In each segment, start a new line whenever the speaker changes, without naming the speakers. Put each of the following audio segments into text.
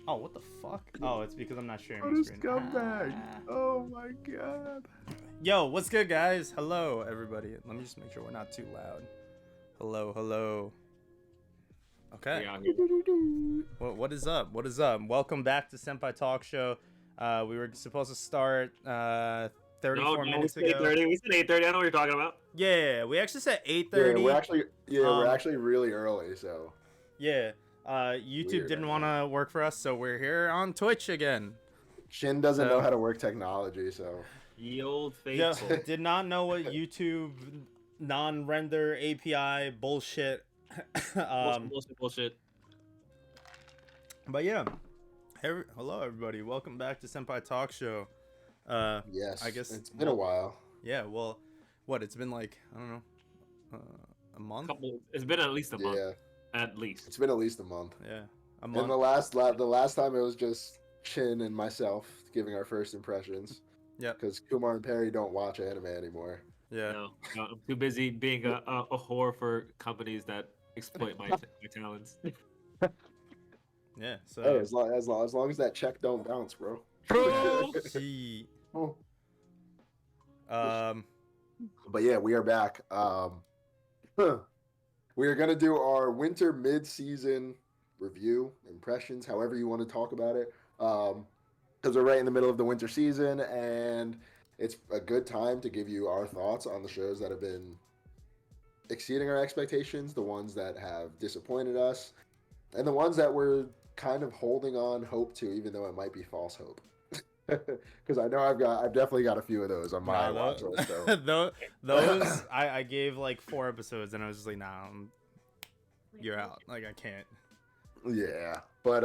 Oh, what the fuck? Oh, it's because I'm not sharing
What
my
a
screen.
scumbag! Oh my god!
Yo, what's good, guys? Hello, everybody. Let me just make sure we're not too loud. Hello, hello. Okay. What is up? What is up? Welcome back to Senpai Talk Show. We were supposed to start 34 minutes
we said
ago.
8:30. We said 8:30. I know what you're talking about.
Yeah, we actually said 8:30.
We're actually really early, so
Yeah. YouTube
Weird,
didn't
I
want to work for us, so we're here on Twitch again.
Shin doesn't know how to work technology, so
Ye old
Yeah,
faithful.
did not know what YouTube non-render API bullshit.
Bullshit.
But yeah, hello everybody. Welcome back to Senpai Talk Show.
yes,
I guess
it's been a while.
Yeah, well, what it's been like, I don't know, a month.
It's been at least a month.
Yeah,
At least.
it's been at least a month.
Yeah, a month.
And the last time it was just Shin and myself giving our first impressions.
Yeah,
because Kumar and PARI don't watch anime anymore.
Yeah.
No, I'm too busy being a whore for companies that exploit my talents.
Yeah. So
hey, as long as that check don't bounce, bro.
True.
Gee.
Oh.
But
yeah, we are back. We are gonna do our winter mid-season review, impressions, however you want to talk about it. Because we're right in the middle of the winter season, and it's a good time to give you our thoughts on the shows that have been exceeding our expectations, the ones that have disappointed us, and the ones that we're kind of holding on hope to, even though it might be false hope. Because I know I've definitely got a few of those on my watch list. So.
those I gave like 4 episodes, and I was just like, nah, you're out. Like, I can't.
Yeah, but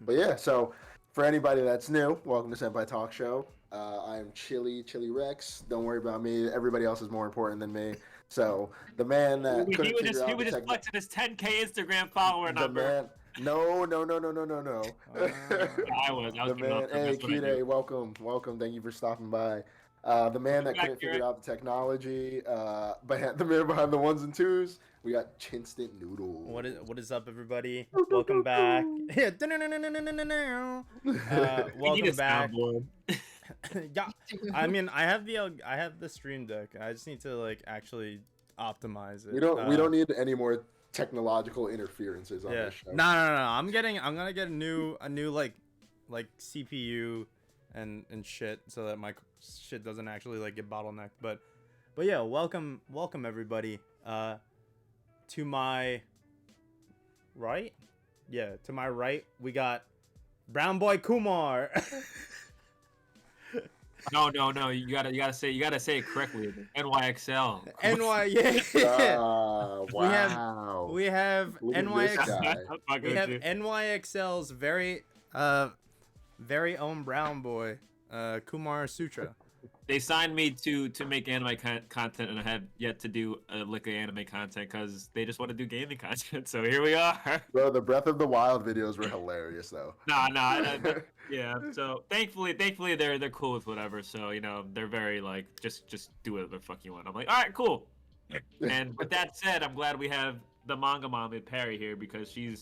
yeah. So for anybody that's new, welcome to Senpai Talk Show. I'm Chili Rex. Don't worry about me. Everybody else is more important than me. So the man that
he would just flex his 10K Instagram follower number.
No.
I was
the man. Hey, Kide, welcome. Thank you for stopping by. The man that couldn't figure out the technology. The man behind the ones and twos. We got Chinstant Noodle.
What is up, everybody? Welcome back. Welcome back. Yeah, I mean, I have the stream deck. I just need to like actually optimize it.
We don't need any more technological interferences on this show.
No. I'm gonna get a new like CPU and shit, so that my shit doesn't actually like get bottlenecked. But yeah, welcome everybody. To my right, to my right we got Brown Boy Kumar.
No. You gotta say it correctly. NYXL.
Wow.
We have
NYXL.
We have NYXL's very own brown boy, Kumar Sutra.
They signed me to make anime content, and I have yet to do a lick of anime content because they just want to do gaming content. So here we are.
Bro, the Breath of the Wild videos were hilarious, though.
Yeah. So thankfully they're cool with whatever. So they're very like just do whatever the fuck you want. I'm like, all right, cool. And with that said, I'm glad we have the Manga Mama PARI here because she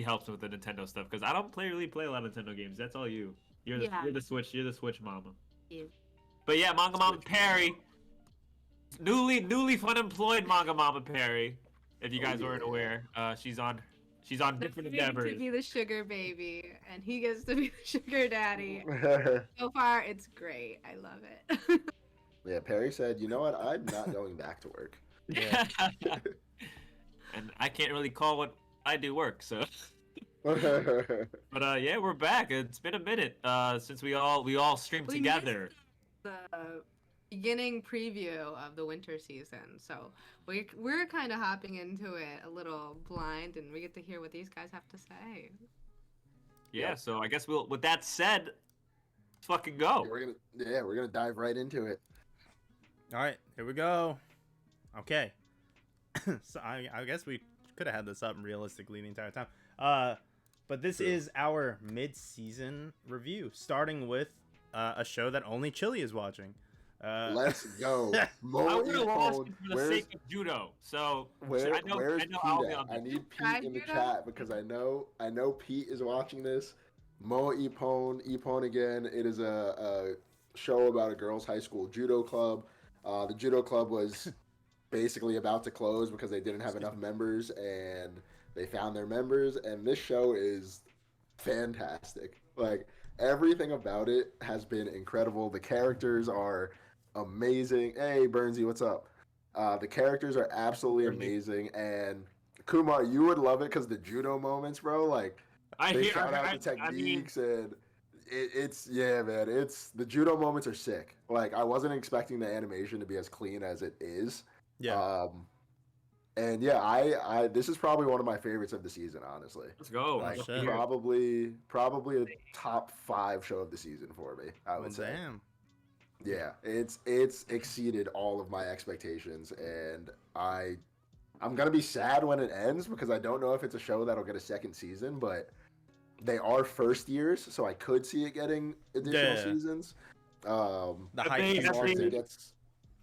helps with the Nintendo stuff because I don't really play a lot of Nintendo games. That's all you. You're the Switch mama.
Yeah.
But yeah, Manga Mama PARI, newly unemployed Manga Mama PARI. If you guys weren't aware, she's on different endeavors.
To be the sugar baby, and he gets to be the sugar daddy. So far, it's great. I love it.
Yeah, PARI said, "You know what? I'm not going back to work."
Yeah. And I can't really call what I do work, so. But yeah, we're back. It's been a minute since we all streamed together.
The beginning preview of the winter season, so we're kind of hopping into it a little blind, and we get to hear what these guys have to say.
Yeah, so I guess with that said, let's fucking go.
We're gonna dive right into it.
All right, here we go. Okay, so I guess we could have had this up realistically the entire time. But this is our mid-season review, starting with a show that only Chili is watching.
Let's go.
I
Mo
would have lost
Ippon.
it for the sake of judo. So
Where's
I know I'll
Pete
be
at?
on
I
the
need
Try
Pete in the
judo?
chat because I know Pete is watching this. Mo Ippon again. It is a show about a girls' high school judo club. The judo club was basically about to close because they didn't have enough members, and they found their members. And this show is fantastic. Like everything about it has been incredible. The characters are amazing. Hey, Bernsey, what's up? The characters are absolutely amazing, and Kumar, you would love it because the judo moments, bro. Like they shout out the techniques, and it's yeah, man. It's the judo moments are sick. Like I wasn't expecting the animation to be as clean as it is.
Yeah.
And yeah, I this is probably one of my favorites of the season, honestly.
Let's go.
Like
shit.
probably a top 5 show of the season for me. I would say.
Damn.
Yeah, it's exceeded all of my expectations, and I'm gonna be sad when it ends because I don't know if it's a show that'll get a second season, but they are first years, so I could see it getting additional seasons.
The
Have
hype
they-
is
have
As long as
they-
it gets,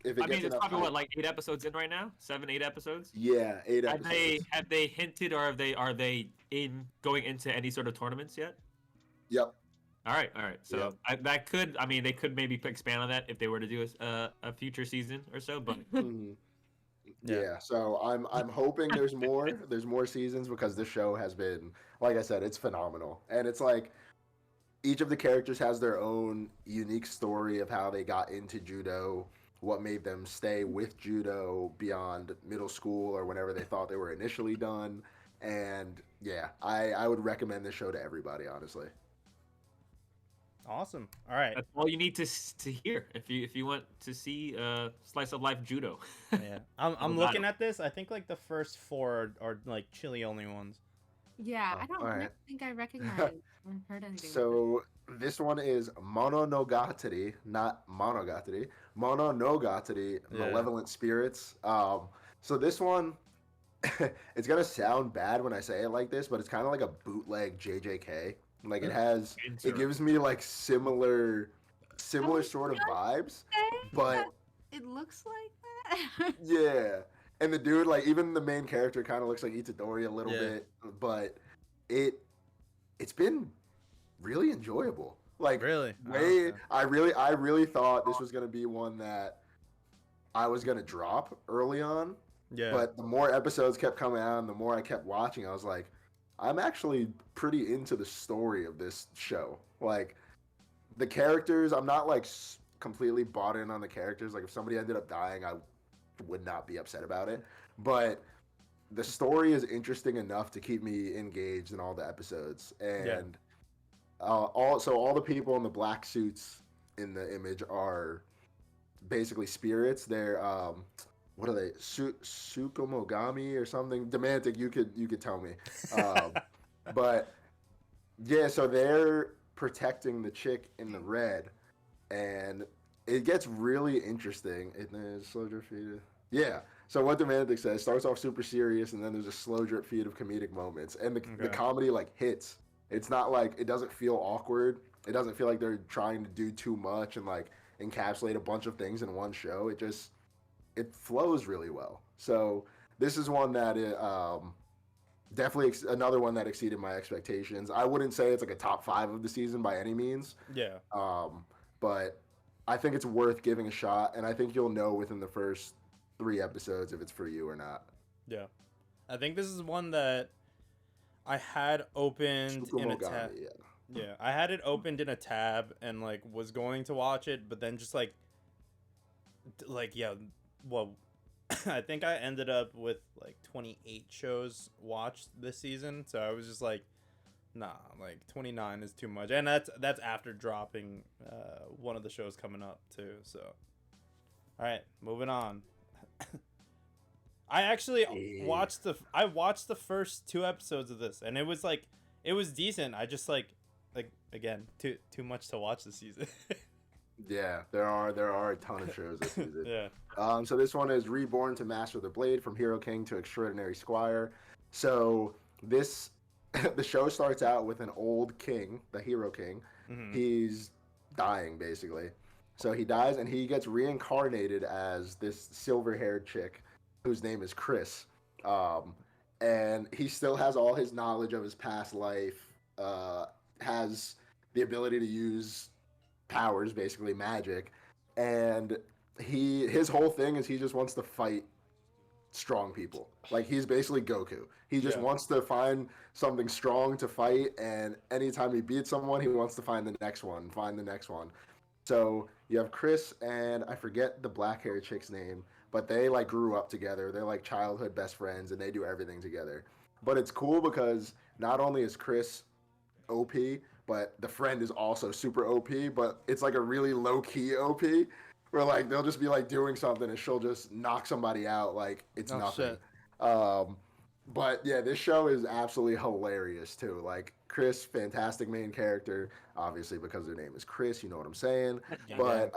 if it
I
gets
mean, it's
enough
probably
hype.
what, like 8 episodes in right now? 7, 8 episodes?
Yeah, 8
Have
episodes.
they hinted, or are they in going into any sort of tournaments yet?
Yep.
All right. So that could, I mean, they could maybe expand on that if they were to do a future season or so. But
Mhm.
Yeah.
Yeah, so I'm hoping there's more seasons because this show has been, like I said, it's phenomenal. And it's like each of the characters has their own unique story of how they got into judo, what made them stay with judo beyond middle school or whenever they thought they were initially done. And yeah, I would recommend this show to everybody, honestly.
Awesome. All right.
that's all you need to hear if you want to see slice of life judo.
Yeah. I'm
About
looking
it.
at this. I think like the first 4 are like Chile only ones.
Yeah,
Oh,
I don't
alright.
think I recognize or heard anything.
So this one is Mononogatari, not Monogatari. Mononogatari,
Yeah.
Malevolent Spirits. So this one, it's gonna sound bad when I say it like this, but it's kind of like a bootleg JJK. Like it gives me like similar sort of vibes, but
it looks like that.
yeah. And the dude, like even the main character, kind of looks like Itadori a little
Yeah.
bit, but it's been really enjoyable. Like
Really?
way,
Okay.
I really thought this was gonna be one that I was gonna drop early on,
Yeah.
but the more episodes kept coming out, and the more I kept watching, I was like, I'm actually pretty into the story of this show. Like the characters, I'm not like completely bought in on the characters. Like if somebody ended up dying, I would not be upset about it. But the story is interesting enough to keep me engaged in all the episodes. And all the people in the black suits in the image are basically spirits. They're what are they? Sukomogami or something? Demantic, you could tell me. But yeah, so they're protecting the chick in the red, and it gets really interesting. And then slow drip feed. Yeah. So what Demantic says starts off super serious, and then there's a slow drip feed of comedic moments, and the comedy like hits. It's not like it doesn't feel awkward. It doesn't feel like they're trying to do too much and like encapsulate a bunch of things in one show. It flows really well. So this is one that definitely another one that exceeded my expectations. I wouldn't say it's like a top 5 of the season by any means.
Yeah.
But I think it's worth giving a shot, and I think you'll know within the first 3 episodes if it's for you or not.
Yeah. I think this is one that I had opened in a tab. Yeah, I had it opened in a tab and like was going to watch it, but then just like yeah, well, I think I ended up with like 28 shows watched this season, so I was just like, nah, like 29 is too much, and that's after dropping one of the shows coming up too. So, all right, moving on. I actually watched the first 2 episodes of this, and it was decent. I just like again too much to watch this season.
Yeah, there are a ton of shows this season.
Yeah.
So this one is Reborn to Master the Blade, from Hero King to Extraordinary Squire. So this the show starts out with an old king, the Hero King.
Mm-hmm.
He's dying basically. So he dies and he gets reincarnated as this silver-haired chick whose name is Chris. And he still has all his knowledge of his past life, has the ability to use powers, basically magic, and his whole thing is he just wants to fight strong people. Like, he's basically Goku. He just wants to find something strong to fight, and anytime he beats someone, he wants to find the next one. So you have Chris and I forget the black-haired chick's name, but they like grew up together. They're like childhood best friends, and they do everything together. But it's cool because not only is Chris OP, but the friend is also super OP. But it's like a really low-key OP, where like they'll just be like doing something and she'll just knock somebody out like it's nothing.
Shit.
But yeah, this show is absolutely hilarious too. Like Chris, fantastic main character, obviously because their name is Chris. You know what I'm saying?
Yeah.
But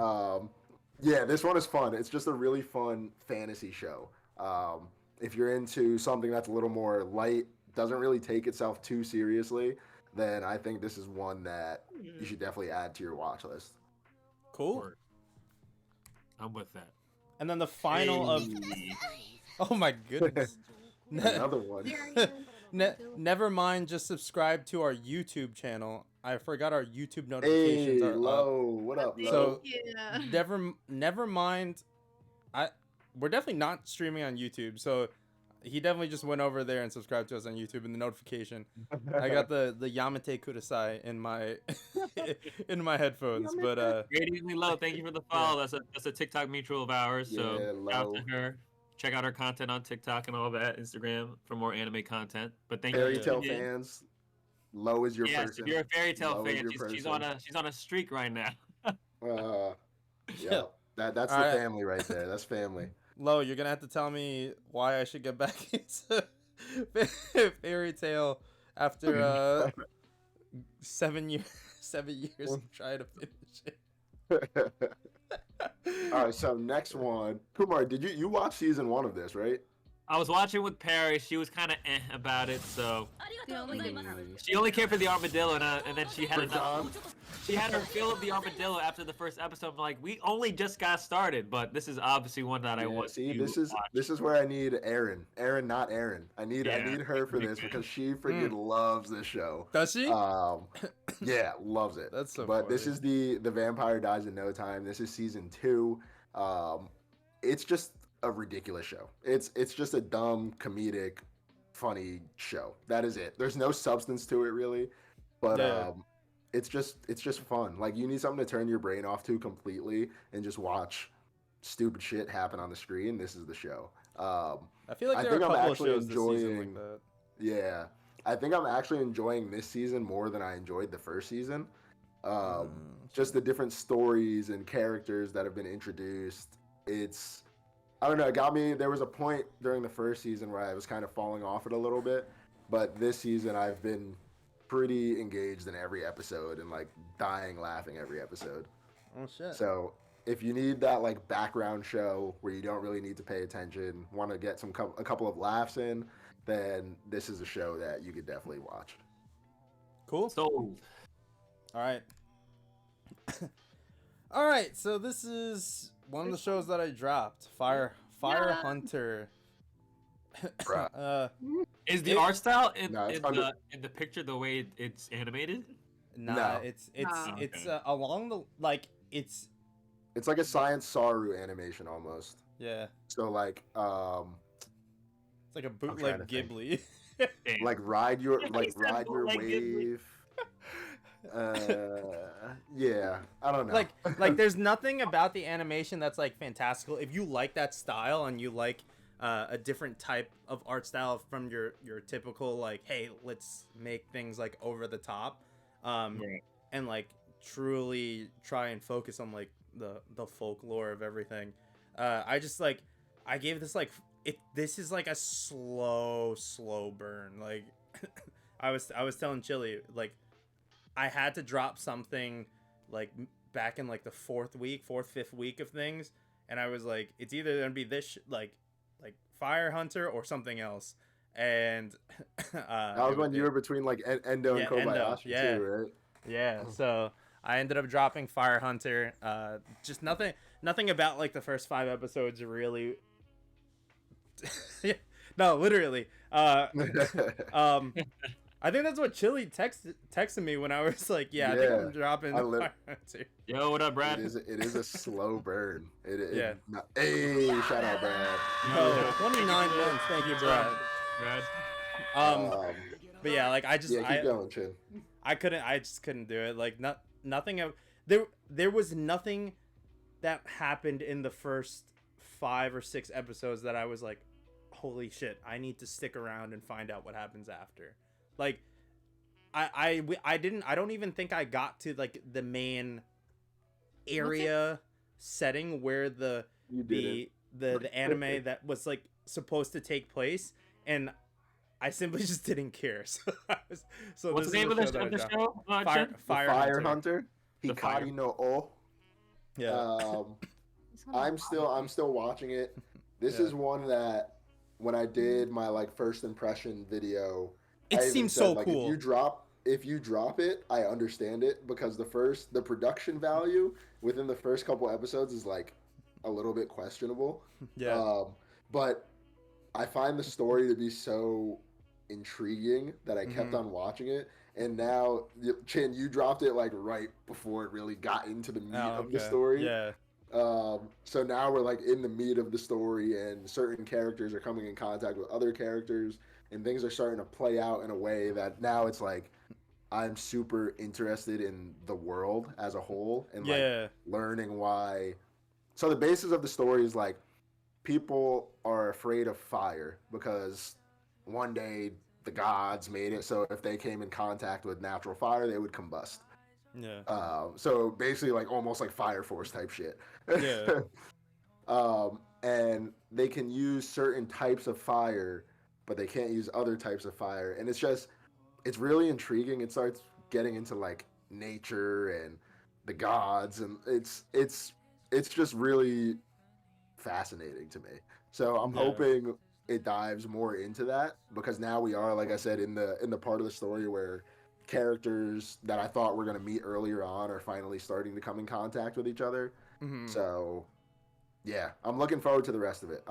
yeah, this one is fun. It's just a really fun fantasy show. If you're into something that's a little more light, doesn't really take itself too seriously, then I think this is one that you should definitely add to your watch list.
Cool.
I'm with that.
And then the final of... Oh my goodness.
Another one.
Never mind, just subscribe to our YouTube channel. I forgot our YouTube notifications
Hey,
are
Lo,
up.
what up, Lo?
So
Yeah.
never mind. We're definitely not streaming on YouTube, so he definitely just went over there and subscribed to us on YouTube in the notification. I got the Yamate Kudasai in my in my headphones, but
Radiantly Low, thank you for the follow. That's a TikTok mutual of ours. So
Yeah,
shout out
Lo.
to her. Check out her content on TikTok and all that, Instagram for more anime content. But thank
Fairy
you.
Tale fans, Lo is your
Yes,
person.
if you're a Fairy Tale
Lo is
fan,
your
she's
person.
on a streak right now.
Yeah, that's
All
the
right.
family right there. That's family.
Lo, you're gonna have to tell me why I should get back into Fairy Tale after 7 years. 7 years of trying to finish it.
All right, so next one, Kumar. Did you watch season 1 of this, right?
I was watching with PARI. She was kind of about it, so
Mm.
she only cared for the armadillo, and then she had
For Don?
she had her fill of the armadillo after the first episode. I'm like, we only just got started, but this is obviously one that I
Yeah,
want.
see,
to
this
watch.
is where I need Aaron, not Aaron. I need her for this because she freaking loves this show.
Does she?
Yeah, loves it.
That's so
But this
funny.
is the Vampire Dies in No Time. This is season 2. It's just a ridiculous show. It's just a dumb, comedic, funny show. That is it. There's no substance to it really, but
Yeah.
it's just fun. Like, you need something to turn your brain off to completely and just watch stupid shit happen on the screen. This is the show.
I feel like
I
there are a
think I'm
couple of
actually
shows this season like
enjoying-
that.
Yeah, I think I'm actually enjoying this season more than I enjoyed the first season. Just the different stories and characters that have been introduced. I don't know, it got me. There was a point during the first season where I was kind of falling off it a little bit, but this season I've been pretty engaged in every episode and like dying laughing every episode.
Oh shit.
So if you need that like background show where you don't really need to pay attention, want to get a couple of laughs in, then this is a show that you could definitely watch.
Cool.
Sold.
All right. All right. So this is one of the shows that I dropped. Fire
Yeah.
Hunter.
Bruh.
Is the
It-
art style in,
No, it's
in
under-
the picture the way it's animated?
Nah,
No.
it's
Okay.
along the like it's
It's like a Science Saru animation almost.
yeah,
So like
it's like a
trying
bootleg
to think.
Ghibli.
Damn.
like ride your
He said
ride your
bootleg Ghibli.
wave. Yeah, I don't know.
like there's nothing about the animation that's like fantastical. If you like that style and you like a different type of art style from your typical like, hey, let's make things like over the top,
Right.
and like truly try and focus on like the folklore of everything. I just like I gave this like this is like a slow burn. Like I was telling Chili, like I had to drop something like back in like the fourth, fifth week of things, and I was like, it's either gonna be this like Fire Hunter or something else. And
that was when you were between like Endo and Kobayashi
yeah.
too, right?
Yeah, so I ended up dropping Fire Hunter. Just nothing about like the first 5 episodes really. No, literally. I think that's what Chili texted me when I was like, yeah, I think I'm dropping Fire Hunter.
Yo, what up, Brad?
It is a slow burn.
Yeah.
Hey, shout out, Brad.
Oh, 29 months. Thank you, Brad.
Brad.
But yeah, like
keep going, Chin.
I just couldn't do it. Like nothing. There was nothing that happened in the first 5 or 6 episodes that I was like, holy shit, I need to stick around and find out what happens after. Like, I don't even think I got to like the main area setting where the anime that was like supposed to take place, and I simply just didn't care. So
what's the name of the show?
Fire Hunter. Hikari no O.
Yeah.
I'm still watching it. This is one that when I did my like first impression video,
it seems so
like,
cool.
If you drop it, I understand it because the production value within the first couple episodes is like a little bit questionable.
Yeah.
But I find the story to be so intriguing that I kept on watching it. And now, Chin, you dropped it like right before it really got into the meat of the story.
Yeah.
So now we're like in the meat of the story, and certain characters are coming in contact with other characters, and things are starting to play out in a way that now it's like I'm super interested in the world as a whole and like learning why. So the basis of the story is like people are afraid of fire because one day the gods made it so if they came in contact with natural fire, they would combust.
Yeah.
So basically like almost like Fire Force type shit.
Yeah.
And they can use certain types of fire, but they can't use other types of fire. And it's really intriguing. It starts getting into like nature and the gods, and it's just really fascinating to me. So I'm hoping it dives more into that, because now we are, like I said, in the part of the story where characters that I thought were going to meet earlier on are finally starting to come in contact with each other. So yeah, I'm looking forward to the rest of it.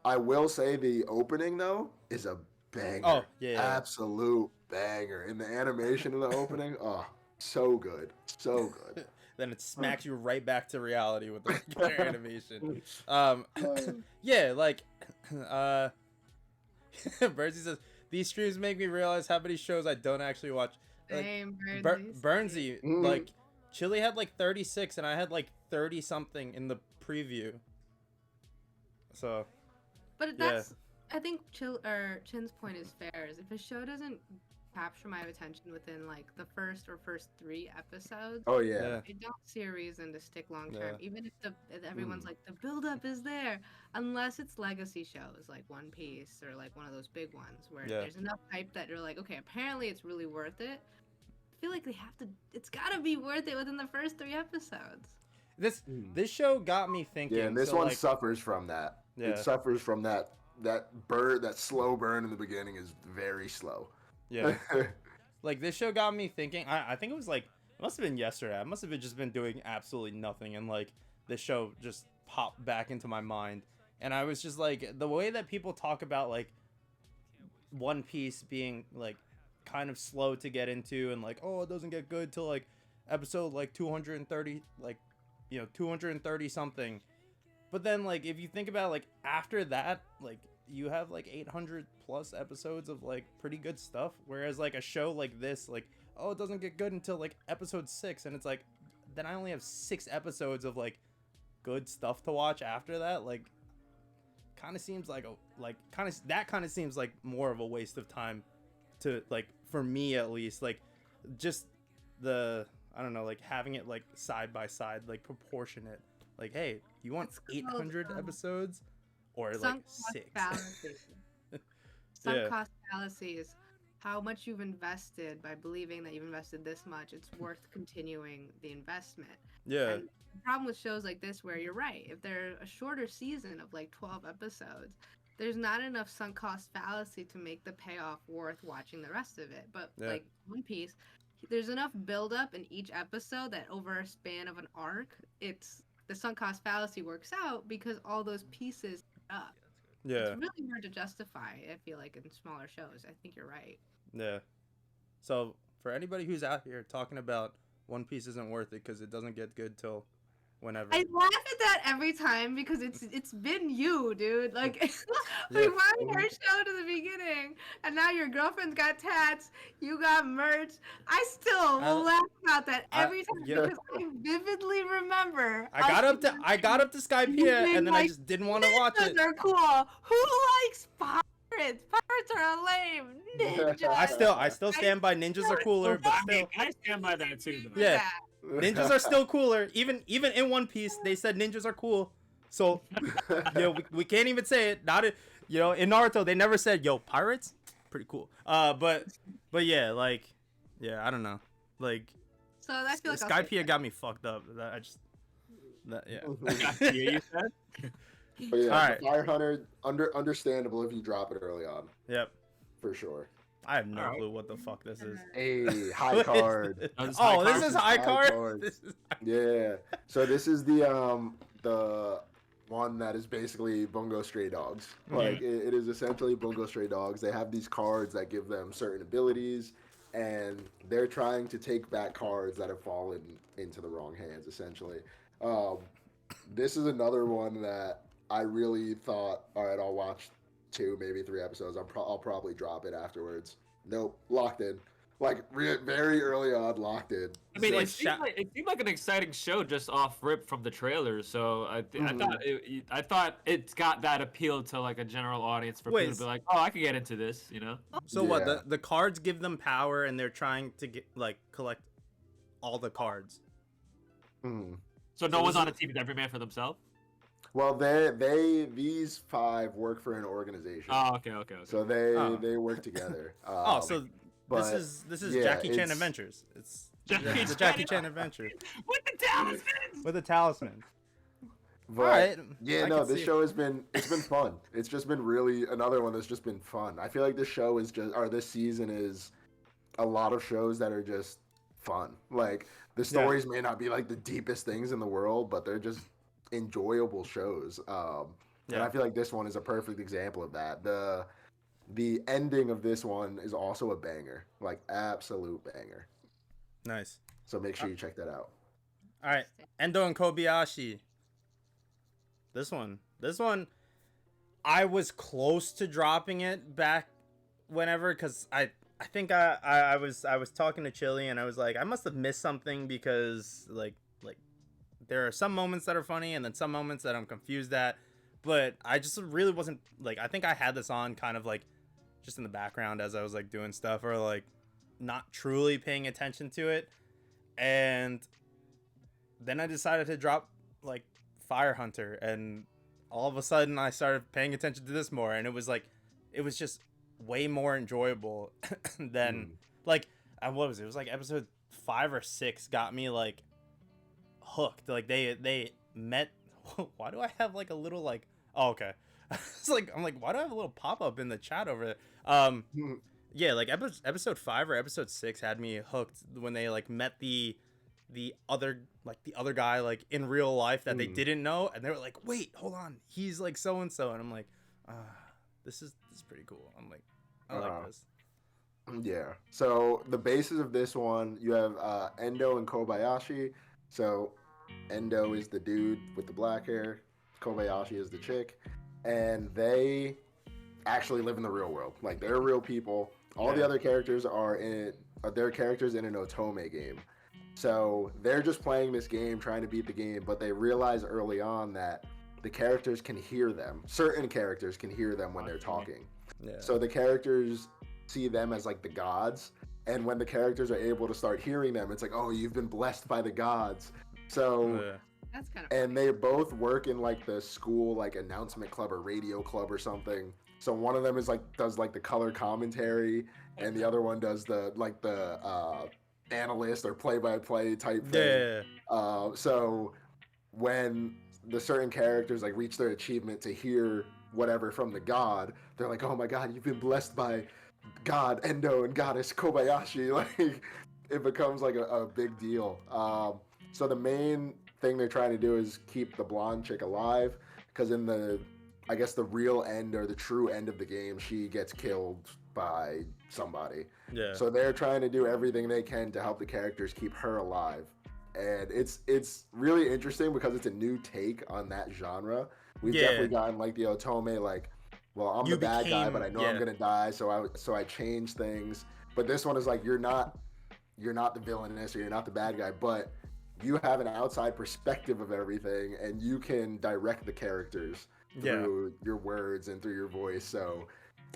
I will say the opening though is a banger.
Oh yeah.
Absolute banger. In the animation in the opening, oh, so good. So good.
Then it smacks you right back to reality with the regular animation. Yeah, like Bernsey says, these streams make me realize how many shows I don't actually watch.
Same,
Bernsey, like Chili had like 36 and I had like 30 something in the preview. So
but that's I think Chin's point is fair. Is if a show doesn't capture my attention within like the first 3 episodes,
oh yeah,
I don't see a reason to stick long term. Even if everyone's like the build up is there, unless it's legacy shows like One Piece or like one of those big ones where there's enough hype that you're like, okay, apparently it's really worth it. I feel like it's gotta be worth it within the first 3 episodes.
This show got me thinking.
Yeah, and this one suffers from that. Yeah. It suffers from that slow burn in the beginning is very slow.
Yeah. Like this show got me thinking. I think it was like, it must have been yesterday. I must have just been doing absolutely nothing, and like this show just popped back into my mind. And I was just like, the way that people talk about like One Piece being like kind of slow to get into, and like, oh, it doesn't get good till like episode like 230, like, you know, 230 something. But then like if you think about like after that, like you have like 800 plus episodes of like pretty good stuff, whereas like a show like this, like, oh, it doesn't get good until like episode 6, and it's like, then I only have 6 episodes of like good stuff to watch after that. Like kind of seems like seems like more of a waste of time to, like, for me at least, like just the, I don't know, like having it like side by side, like proportionate, like, hey, you want 800 episodes or like 6?
Sunk cost fallacy is how much you've invested. By believing that you've invested this much, it's worth continuing the investment.
Yeah.
And the problem with shows like this, where you're right, if they're a shorter season of like 12 episodes, there's not enough sunk cost fallacy to make the payoff worth watching the rest of it. But like One Piece, there's enough build up in each episode that over a span of an arc, the sunk cost fallacy works out because all those pieces add up.
Yeah.
It's really hard to justify, I feel like, in smaller shows. I think you're right.
Yeah. So for anybody who's out here talking about One Piece isn't worth it because it doesn't get good till whenever.
I laugh at that every time because it's been you, dude. Like we
Yeah.
wanted our show to the beginning, and now your girlfriend's got tats, you got merch. I still will laugh about that every time
yeah.
because I vividly remember.
I got up to Skypiea and then I just didn't want to watch it.
They're cool. Who likes pirates? Pirates are lame. Ninjas.
I still stand by ninjas are cooler, but still.
I stand by that too. Though.
Yeah. Ninjas are still cooler. Even in One Piece, they said ninjas are cool. So, we can't even say it. Not it. In Naruto, they never said, "Yo, pirates, pretty cool." But yeah, like, yeah, I don't know, like.
So I feel like
Skypiea got me fucked up. Yeah.
You said?
But yeah,
All right.
the Fire Hunter, understandable if you drop it early on,
Yep.
for sure.
I have no clue what the fuck this is.
Hey, high card.
This is high card.
Yeah. So this is the one that is basically Bungo Stray Dogs. Like it is essentially Bungo Stray Dogs. They have these cards that give them certain abilities, and they're trying to take back cards that have fallen into the wrong hands. Essentially, this is another one that I really thought, all right, I'll watch 2, maybe 3 episodes. I'll probably drop it afterwards. Nope, locked in. Like very early on, locked in.
I mean,
So
it seemed like an exciting show just off rip from the trailer. So I thought it's got that appeal to like a general audience for people to be like, oh, I could get into this,
So what? The cards give them power, and they're trying to collect all the cards.
So no one's on a team with every man for themselves.
Well, these 5 work for an organization.
Oh, okay.
So they work together.
But this is Jackie Chan Adventures. It's the Jackie Chan Adventure
with the talismans.
But,
all right.
Yeah, this show it's been fun. It's just been really another one that's just been fun. I feel like this season is a lot of shows that are just fun. Like the stories may not be like the deepest things in the world, but they're just enjoyable shows. And I feel like this one is a perfect example of that. The ending of this one is also a banger, like absolute banger.
Nice.
So make sure you check that out.
All right, Endo and Kobayashi. This one, I was close to dropping it back whenever, because I think I was talking to Chili and I was like, I must have missed something because like there are some moments that are funny and then some moments that I'm confused at, but I just really wasn't like, I think I had this on kind of like just in the background as I was like doing stuff or like not truly paying attention to it. And then I decided to drop like Fire Hunter, and all of a sudden I started paying attention to this more, and it was just way more enjoyable than like what was it? It was like episode 5 or 6 got me like hooked. Like they met. Why do I have like a little like? Oh, okay. It's like I'm like, why do I have a little pop up in the chat over there? Yeah, like episode 5 or episode 6 had me hooked when they like met the other guy like in real life that they didn't know, and they were like, wait, hold on, he's like so and so, and I'm like, this is pretty cool. I'm like, I like this.
Yeah. So the basis of this one, you have Endo and Kobayashi. So Endo is the dude with the black hair, Kobayashi is the chick, and they actually live in the real world. Like they're real people. All the other characters are they're characters in an Otome game. So they're just playing this game, trying to beat the game, but they realize early on that the characters can hear them. Certain characters can hear them when they're talking. Yeah. So the characters see them as like the gods, and when the characters are able to start hearing them, it's like, oh, you've been blessed by the gods. So
that's kind of
and they both work in like the school like announcement club or radio club or something. So one of them is like does like the color commentary, and the other one does the analyst or play-by-play type thing. So when the certain characters like reach their achievement to hear whatever from the god, they're like, oh my god, you've been blessed by God Endo and Goddess Kobayashi. Like it becomes like a big deal. So the main thing they're trying to do is keep the blonde chick alive, because in the, I guess the real end or the true end of the game, she gets killed by somebody.
Yeah.
So they're trying to do everything they can to help the characters keep her alive. And it's really interesting because it's a new take on that genre. We've definitely gotten like the Otome, like, well, I'm the bad guy, but I know I'm gonna die, so I change things. But this one is like, you're not the villainess or you're not the bad guy, but you have an outside perspective of everything, and you can direct the characters through your words and through your voice. So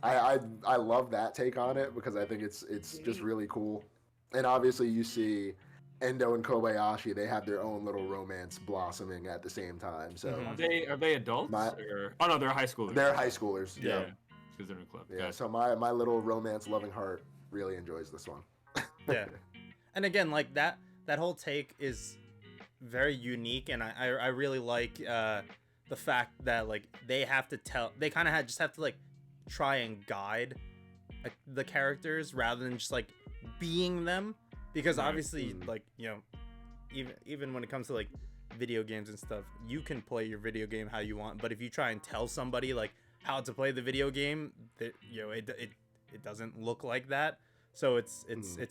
I love that take on it, because I think it's just really cool. And obviously you see Endo and Kobayashi, they have their own little romance blossoming at the same time. So
are they adults? Oh no, they're high schoolers.
They're high schoolers.
Yeah, because they're in a club.
Yeah. So my little romance loving heart really enjoys this one.
Yeah. And again, like that whole take is very unique, and I really like the fact that like they kind of just have to like try and guide the characters rather than just like being them. Because obviously, like, you know, even when it comes to like video games and stuff, you can play your video game how you want. But if you try and tell somebody like how to play the video game, you know, it doesn't look like that. So it's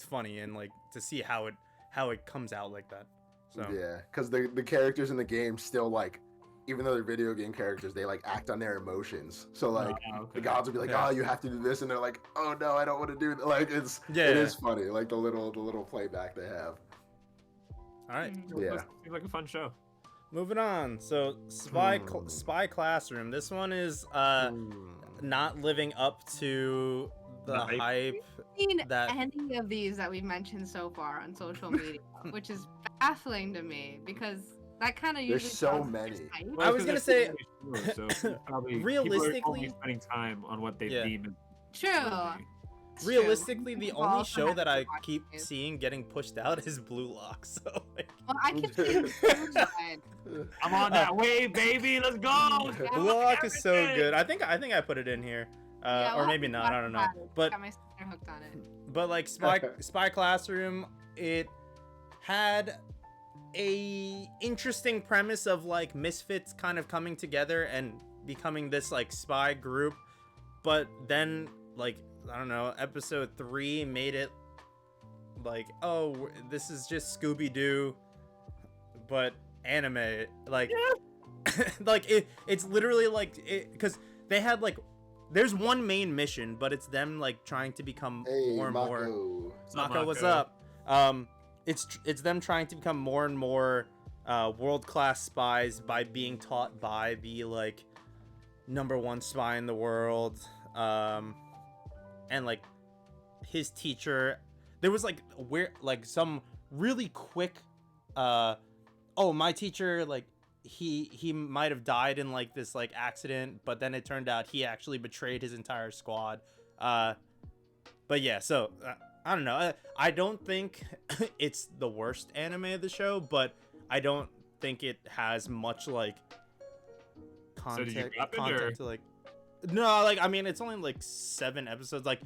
funny, and like to see how it comes out like that. So
yeah, because the characters in the game still, like, even though they're video game characters, they like act on their emotions. So like the gods will be like, oh, you have to do this, and they're like, oh no, I don't want to do that. Like it is funny, like the little playback they have.
All right.
Yeah.
Seems like a fun show.
Moving on. So Spy Classroom. This one is not living up to the hype.
That any of these that we've mentioned so far on social media, which is baffling to me, because that kind of usually
there's so many.
I was gonna say, realistically,
only spending time on what they deem.
True.
Realistically, the only show that I keep seeing getting pushed out is Blue Lock. So like,
well, I keep seeing Blue Lock.
I'm on that wave, baby. Let's go.
Blue Lock is so good. I think I put it in here, or maybe not. I don't know. But
got my sister hooked on it.
But like Spy Classroom, it had a interesting premise of like misfits kind of coming together and becoming this like spy group, but then like, I don't know, episode 3 made it like, oh, this is just Scooby-Doo but anime, like like it's literally like because they had like, there's one main mission, but it's them like trying to become more and more. Mako, what's up? It's them trying to become more and more world-class spies by being taught by the like #1 spy in the world, and like his teacher. There was like some really quick oh, my teacher, like he might have died in like this like accident, but then it turned out he actually betrayed his entire squad. But yeah, so I don't know. I don't think it's the worst anime of the show, but I don't think it has much like content to like. No, like, I mean, it's only like 7 episodes. Like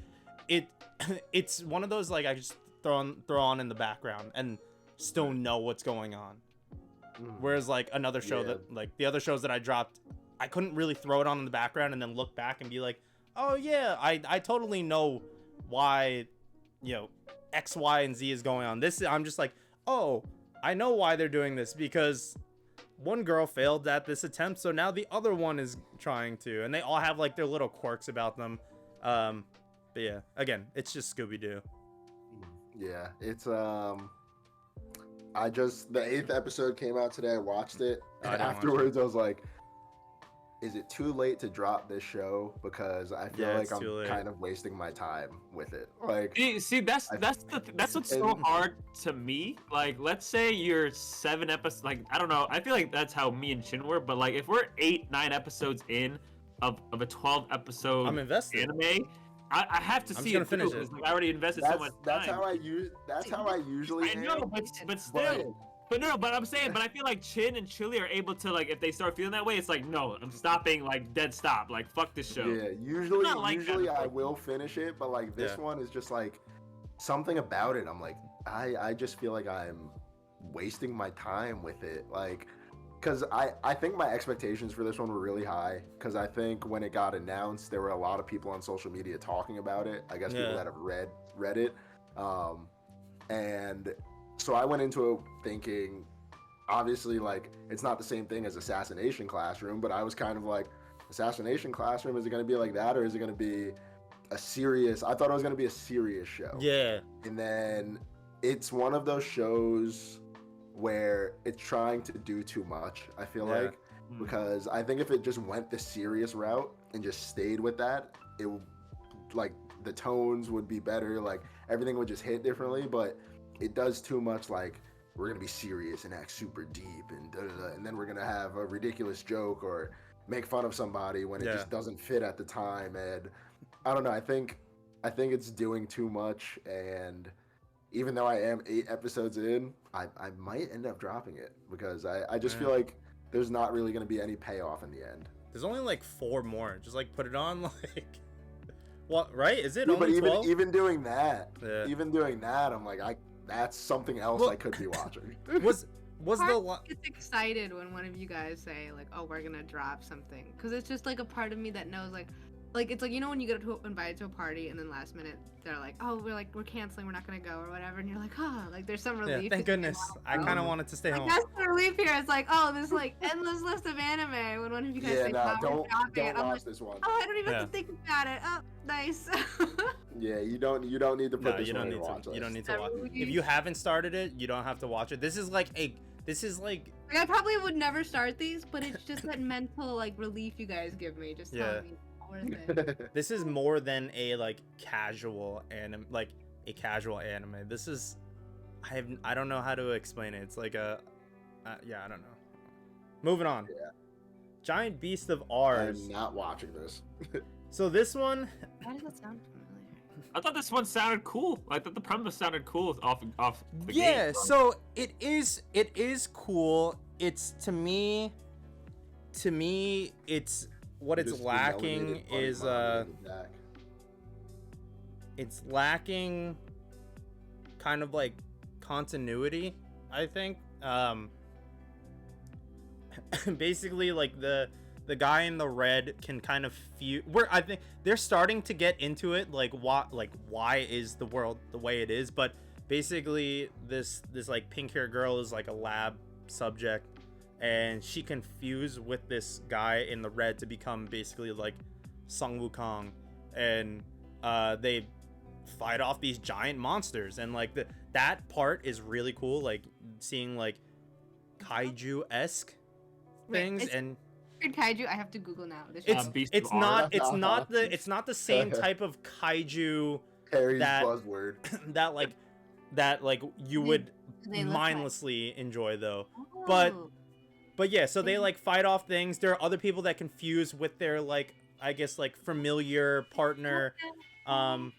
it's one of those like I just throw on in the background and still know what's going on. Whereas like another show that like the other shows that I dropped, I couldn't really throw it on in the background and then look back and be like, oh yeah, I totally know why, you know, X, Y, and Z is going on. This, I'm just like, oh, I know why they're doing this, because one girl failed at this attempt, so now the other one is trying to, and they all have like their little quirks about them. But yeah, again, it's just Scooby-Doo.
Yeah, it's the 8th episode came out today. I watched it, and afterwards I was like, is it too late to drop this show? Because I feel like I'm kind of wasting my time with it. Like,
see, that's what's so hard to me. Like, let's say you're 7 episodes. Like, I don't know. I feel like that's how me and Chin were. But like, if we're 8-9 episodes in of a 12 episode anime, I have to see it through. Like, I already invested so much time.
That's how I usually.
I know, but still. But I'm saying, but I feel like Chin and Chili are able to, like, if they start feeling that way, it's like, no, I'm stopping, like, dead stop. Like, fuck this show.
Yeah, usually I will finish it, but, like, this one is just, like, something about it. I'm like, I just feel like I'm wasting my time with it. Like, because I think my expectations for this one were really high. Because I think when it got announced, there were a lot of people on social media talking about it. I guess people that have read it. And so I went into it thinking, obviously, like, it's not the same thing as Assassination Classroom, but I was kind of like, Assassination Classroom, is it going to be like that, or is it going to be a serious? I thought it was going to be a serious show.
Yeah.
And then it's one of those shows where it's trying to do too much, I feel like, because I think if it just went the serious route and just stayed with that, it would, like, the tones would be better, like everything would just hit differently. But it does too much, like, we're gonna be serious and act super deep and and then we're gonna have a ridiculous joke or make fun of somebody when it just doesn't fit at the time. And I don't know, I think it's doing too much. And even though I am 8 episodes in, I might end up dropping it because I just feel like there's not really gonna be any payoff in the end.
There's only like 4 more. Just like put it on, like, what, right? Is it
Yeah,
only
but
12?
even doing that, I'm like, that's something else I could be watching.
Was
gets excited when one of you guys say like, "Oh, we're gonna drop something," because it's just like a part of me that knows like it's like, you know, when you get invited to a party and then last minute they're like, "Oh, we're canceling, we're not gonna go," or whatever, and you're like, "Oh, like there's some relief."
Thank goodness. I kind of wanted to stay home.
That's the relief here. It's like, oh, this like endless list of anime. When one of you guys say,
don't
I'm
watch
like,
this one.
oh, I don't even have to think about it. Oh, nice.
Yeah, you don't need to put this one on your watch list.
You don't need to watch. If you haven't started it, you don't have to watch it. This is like
I probably would never start these, but it's just that mental like relief you guys give me. Just telling me it's worth it.
This is more than a like casual anime, like a casual anime. This is, I don't know how to explain it. It's like a, I don't know. Moving on.
Yeah.
Giant Beast of Ours.
I'm not watching this.
So this one.
Why does that sound familiar?
I thought this one sounded cool. I thought the premise sounded cool off the
Yeah,
gate.
so it is cool. It's to me it's what it's lacking is it's lacking kind of like continuity, I think. Basically like the guy in the red can kind of I think they're starting to get into it, like why is the world the way it is, but basically this like pink hair girl is like a lab subject and she can fuse with this guy in the red to become basically like Sung Wukong, and they fight off these giant monsters, and like that part is really cool, like seeing like kaiju-esque things. And
kaiju, I have to Google now.
It's not the same type of kaiju
Harry's buzzword
that you would mindlessly enjoy though. But yeah, so they like fight off things. There are other people that can fuse with their like, I guess like familiar partner, and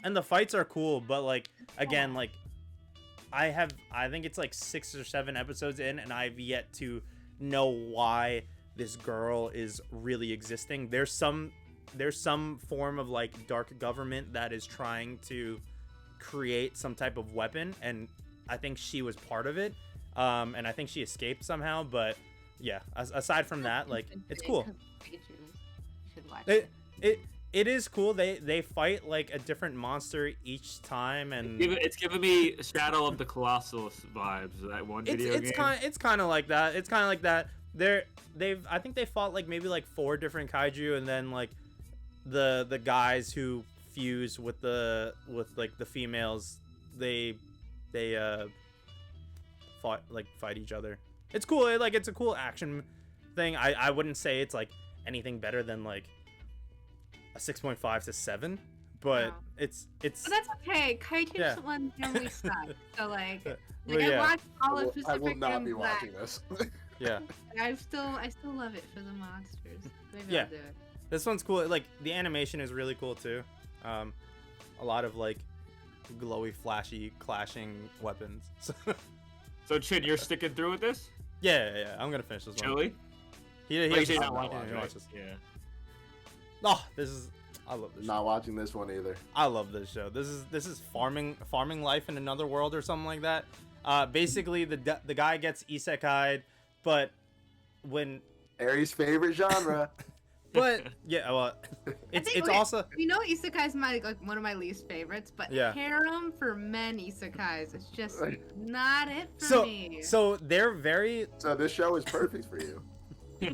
the fights are cool. But like again, like I think it's like 6 or 7 episodes in, and I've yet to know why this girl is really existing. There's some form of like dark government that is trying to create some type of weapon, and I think she was part of it, and I think she escaped somehow. But yeah, aside from that, like it's cool. It is cool. They fight like a different monster each time, and
it's giving me Shadow of the Colossus vibes. That one video game.
It's kind of like that. It's kind of like that. I think they fought like maybe like 4 different kaiju, and then like the guys who fuse with like the females, they fight each other. It's cool. It's a cool action thing. I wouldn't say it's like anything better than like a 6.5 to 7, but it's. But
that's okay. Kaiju ones generally suck. So like
I
watched all of Pacific
I will not
Rim
be
Black.
watching this.
Yeah.
I still love it for the monsters. Maybe I'll do it.
This one's cool. Like the animation is really cool too. A lot of like glowy, flashy, clashing weapons.
So Chin, you're sticking through with this?
Yeah. I'm gonna finish this one.
Chili?
He
not watching
this.
Yeah.
Oh, this is. I love this.
Not watching this one either.
I love this show. This is farming life in another world or something like that. Basically the guy gets isekai'd, but when
Aries' favorite genre.
but yeah, well, it's also,
you know, isekai is my like one of my least favorites, but harem for men isekais is just not it for me.
So they're very.
So this show is perfect for you.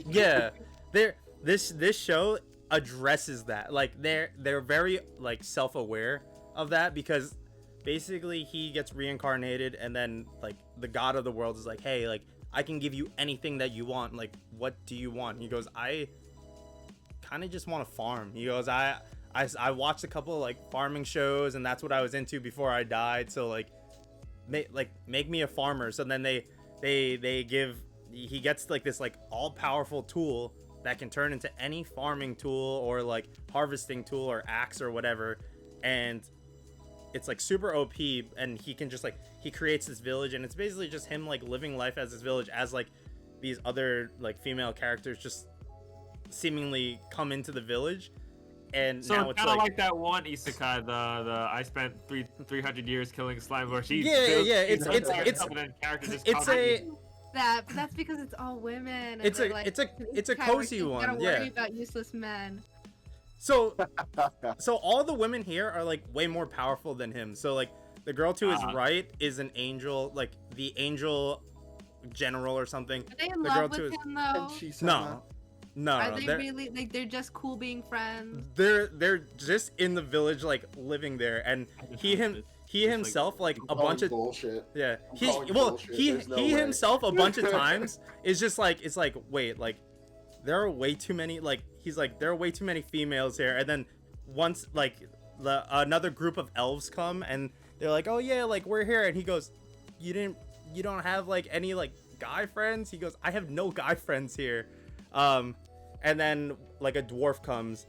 Yeah, this show addresses that. Like they're very like self-aware of that, because basically he gets reincarnated and then like the god of the world is like, hey, like I can give you anything that you want. Like, what do you want? He goes, I kind of just want to farm. He goes, I watched a couple of like farming shows and that's what I was into before I died. So like make me a farmer. So then he gets like this like all powerful tool that can turn into any farming tool or like harvesting tool or axe or whatever, and it's like super OP, and he can just like, he creates this village, and it's basically just him like living life as this village as like these other like female characters just seemingly come into the village. And
so
now it's
kind of like that one isekai, the I spent 300 years killing slime, where she
it's
that's because it's all women. And
it's a cozy one.
Gotta worry about useless men.
So all the women here are like way more powerful than him. So like the girl to his right is an angel, like the angel general or something.
Are they in love with him though?
No.
Are they really like they're just cool being friends?
They're just in the village, like living there, and he himself like a bunch of
bullshit.
Yeah.
He
himself a bunch of times is just like, it's like, wait, like there are way too many, like he's like, there are way too many females here. And then once like another group of elves come and they're like, oh yeah, like we're here, and he goes, you don't have like any like guy friends? He goes, I have no guy friends here. And then like a dwarf comes,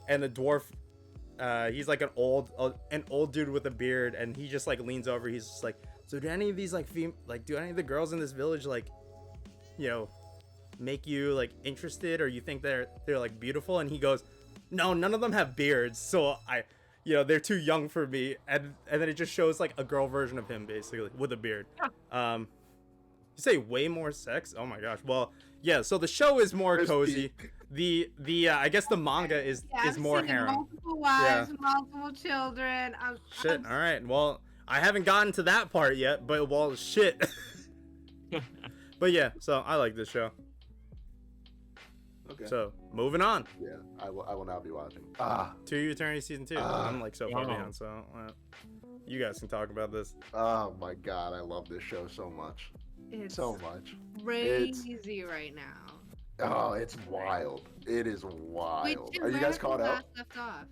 and the dwarf he's like an old dude with a beard, and he just like leans over. He's just like, so do any of these like do any of the girls in this village like, you know, make you like interested, or you think they're like beautiful? And he goes, no, none of them have beards, so they're too young for me. And then it just shows like a girl version of him basically with a beard. You say way more sex? Oh my gosh. Well, yeah, so the show is more cozy. The I guess the manga is more harem.
Multiple wives, multiple children.
Shit. All right. Well, I haven't gotten to that part yet, but well, shit. But yeah, so I like this show.
Okay.
So moving on.
Yeah, I will now be watching.
To You Eternity season 2. I'm like so far behind, so you guys can talk about this.
Oh my god, I love this show so much.
It's
so much.
Crazy right now.
Oh, it's wild. It is wild.
Wait,
are you guys caught up?
Left off?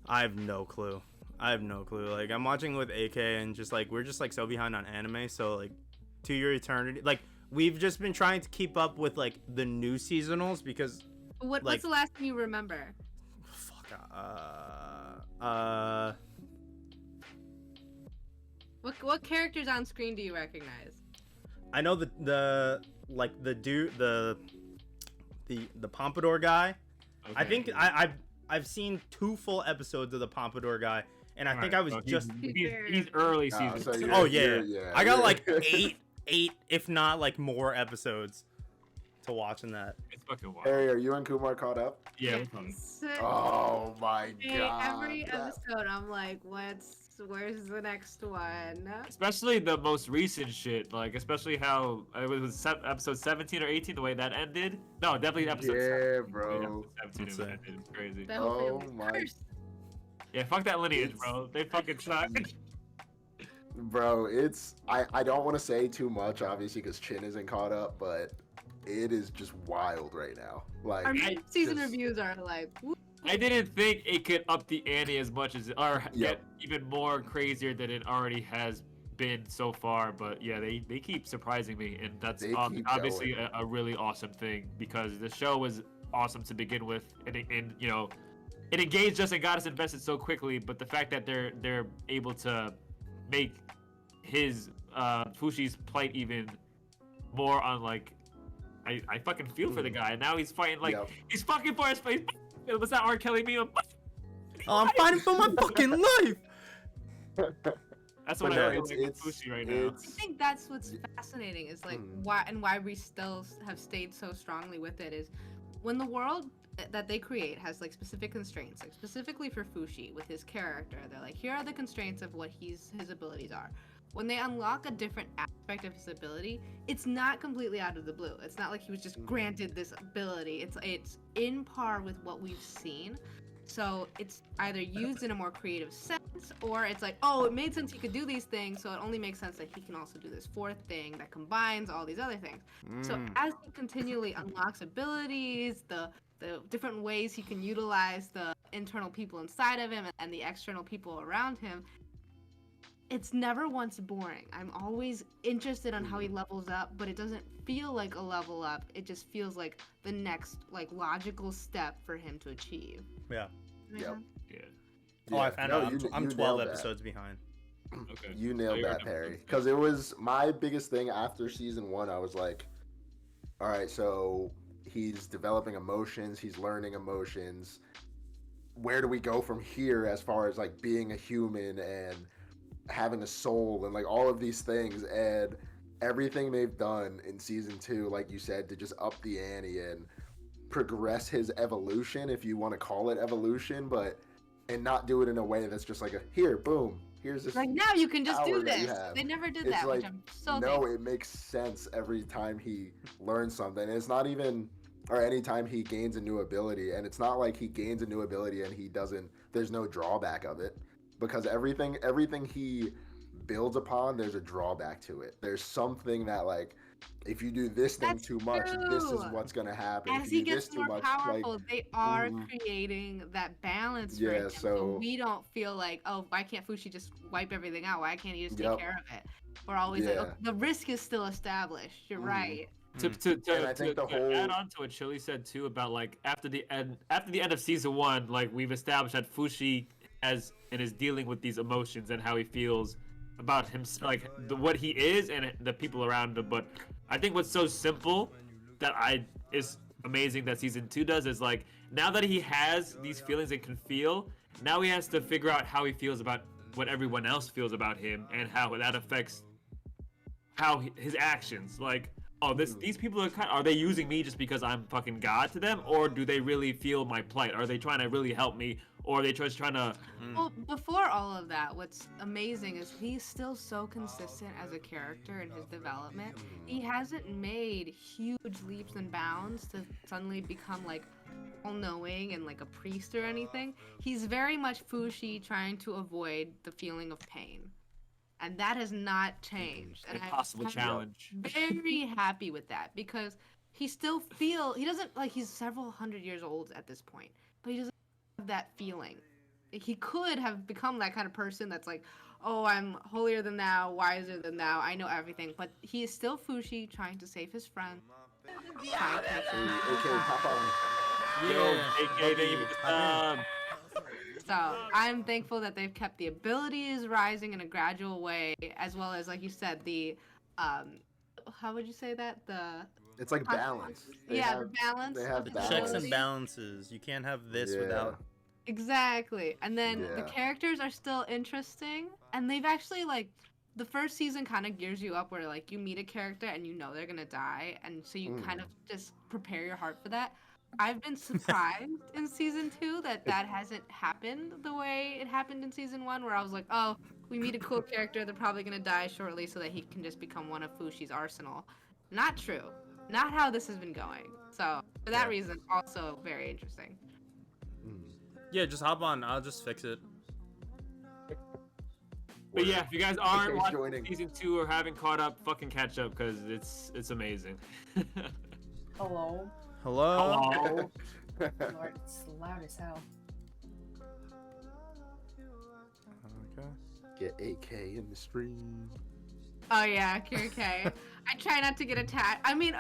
I have no clue. Like I'm watching with AK, and just like we're just like so behind on anime. So like To Your Eternity, like we've just been trying to keep up with like the new seasonals, because
what's the last thing you remember?
Fuck.
What characters on screen do you recognize?
I know the Pompadour guy. Okay. I think I've seen 2 full episodes of the Pompadour guy, and I think I was
he's early season.
So yeah. I got like 8 if not like more episodes to watch in that.
It's fucking wild.
Harry, are you and Kumar caught up?
Yeah.
Oh my god.
Every episode I'm like, where's the next one?
Especially the most recent shit, like especially how it was episode 17 or 18, the way that ended. No, definitely episode 17.
Bro.
Episode 17 ended. It's crazy.
Oh my.
Yeah, fuck that lineage, bro. They fucking suck.
Bro, I don't want to say too much, obviously, because CHINN isn't caught up, but it is just wild right now. Like
our season reviews are like, whoop.
I didn't think it could up the ante as much as get even more crazier than it already has been so far. But yeah, they keep surprising me, and that's obviously a really awesome thing, because the show was awesome to begin with, and it engaged us and got us invested so quickly. But the fact that they're able to make his Fushi's plight even more on like, I fucking feel for the guy. And now he's fighting like he's fucking for his face. Was that R. Kelly meme?
Oh, I'm fighting for my fucking life.
That's what
But
I
no,
feel like with Fushi right now.
I think that's what's fascinating is like why we still have stayed so strongly with it is when the world that they create has like specific constraints, like specifically for Fushi with his character. They're like, here are the constraints of what his abilities are. When they unlock a different aspect of his ability, it's not completely out of the blue. It's not like he was just granted this ability. It's in par with what we've seen. So it's either used in a more creative sense, or it's like, oh, it made sense he could do these things, so it only makes sense that he can also do this fourth thing that combines all these other things. So as he continually unlocks abilities, the different ways he can utilize the internal people inside of him and the external people around him, it's never once boring. I'm always interested on how he levels up, but it doesn't feel like a level up. It just feels like the next like logical step for him to achieve.
Yeah.
Yep.
Yeah.
Oh, I know.
No,
I'm
you
12
nailed
episodes behind.
Okay.
You nailed
you're
that,
number
Perry.
two.
Because it was my biggest thing after season 1. I was like, all right, so he's developing emotions, he's learning emotions. Where do we go from here as far as like being a human and having a soul and like all of these things? And everything they've done in season 2, like you said, to just up the ante and progress his evolution, if you want to call it evolution, but and not do it in a way that's just like a here, boom, here's this.
Like now you can just do
power that you
this.
have.
They never did
It's
that,
like,
which I'm so
no,
thankful.
it makes sense every time he learns something. And it's not even, or anytime he gains a new ability, and it's not like he gains a new ability and he doesn't. There's no drawback of it, because everything he builds upon, there's a drawback to it. There's something that like, if you do this thing
That's
too much, this is
true.
what's gonna happen.
As
if
he
you do
gets
this too
more
much,
powerful,
like,
they are creating that balance for
Yeah,
him.
so-
we don't feel like, oh, why can't Fushi just wipe everything out? Why can't he just take
Yep.
care of it? We're always like,
Yeah.
okay, the risk is still established. You're right.
To
And I think the whole-
add on to what Chili said too about like after the end of season 1, like we've established that Fushi is dealing with these emotions and how he feels about him, like what he is and the people around him. But I think what's so simple that is amazing that season 2 does is like now that he has these feelings and can feel, now he has to figure out how he feels about what everyone else feels about him and how that affects his actions. Like, oh, these people are they using me just because I'm fucking God to them, or do they really feel my plight? Are they trying to really help me, or are they just trying to?
Well, before all of that, what's amazing is he's still so consistent as a character in his development. He hasn't made huge leaps and bounds to suddenly become like all-knowing and like a priest or anything. He's very much Fushi trying to avoid the feeling of pain. And that has not changed. And
Impossible challenge.
Very happy with that because he doesn't like he's several hundred years old at this point, but he doesn't have that feeling. He could have become that kind of person that's like, oh, I'm holier than thou, wiser than thou, I know everything. But he is still Fushi trying to save his friend.
Okay, pop on.
Yo, AKA
So I'm thankful that they've kept the abilities rising in a gradual way, as well as, like you said, the how would you say that?
It's like balance.
The balance.
They have
of the
balance.
Checks and
abilities.
balances. You can't have this
Yeah.
without.
Exactly. And then the
Yeah.
characters are still interesting, and they've actually like the first season kind of gears you up where like you meet a character and you know they're gonna die, and so you kind of just prepare your heart for that. I've been surprised in season 2 that hasn't happened the way it happened in season 1, where I was like, oh, we meet a cool character, they're probably gonna die shortly so that he can just become one of Fushi's arsenal. Not true. Not how this has been going. So for that reason, also very interesting.
Yeah, just hop on. I'll just fix it.
But yeah, if you guys aren't
Okay,
watching
joining.
season 2 or haven't caught up, fucking catch up because it's amazing.
Hello.
Hello.
Hello.
Lord, it's loud as hell.
Okay.
Get AK in the stream.
Oh yeah, KK. I try not to get attacked. I mean,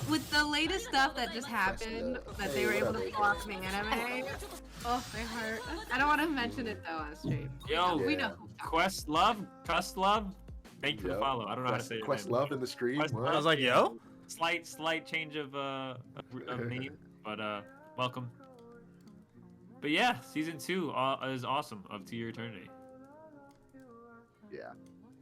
with the latest stuff that just happened, that they were able to block the anime. Oh, they hurt. I don't want to mention it though on stream.
Yo,
We
Yeah.
know.
Cuss love. Thank you for the
Yep.
follow. I don't know how to say it.
Quest love in the stream.
Quest
What?
I was like, yo.
Slight change of name, but welcome. But yeah, season 2 is awesome of To Your Eternity.
Yeah.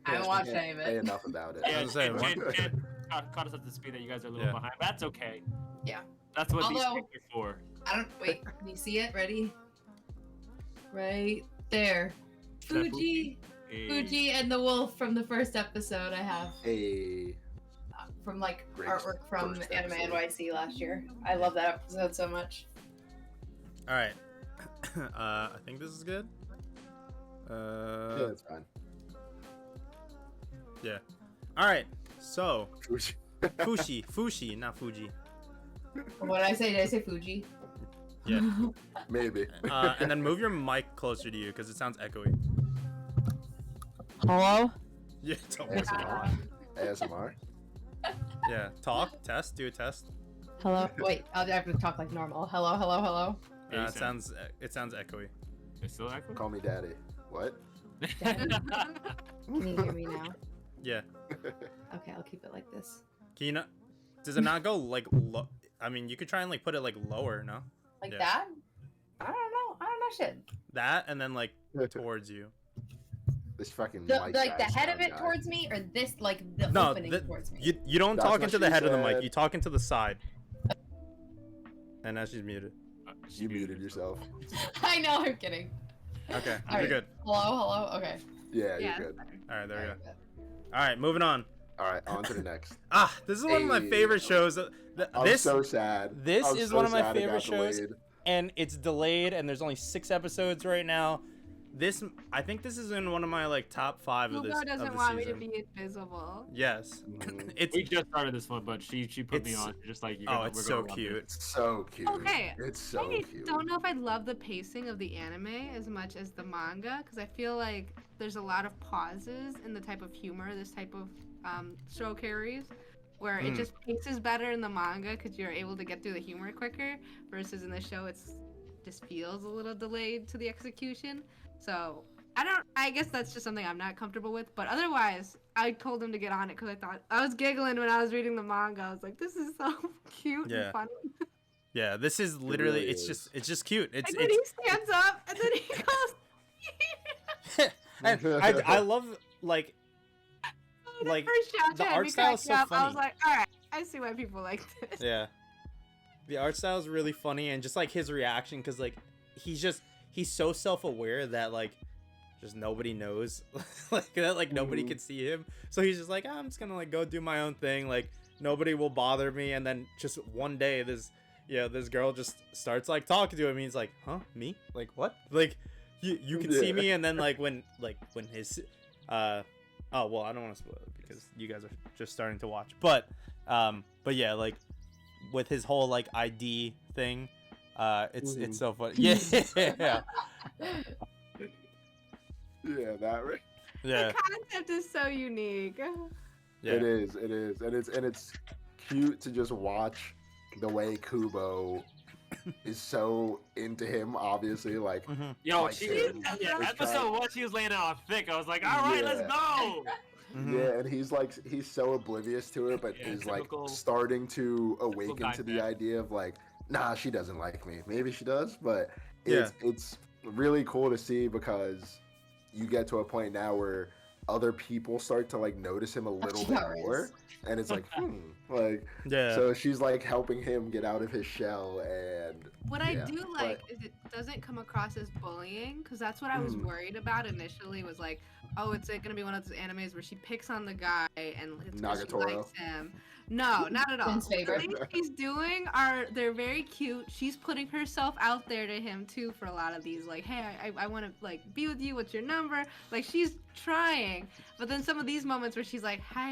I haven't watched any of
Say
it.
enough about it.
Yeah,
I was saying,
Chin caught us up to speed that you guys are a little
Yeah.
behind. That's okay.
Yeah.
That's what these
Although-
things are for.
I don't wait. Can you see it? Ready? Right there.
that
Fuji.
Hey.
Fuji and the wolf from the first episode I have
Hey.
from like
Great
artwork from
first
Anime
episode.
NYC last year. I love that episode so much.
All right. I think this is good.
Yeah, that's fine.
Yeah. All right. So
Fuji.
Fushi, not Fuji.
What did I say? Did I say Fuji?
Yeah.
Maybe.
And then move your mic closer to you because it sounds echoey.
Hello?
Yeah.
ASMR. ASMR.
Yeah. Talk. Test. Do a test.
Hello? Wait, I'll have to talk like normal. Hello, hello, hello.
Yeah,
It sounds echoey.
It's still echoing?
Call me daddy. What?
Can you hear me now?
Yeah.
Okay, I'll keep it like this.
Can you not? Does it not go like low? I mean, you could try and like put it like lower. No.
Like
Yeah.
that? I don't know. I don't know shit.
That and then like towards you.
This fucking
The,
mic
like the
guy's
head of
sound
it
guy.
towards me, or this like the
No,
opening towards me?
you don't
That's
talk
what
into the
she
head of the mic.
said.
You talk into the side. And now she's muted.
You muted yourself.
I know. I'm kidding.
Okay,
All
you're
right.
good.
Hello, hello. Okay.
Yeah,
Yeah.
you're good.
All right, there we go.
Alright,
All right, moving on.
All right, on to the next.
Ah, this is one of my
Hey.
favorite shows.
I'm
This
so sad.
this
I'm
is
so
one of my
sad it
favorite
got
shows.
delayed.
and it's delayed, and there's only 6 episodes right now. I think this is in one of my like top 5 of this
Hugo
of
doesn't
the
want me
season.
to be invisible.
Yes,
Mhm.
it's
We just started this one, but she put me
it's-
on. Just like,
it's so cute.
So cute.
Okay,
It's so
I
cute.
don't know if I love the pacing of the anime as much as the manga, because I feel like there's a lot of pauses in the type of humor this type of show carries, where it
Mm.
just paces better in the manga because you're able to get through the humor quicker, versus in the show it's just feels a little delayed to the execution. So I guess that's just something I'm not comfortable with, but otherwise I told him to get on it because I was giggling when I was reading the manga. I was like, this is so cute
Yeah.
and funny.
Yeah, this is literally
really
it's just cute. It's
And then he stands up and then he goes.
and I love like
The
Like,
first shot
the
had
art
me
style is
cracking
so
up. I was
funny.
like, all right, I see why people like this.
yeah. The art style is really funny, and just like his reaction, because like he's so self-aware that like just nobody knows like that, like nobody
Mhm.
can see him, so he's just like, I'm just gonna like go do my own thing, like nobody will bother me. And then just one day this girl just starts like talking to him, and he's like, huh, me, like what, like you can see
Yeah.
me. And then like when his oh well, I don't want to spoil it because you guys are just starting to watch, but yeah, like with his whole like ID thing, it's so funny. Yeah.
Yeah, that right.
Yeah.
The concept is so unique.
Yeah.
It is, and it's cute to just watch the way Kubo is so into him. Obviously, like
Mhm.
Yo,
Like,
she,
dude,
yeah,
this
episode
guy-
1, she was laying it on thick. I was like, all right, let's
Yeah.
go.
Mhm.
yeah, and he's so oblivious to it, but
Yeah,
is
typical-
like starting to awaken
guy
to the
thing.
idea of like, nah, she doesn't like me. Maybe she does, but
Yeah.
it's really cool to see because you get to a point now where other people start to like notice him a little bit more, and it's like, like
Yeah.
so she's like helping him get out of his shell, and
What I
yeah,
do like is it doesn't come across as bullying, because that's what I was
Mm.
worried about initially. Was like, oh, it's like, gonna be one of those animes where she picks on the guy and it's 'cause she
Nagatoro.
likes him. No, not at all.
Finn's
The
favorite.
things she's doing they're very cute. She's putting herself out there to him too for a lot of these. Like, hey, I want to like be with you. What's your number? Like, she's trying. But then some of these moments where she's like, how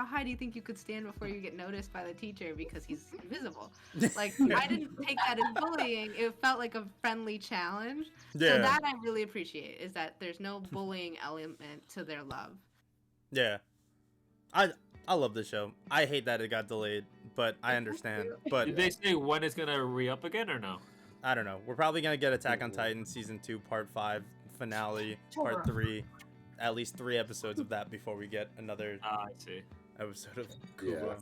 high do you think you could stand before you get noticed by the teacher because he's invisible? Like, I didn't take that as bullying. It felt like a friendly challenge.
Yeah.
So that I really appreciate, is that there's no bullying element to their love.
Yeah. I love this show. I hate that it got delayed, but I understand. But
Did they say when it's gonna re-up again or no?
I don't know. We're probably gonna get Attack on Titan season 2, part 5 finale, part 3. At least 3 episodes of that before we get another
I see.
episode of
Yeah.
Kubo.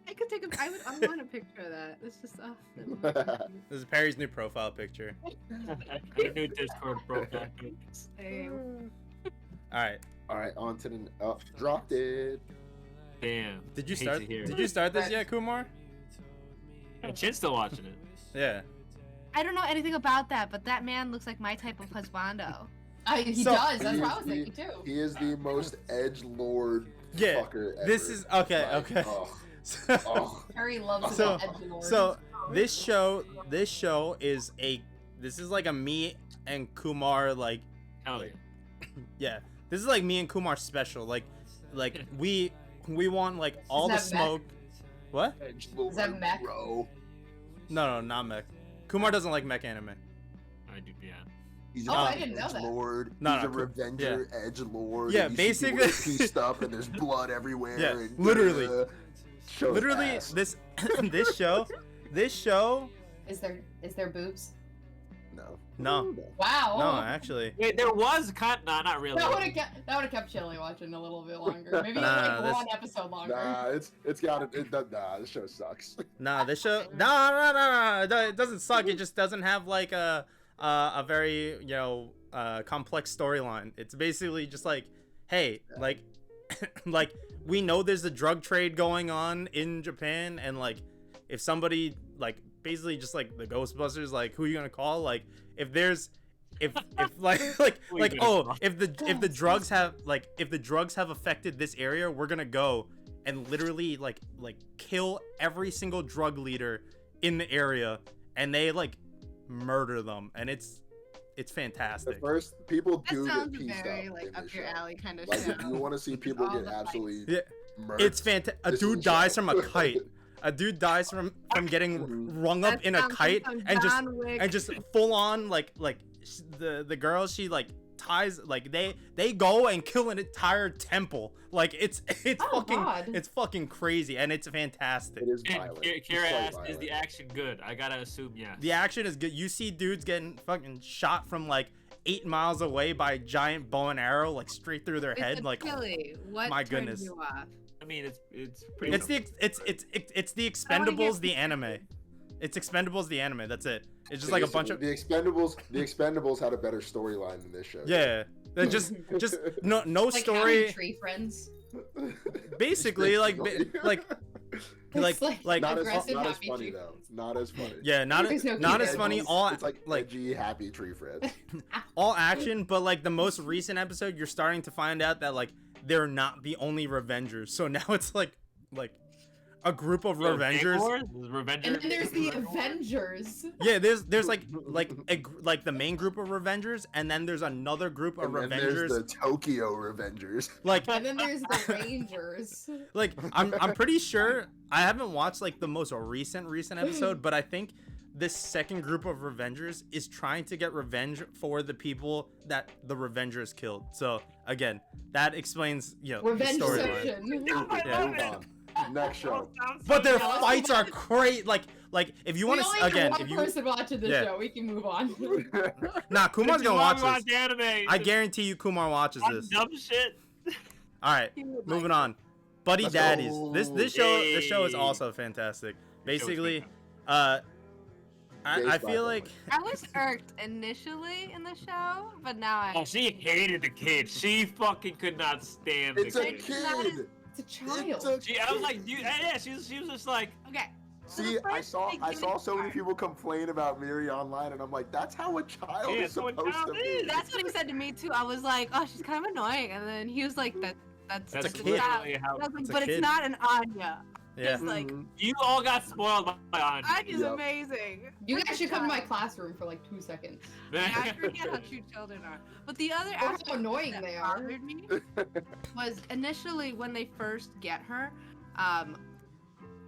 I could take a. I want a picture of that. This is
This is Perry's new profile picture.
Your new Discord profile.
All right.
On to the dropped it.
Damn.
Did you
hate
start?
to hear
Did
it.
you start this yet, Kumar?
And Chinn's still watching it.
Yeah.
I don't know anything about that, but that man looks like my type of husbando.
He
So-
does. That's what I was thinking too.
He is the most edgelord
Yeah.
fucker ever.
This is okay.
Like,
Okay.
Oh.
Harry loves his
So-
edgelord.
So this show is this is like a me and Kumar like
Hell yeah.
yeah. This is like me and Kumar special. Like we want like all the
that mech?
smoke. What?
Edgelord,
Is that mech?
bro.
No, not mech. Kumar doesn't like mech anime.
I do, yeah.
He's
I
an
didn't know that.
edgelord.
No,
He's
no,
a revenger edgelord.
Yeah,
and you see people
basically-
get pieced up and there's blood everywhere.
Yeah,
and,
literally.
shows
Literally
ass.
this this show
Is there boobs?
No.
Wow.
no actually
Wait, there was no, not really.
That would have kept Chili watching a little bit longer. Maybe
Nah,
like one episode longer.
Nah, it's got it. Nah, this show sucks.
nah this show no it doesn't suck. It just doesn't have like a very complex storyline. It's basically just like, hey, like like we know there's a drug trade going on in Japan, and like if somebody like basically just like the Ghostbusters, like who are you gonna call? Like if like if the drugs have affected this area, we're gonna go and literally like kill every single drug leader in the area, and they like murder them, and it's
The
fantastic.
first people
That
do get
sounds
pieced
very
up.
like
in
up
this
your
show.
alley kind of
Like
show.
if you want to see people
All
get
the fights.
absolutely
Yeah,
murdered.
it's fantastic. A
This
dude
is the
dies
show.
from a kite. A dude dies from getting rung up
That
in a
sounds like
kite,
some
and
John Wick.
just full on like the girl, she like ties, like they go and kill an entire temple. Like it's
Oh, God.
it's fucking crazy, and it's fantastic.
It is
And
violent. It's
Kira
quite
asked, is
violent.
the action good? I gotta assume yes.
The action is good. You see dudes getting fucking shot from like 8 miles away by a giant bow and arrow, like straight through their head. Like
Chili, what
my
turned
goodness.
you off?
I mean, it's pretty.
it's the Expendables, the anime. It's Expendables, the anime. That's it. It's just like a bunch of
the Expendables. The Expendables had a better storyline than this show.
yeah. They're just no
Like
story.
having tree friends.
Basically, like
It's
like
not as
aggressive
funny
happy
though. Not as funny.
yeah, not
There's no
not
cute
as funny.
It's-
All
it's like
like
edgy, happy tree friends.
all action, but like the most recent episode, you're starting to find out that like they're not the only Revengers. So now it's like a group of Revengers.
Revengers.
And then there's the Avengers.
Yeah, there's like the main group of Revengers, and then there's another group of
And then there's
Revengers.
the Tokyo Revengers.
Like
And then there's the Rangers.
like I'm pretty sure I haven't watched like the most recent episode, but I think this second group of Revengers is trying to get revenge for the people that the Revengers killed. So again, that explains the
Revenge
storyline.
section.
Yeah.
Move on. Next show.
But their
Yeah, let's
fights
move
are
on.
great. Like if you want
We only
to
have
again,
one
if you
person watching the
yeah.
show, we can move on.
nah, Kumar's gonna watch this.
Anime.
I guarantee you, Kumar watches this.
Dumb shit.
All right, moving on. Buddy
Let's
Daddies.
go.
This show is
Yay.
also fantastic.
This show is
Basically,
fantastic.
I feel like
I was irked initially in the show, but now
Oh,
I.
she hated the kid. She fucking could not stand
It's
the
a
kid.
kid.
It's a child.
It's a
I was like, dude, yeah, she was just like,
Okay. So
See,
the
I
first
saw
beginning
so many
part-
people complain about Miri online, and I'm like, that's how a child
Yeah,
is
that's what a
supposed
child
to be.
is.
That's what he said to me too. I was like, oh, she's kind of annoying, and then he was like, that's
that's
a
the
kid.
child.
literally how.
I was like,
It's a
but
kid.
it's not an Anya.
yeah.
It's like
Mhm.
You all got spoiled by Anya.
Anya's
Yep.
amazing.
You
It's
guys
a
should come to my
child.
classroom for like 2 seconds.
I forget how cute children are. But the other
Or how
aspect
annoying
that
they are.
bothered me was initially when they first get her,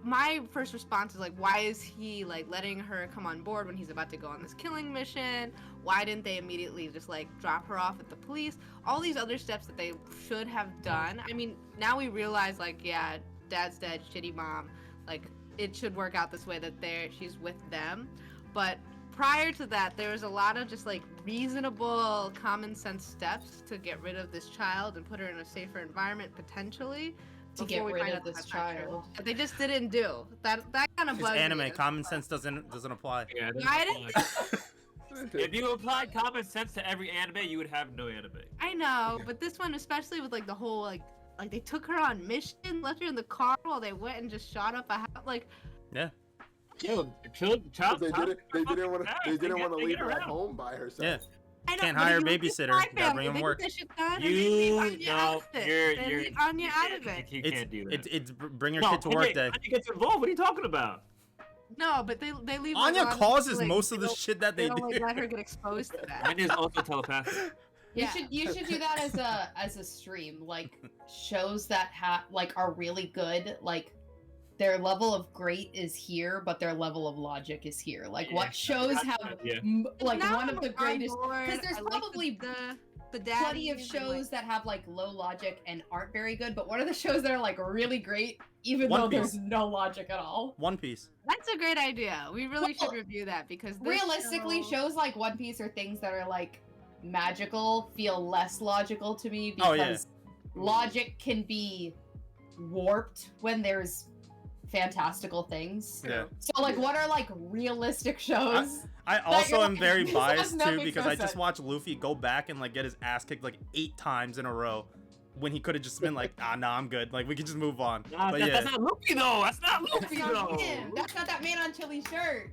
my first response is like, why is he like letting her come on board when he's about to go on this killing mission? Why didn't they immediately just like drop her off at the police? All these other steps that they should have done. I mean, now we realize like, yeah, dad's dead, shitty mom. Like, it should work out this way that she's with them. But prior to that, there was a lot of just like reasonable common sense steps to get rid of this child and put her in a safer environment potentially
To get
before we
rid
find
of
out
this
that's not true.
child.
That they just didn't do. That kind of
It's
bugs me.
anime. Common sense doesn't apply.
Yeah,
Why didn't
if you applied common sense to every anime, you would have no anime.
I know, but this one especially with like the whole like they took her on mission, left her in the car while they went and just shot up a house. Like,
Yeah.
Child,
They didn't want to leave her at
around.
home by herself.
Yeah.
I know,
Can't
but
hire
if
a
you look at
babysitter.
my
Gotta bring
family,
him
they
work.
get that shit done, and
You
they leave Anya out
no,
of it.
you're
They leave Anya out of it.
You can't do that.
It's bring your
No,
kid to work
Anya-
day.
Anya gets involved. What are you talking about?
No, but they leave.
Anya
like,
causes
like,
most of the
don't-
shit that
They
they
don't like
do.
let her get exposed to that.
Anya's also telepathic.
Yeah.
You should do that as a stream, like shows that are really good, like their level of great is here, but their level of logic is here. Like
Yeah,
what shows
that's
have
good, yeah.
like
Now
one
I'm
of the
on
greatest,
board.
because there's
I like
probably
the
plenty of
daddies and,
shows that have like low logic and aren't very good, but one of the shows that are like really great, even
One
though
Piece.
there's no logic at all.
One Piece.
That's a great idea. We really
Well,
should review that because this
Realistically,
show...
shows like One Piece or things that are like magical feel less logical to me
Oh,
because
yeah.
logic can be warped when there's fantastical things.
Yeah.
So like what are like realistic shows?
I also
you're
am
like,
very
this
biased
makes
too
no
because I just
sense.
watched Luffy go back and like get his ass kicked like 8 times in a row when he could have just been like, nah, I'm good. Like we can just move on.
Nah,
But
that's not Luffy though. That's not
That's
Luffy
not
though.
him. That's not that man on Chili's shirt.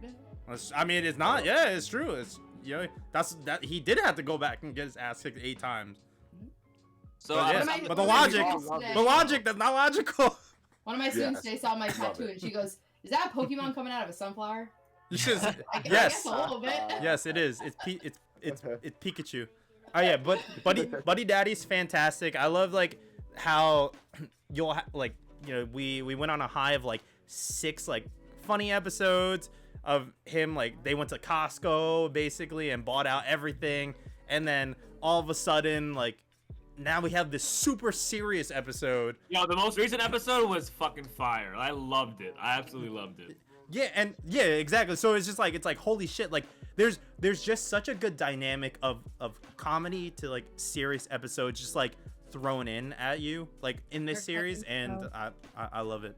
I mean, it's not. Yeah, it's true. It's that he did have to go back and get his ass kicked 8 times.
So
But,
I
yeah,
was-
but the
one of my
logic,
students today-
the logic, that's not logical.
One of my students
Yes.
today saw my
Love
tattoo
it.
and she goes, "Is that a Pokemon coming out of a sunflower?"
You should.
I guess
Yes,
a little bit.
yes, it is. It's Pikachu. Oh yeah, but Buddy Daddy's fantastic. I love like how you'll we went on a high of like 6 like funny episodes of him, like they went to Costco basically and bought out everything, and then all of a sudden like now we have this super serious episode.
Yo, the most recent episode was fucking fire. I loved it. I absolutely loved it.
Yeah, exactly. So it's like holy shit, like there's just such a good dynamic of comedy to like serious episodes just like thrown in at you like in this series, and I love it.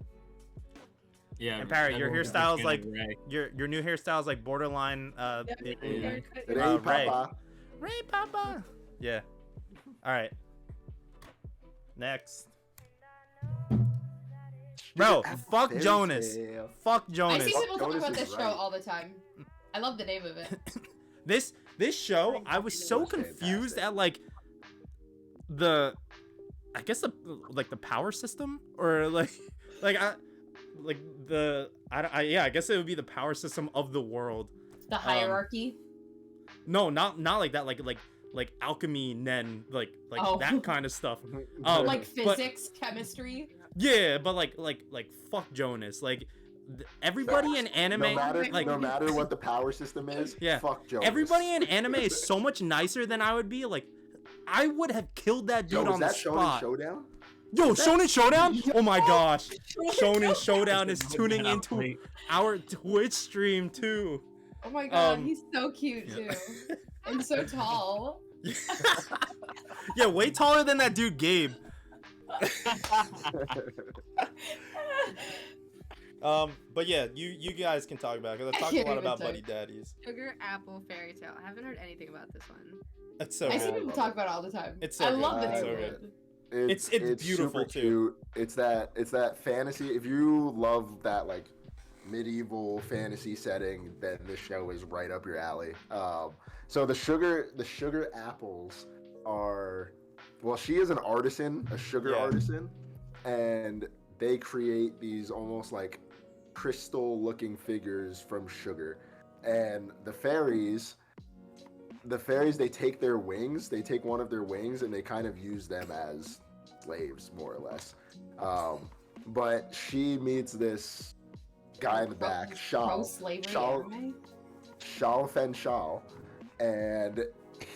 Yeah.
And Parrot, your hairstyle's like
Ray.
your new hairstyle's like borderline
It ain't
Ray.
Papa.
Ray Papa. Yeah. All right. Next. Bro, fuck
Fairy
Jonas.
tale.
Fuck
I
Jonas.
see people talk
Jonas
about
is
this show
right.
all the time. I love the name of it.
This show, I was so
was
confused
fantastic.
at like I guess the power system or like I guess it would be the power system of the world.
The hierarchy.
No, not like that, like alchemy, Nen, like
Oh.
that kind of stuff.
Like
but-
physics, chemistry.
Yeah, but like fuck Jonas. Like everybody in anime,
no
like
matter what the power system is,
Yeah.
fuck Jonas.
everybody in anime is so much nicer than I would be. Like I would have killed that dude
Yo, is
on the
that Shonen
spot.
Showdown?
Yo, Shonen Showdown? Oh my gosh.
Shonen
Shonen Showdown is
Just
tuning
looking
into
out,
our Twitch stream too.
Oh my god,
Um,
he's so cute too. And so tall.
Yeah, way taller than that dude Gabe. But yeah, you guys can talk about it because I talked a
can't
lot
even
about
talk.
Buddy Daddies.
Sugar Apple Fairy Tale. I haven't heard anything about this one.
It's so
I see
good.
people talk about it all the time.
It's so
I
good.
love the
It's
name
so
of
good.
it.
It's beautiful,
super
too.
Cute. It's that fantasy. If you love that like medieval fantasy setting, then this show is right up your alley. So the sugar apples are, well, she is an artisan, a sugar
Yeah.
artisan, and they create these almost like crystal-looking figures from sugar. And the fairies, they take their wings, they take one of their wings, and they kind of use them as slaves, more or less. But she meets this guy in the back,
Pro-slavery
Shao-
anime?
Fen Shao, and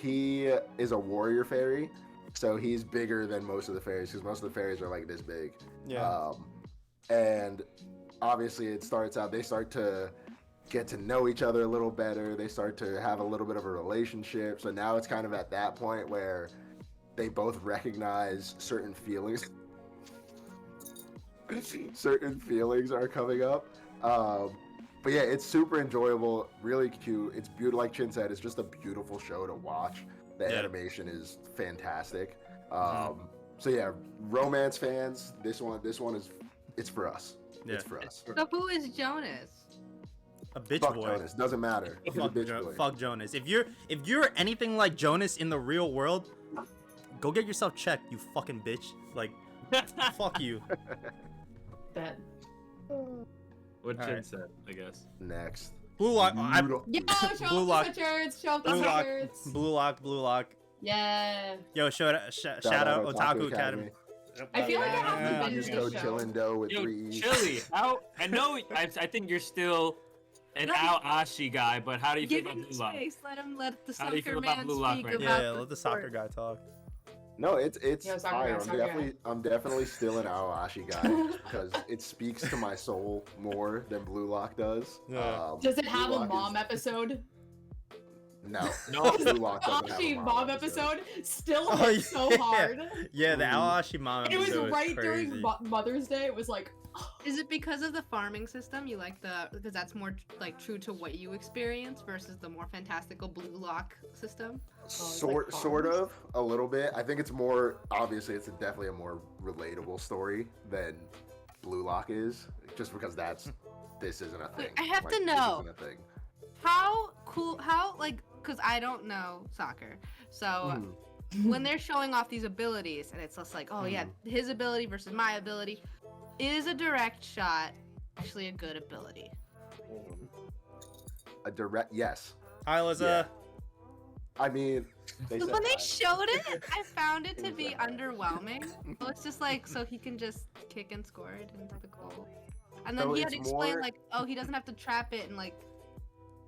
he is a warrior fairy, so he's bigger than most of the fairies because most of the fairies are like this big.
Yeah.
And obviously it starts out, they start to get to know each other a little better, they start to have a little bit of a relationship, so now it's kind of at that point where they both recognize certain feelings. certain feelings are coming up. But yeah, it's super enjoyable, really cute. It's beautiful, like Chin said. It's just a beautiful show to watch. The animation is fantastic. So yeah, romance fans, this one is it's for us.
Yeah.
It's for us.
So who is Jonas?
A bitch
Fuck
boy.
Jonas, doesn't matter. He's a bitch boy.
Fuck Jonas. If you're anything like Jonas in the real world, go get yourself checked, you fucking bitch. Like, fuck you.
That.
What Chin
Alright.
said, I guess.
Next.
Blue Lock.
Beautiful.
Yo, show
Blue
off
Lock.
the sweatshirts. Show off the
Blue Lock.
sweatshirts.
Blue Lock.
Yeah.
Yo, shout out Otaku Academy.
I feel like I haven't been to
Just
this
go
show.
chillin' dough with
Yo,
3 E's.
Chili, how? I know. I think you're still an Aoashi guy, but how do you feel
Give
about
him
Blue Lock?
space. Let the
How do you
soccer
feel about
man
Blue Lock
speak
right now?
about
Yeah,
the
let the soccer
sport.
guy talk.
No, it's
Yo, soccer
fire.
guy, soccer guy.
I'm definitely still an Aoashi guy because it speaks to my soul more than Blue Lock does.
Yeah.
Does it
Blue
have a
Lock
mom
is-
episode?
No,
No.
Blue Lock doesn't have a
Aoshi mom episode still
Oh,
hit so
yeah.
hard.
Yeah, the
Ooh.
Aoashi mom
It was
episode is
right
crazy.
during Mother's Day. It was like,
Is it because of the farming system? You like because that's more like true to what you experience versus the more fantastical Blue Lock system?
Sort of, a little bit. I think it's more obviously it's definitely a more relatable story than Blue Lock is, just because this isn't a thing.
I have to
this
know.
isn't a thing.
How cool? How like? Because I don't know soccer, so when they're showing off these abilities, and it's just like, oh yeah, his ability versus my ability, is a direct shot actually a good ability?
A direct yes.
Hi, Liza.
Yeah. I mean, they
So
said
when they
that.
showed it, I found it to be
Exactly.
underwhelming. So it's just like, so he can just kick and score it into the goal. And then
So
he had
it's
to explain
more-
like, oh, he doesn't have to trap it and like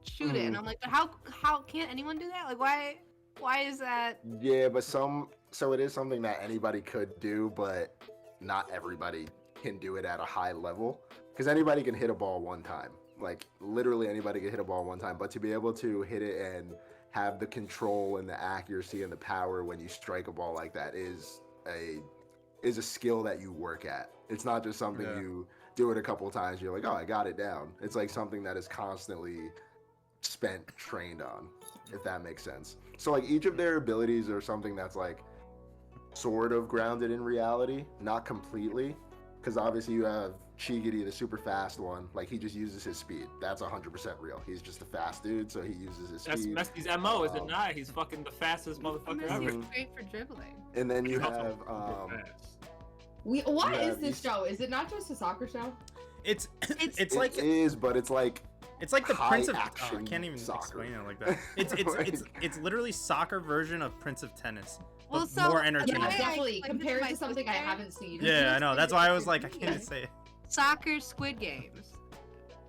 shoot it. And I'm like, but how can't anyone do that? Like, why is that?
Yeah, but so it is something that anybody could do, but not everybody can do it at a high level. Because anybody can hit a ball one time. Like literally anybody can hit a ball one time, but to be able to hit it and have the control and the accuracy and the power when you strike a ball like that is a skill that you work at. It's not just something you do it a couple of times, you're like, oh, I got it down. It's like something that is constantly trained on, if that makes sense. So like each of their abilities are something that's like sort of grounded in reality, not completely, because obviously you have Chigiri, the super fast one, like he just uses his speed. That's 100% real. He's just a fast dude, so he uses his
That's
speed.
Messi's MO, is it not? He's fucking the fastest motherfucker
Messi's
ever.
great for dribbling.
And then you
He's also
have
super fast.
what
Yeah,
is this
these-
show? Is it not just a soccer show?
It's
it
like
is, but it's like
the
high
Prince of. Oh, I
action
can't even
soccer.
explain it like that. It's literally soccer version of Prince of Tennis.
Well,
But
so
more
Yeah,
entertaining.
I
definitely.
explained this
Compared
my
to something I
sister.
haven't seen.
Yeah, I know. That's why I was like, I
Yeah.
can't even say it.
Soccer Squid Games.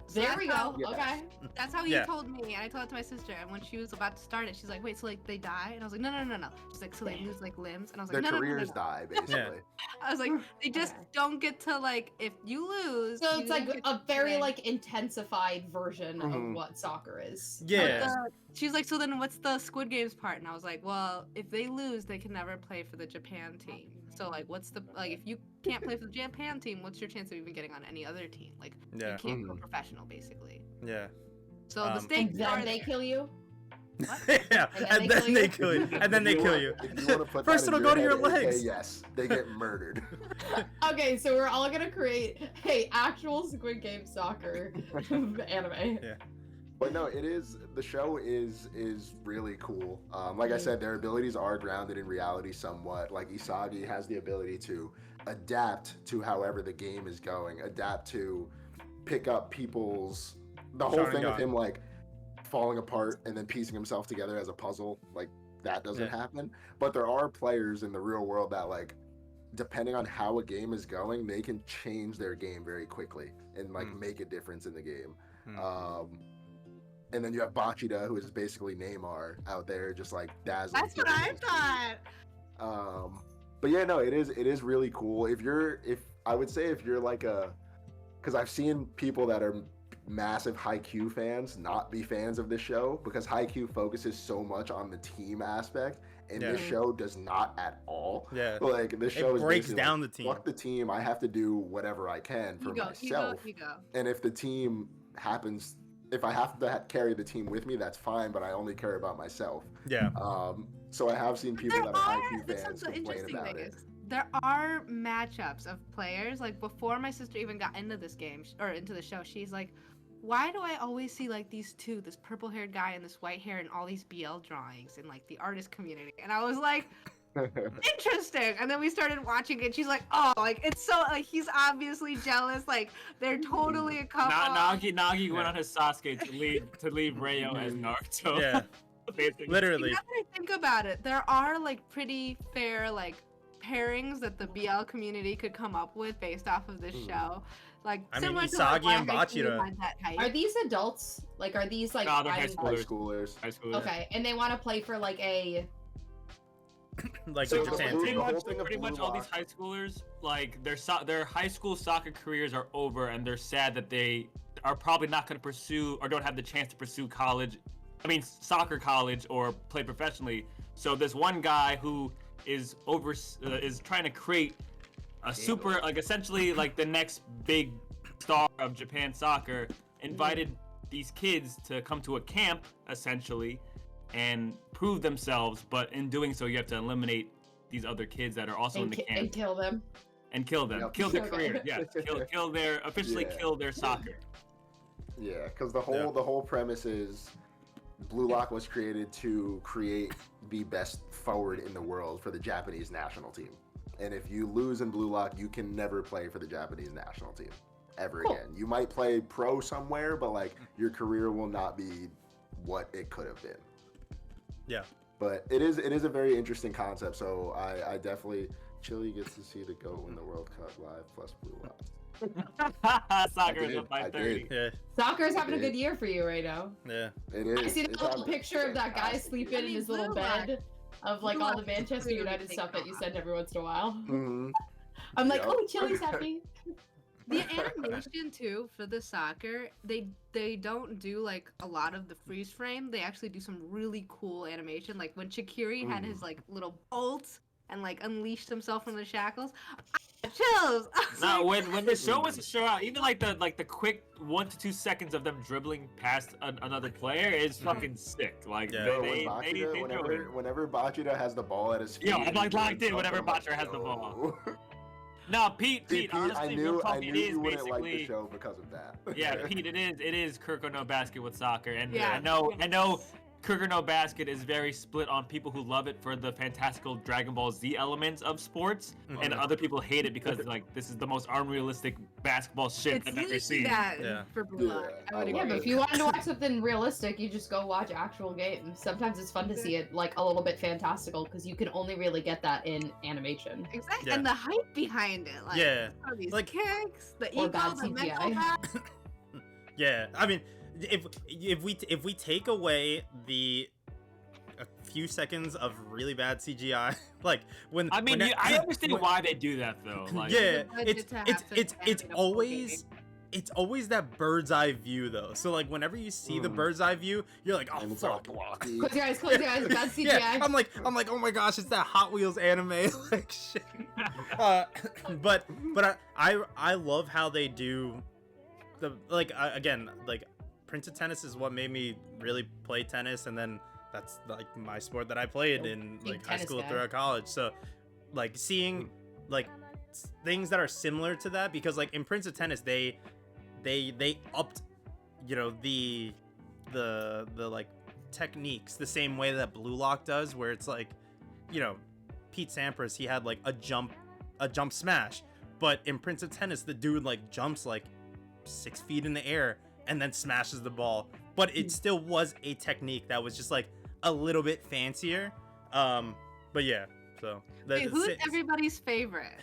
So
There
that's
we
how-
go.
Yes.
Okay.
That's how he
Yeah.
told me, and I told it to my sister. And when she was about to start it, she's like, "Wait, so like they die?" And I was like, "No." She's like, "So they lose like limbs?" And I was
their
like, "No."
careers die basically.
I was like, "They just
Okay.
don't get to like if you lose."
So
you
it's like
don't get
a
to
very
play."
like intensified version of
Mhm.
what soccer is.
But
Yeah.
she's like, "So then what's the Squid Games part?" And I was like, "Well, if they lose, they can never play for the Japan team. So like, what's the like if you can't play for the Japan team, what's your chance of even getting on any other team? Like,
Yeah.
you can't go
Mhm.
professional, basically."
Yeah.
So the
Um,
And
stakes
then
are
they
there.
kill you.
Yeah. And then they kill you. And then they kill you.
If you wanna put
First
that in
it'll go to your
head, okay,
legs.
yes, they get murdered.
Okay, so we're all gonna create actual Squid Game soccer anime.
But no, it is, the show is really cool. Like I said, their abilities are grounded in reality somewhat. Like Isagi has the ability to adapt to however the game is going, adapt to pick up people's, the whole thing of
Sharingan.
him like falling apart and then piecing himself together as a puzzle, like that doesn't happen. But there are players in the real world that like, depending on how a game is going, they can change their game very quickly and like make a difference in the game. And then you have Bachida, who is basically Neymar out there, just like dazzling.
That's what
people
I
with his
thought.
But yeah, no, it is really cool. If I would say if you're like because I've seen people that are massive Haikyuu fans not be fans of this show because Haikyuu focuses so much on the team aspect, and this show does not at all.
Yeah,
like this show
breaks down
like,
the team.
Fuck the team. I have to do whatever I can for myself. And if the team happens, if I have to carry the team with me, that's fine. But I only care about myself.
Yeah.
So I have seen people that are Haikyuu fans complain about it.
There are matchups of players. Like before my sister even got into this game or into the show, she's like, why do I always see like these two, this purple haired guy and this white hair and all these BL drawings in like the artist community? And I was like, interesting. And then we started watching it. She's like, oh, like it's so like he's obviously jealous. Like they're totally a couple.
Nagi went on his Sasuke to leave Rayo as Naruto.
Yeah. Literally.
Now that I think about it, there are like pretty fair like pairings that the BL community could come up with based off of this show. Like
I mean,
similar to
Isagi
like,
and Bachira.
Are these adults? Like, are these like
No, they're
High schoolers.
Okay, and they want to play for like a
like
So
the Japan
the
team.
whole thing of
Pretty much
Blue
all these
Lock-
high schoolers, like their high school soccer careers are over, and they're sad that they are probably not going to pursue or don't have the chance to pursue college. I mean, soccer college or play professionally. So this one guy who is trying to create a super, like essentially like the next big star of Japan soccer, invited these kids to come to a camp essentially and prove themselves, but in doing so you have to eliminate these other kids that are also in the camp
and kill them.
Yep.
kill their
Okay.
career, yes, kill their kill their soccer.
Yeah, because the whole premise is Blue Lock was created to create the best forward in the world for the Japanese national team. And if you lose in Blue Lock, you can never play for the Japanese national team ever again. You might play pro somewhere, but like your career will not be what it could have been.
Yeah.
But it is a very interesting concept. So I definitely Chile gets to see the GOAT win the World Cup live plus Blue Lock.
Soccer is up by 30.
Yeah.
Soccer's having a good year for you right now.
Yeah.
It is.
I see
It's
the little
having a
picture of that guy
fantastic
sleeping in
year.
his little
Blue Lock.
bed of like
Blue
all
Lock
the Manchester
really
United
take
stuff that you
off.
send every once in a while.
Mhm.
I'm like,
Yep.
oh, Chili's happy.
The animation too for the soccer, they don't do like a lot of the freeze frame. They actually do some really cool animation. Like when Shaqiri had his like little bolts and like unleashed himself from the shackles. Chills. I was
No,
like,
when the show was a show out, even like the quick 1 to 2 seconds of them dribbling past another player is fucking sick. Like
Yeah.
Bro,
they
whenever Bachira has the ball at his feet,
Yo, I'm like
he's
locked in
something,
whenever
I'm like,
Bachira has the ball.
yo.
No, Pete,
See, Pete,
honestly,
I
real
knew
talk, it is
you wouldn't like the
basically.
show because of that.
Yeah, Pete, it is Kirk or no basket with soccer, and
Yeah.
I know Kirk or no basket is very split on people who love it for the fantastical Dragon Ball Z elements of sports, and other people hate it because like this is the most unrealistic basketball shit
it's
I've ever
really
seen.
that
Yeah.
for Blue Lock.
Yeah,
I would
I
Yeah,
agree.
but if you wanted to watch something realistic, you just go watch actual games. Sometimes it's fun to see it like a little bit fantastical because you can only really get that in animation.
Exactly,
Yeah.
and the hype behind it, like
Yeah.
some of these
Like-
kicks, the
Or
ego,
bad
the mental
CGI.
back.
Yeah. I mean, if we take away a few seconds of really bad CGI, like when
I mean,
when
I understand why they do that though. Like,
yeah,
The budget to have to
it's
animate a full
it's always that bird's eye view though. So like whenever you see the bird's eye view, you're like, oh
And it's
fuck.
all blocky.
Close your eyes, bad CGI.
Yeah, I'm like, oh my gosh, it's that Hot Wheels anime, like shit. But I love how they do the again, like Prince of Tennis is what made me really play tennis, and then that's like my sport that I played in
Big
like high
tennis
school
guy.
throughout college. So like seeing like things that are similar to that, because like in Prince of Tennis they upped, you know, the like techniques the same way that Blue Lock does, where it's like, you know, Pete Sampras, he had like a jump smash, but in Prince of Tennis the dude like jumps like 6 feet in the air and then smashes the ball, but it still was a technique that was just like a little bit fancier. But yeah, so
Wait, who's everybody's favorite?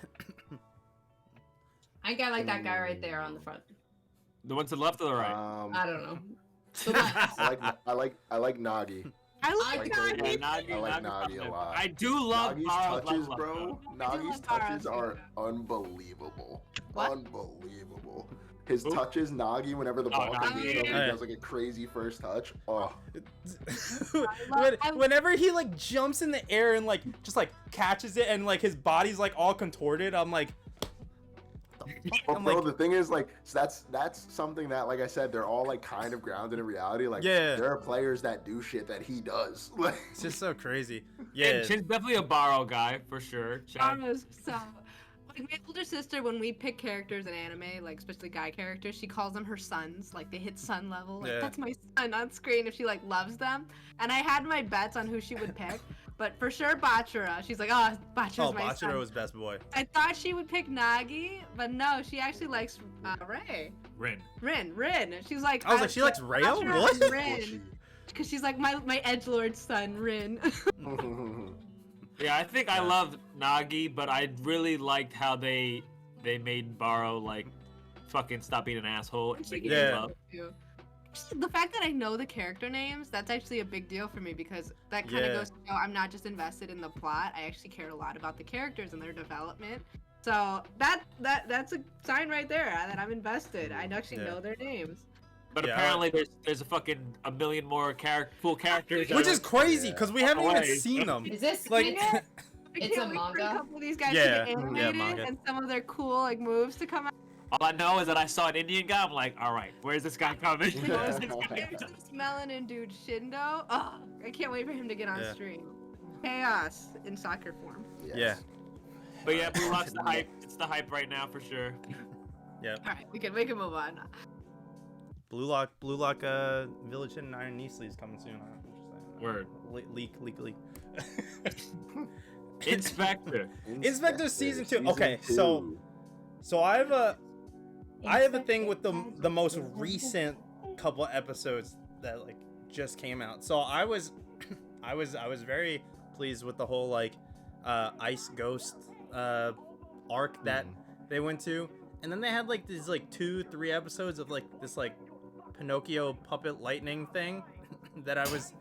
I think I like that guy right there on the front.
the one to the left or the right?
I don't know.
I like Nagi.
I
like
like
Nagi.
Nagi.
Yeah,
I like
Nagi's
Nagi a lot.
I do love
Nagi's
Mara's
touches,
level up,
bro.
though.
Nagi's
love Mara's
touches are
level
unbelievable.
What?
Unbelievable. his
Ooh.
touches Nagi whenever the ball comes in, he
yeah.
does like a crazy first touch. Oh,
Whenever he like jumps in the air and like just like catches it and like his body's like all contorted, I'm like, what the fuck?
but
I'm
bro,
like,
the thing is, like, so that's something that, like I said, they're all like kind of grounded in reality. Like,
Yeah.
there are players that do shit that he does. Like,
it's just so crazy. Yeah,
And Chinn's definitely a borrow guy for sure. Chad.
Almost so. Like my older sister, when we pick characters in anime, like especially guy characters, she calls them her sons. Like they hit son level. Like
Yeah.
that's my son on screen if she like loves them. And I had my bets on who she would pick, but for sure Bachira. She's like, oh, Bachira's my son.
Bachira was best boy.
I thought she would pick Nagi, but no, she actually likes Ray. Rin. She's like.
I was like, she likes Rayo?
Bachira
What?
and Rin. Because she's like my edgelord's son, Rin.
Yeah, I think I loved Nagi, but I really liked how they made Borrow like fucking stop being an asshole and make
Yeah.
love.
The fact that I know the character names, that's actually a big deal for me because that kind of
Yeah.
goes to show I'm not just invested in the plot. I actually cared a lot about the characters and their development. So that's a sign right there that I'm invested. I actually
Yeah.
know their names.
But
Yeah,
apparently there's a million more cool characters.
Which
that
is
are-
crazy because we haven't even
Away.
seen them.
Is this
Like,
manga?
I
It's
can't
a
wait for
manga?
a couple of these guys
Yeah,
to get
yeah,
animated
manga.
and some of their cool like moves to come out.
All I know is that I saw an Indian guy. I'm like, all right, where's this guy coming?
Yeah.
There's this melanin dude Shindo. Oh, I can't wait for him to get on
Yeah.
stream. Chaos in soccer form.
yes.
Yeah.
But yeah, Blue Lock's the hype. It's the hype right now for sure.
Yeah.
All right, we can move on.
Blue Lock, Village Hidden Iron Neasley is coming soon. I'm just saying.
Word.
Leak.
Inspector.
Inspector season 2. Okay, so I have a thing with the most recent couple episodes that like just came out. So I was very pleased with the whole like Ice Ghost arc that they went to, and then they had like these like 2-3 episodes of like this like Pinocchio puppet lightning thing that I was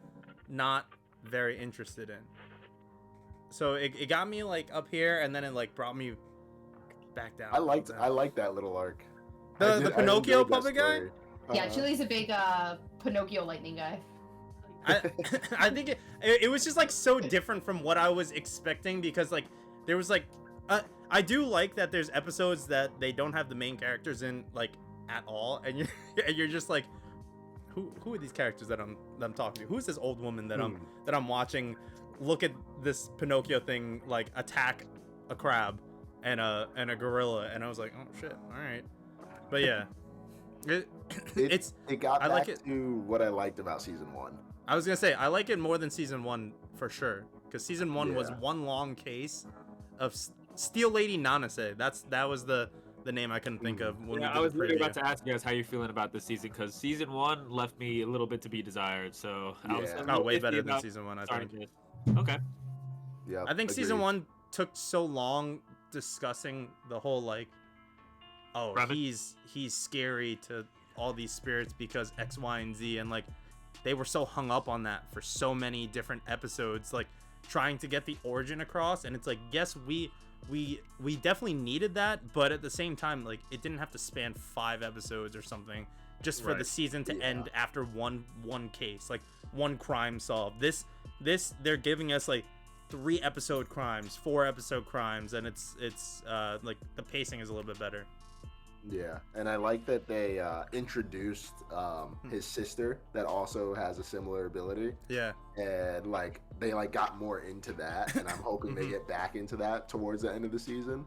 not very interested in. So it got me like up here, and then it like brought me back down.
I liked that little arc.
The Pinocchio puppet guy?
Yeah, Chili's a big Pinocchio lightning guy.
I think it was just like so different from what I was expecting, because like there was like I do like that there's episodes that they don't have the main characters in like at all, and you're just like, who are these characters that I'm talking to? Who's this old woman that I'm watching look at this Pinocchio thing like attack a crab and a gorilla? And I was like, oh shit, all right. But yeah,
it got
I
back
like it.
to what I liked about season 1.
I was gonna say I like it more than season 1 for sure, because season 1 was
Yeah.
one long case of Steel Lady Nanase. That was the name I couldn't think of when we
Yeah,
did
I was
the
literally
preview.
about to ask you guys how you're feeling about this season, because season 1 left me a little bit to be desired. So I was
Yeah.
a
Oh,
little
way
iffy
better than
about
season 1, I
starting
think.
this. Okay.
Yeah,
I think season 1 took so long discussing the whole like, oh,
Premise?
he's scary to all these spirits because X, Y, and Z, and like they were so hung up on that for so many different episodes, like trying to get the origin across. And it's like, yes, we definitely needed that, but at the same time, like it didn't have to span 5 episodes or something just for the
Right.
season to end after one case, like one crime solved. This they're giving us like 3 episode crimes, 4 episode crimes, and it's like the pacing is a little bit better.
Yeah, and I like that they introduced his sister that also has a similar ability,
Yeah.
and like they like got more into that, and I'm hoping they get back into that towards the end of the season,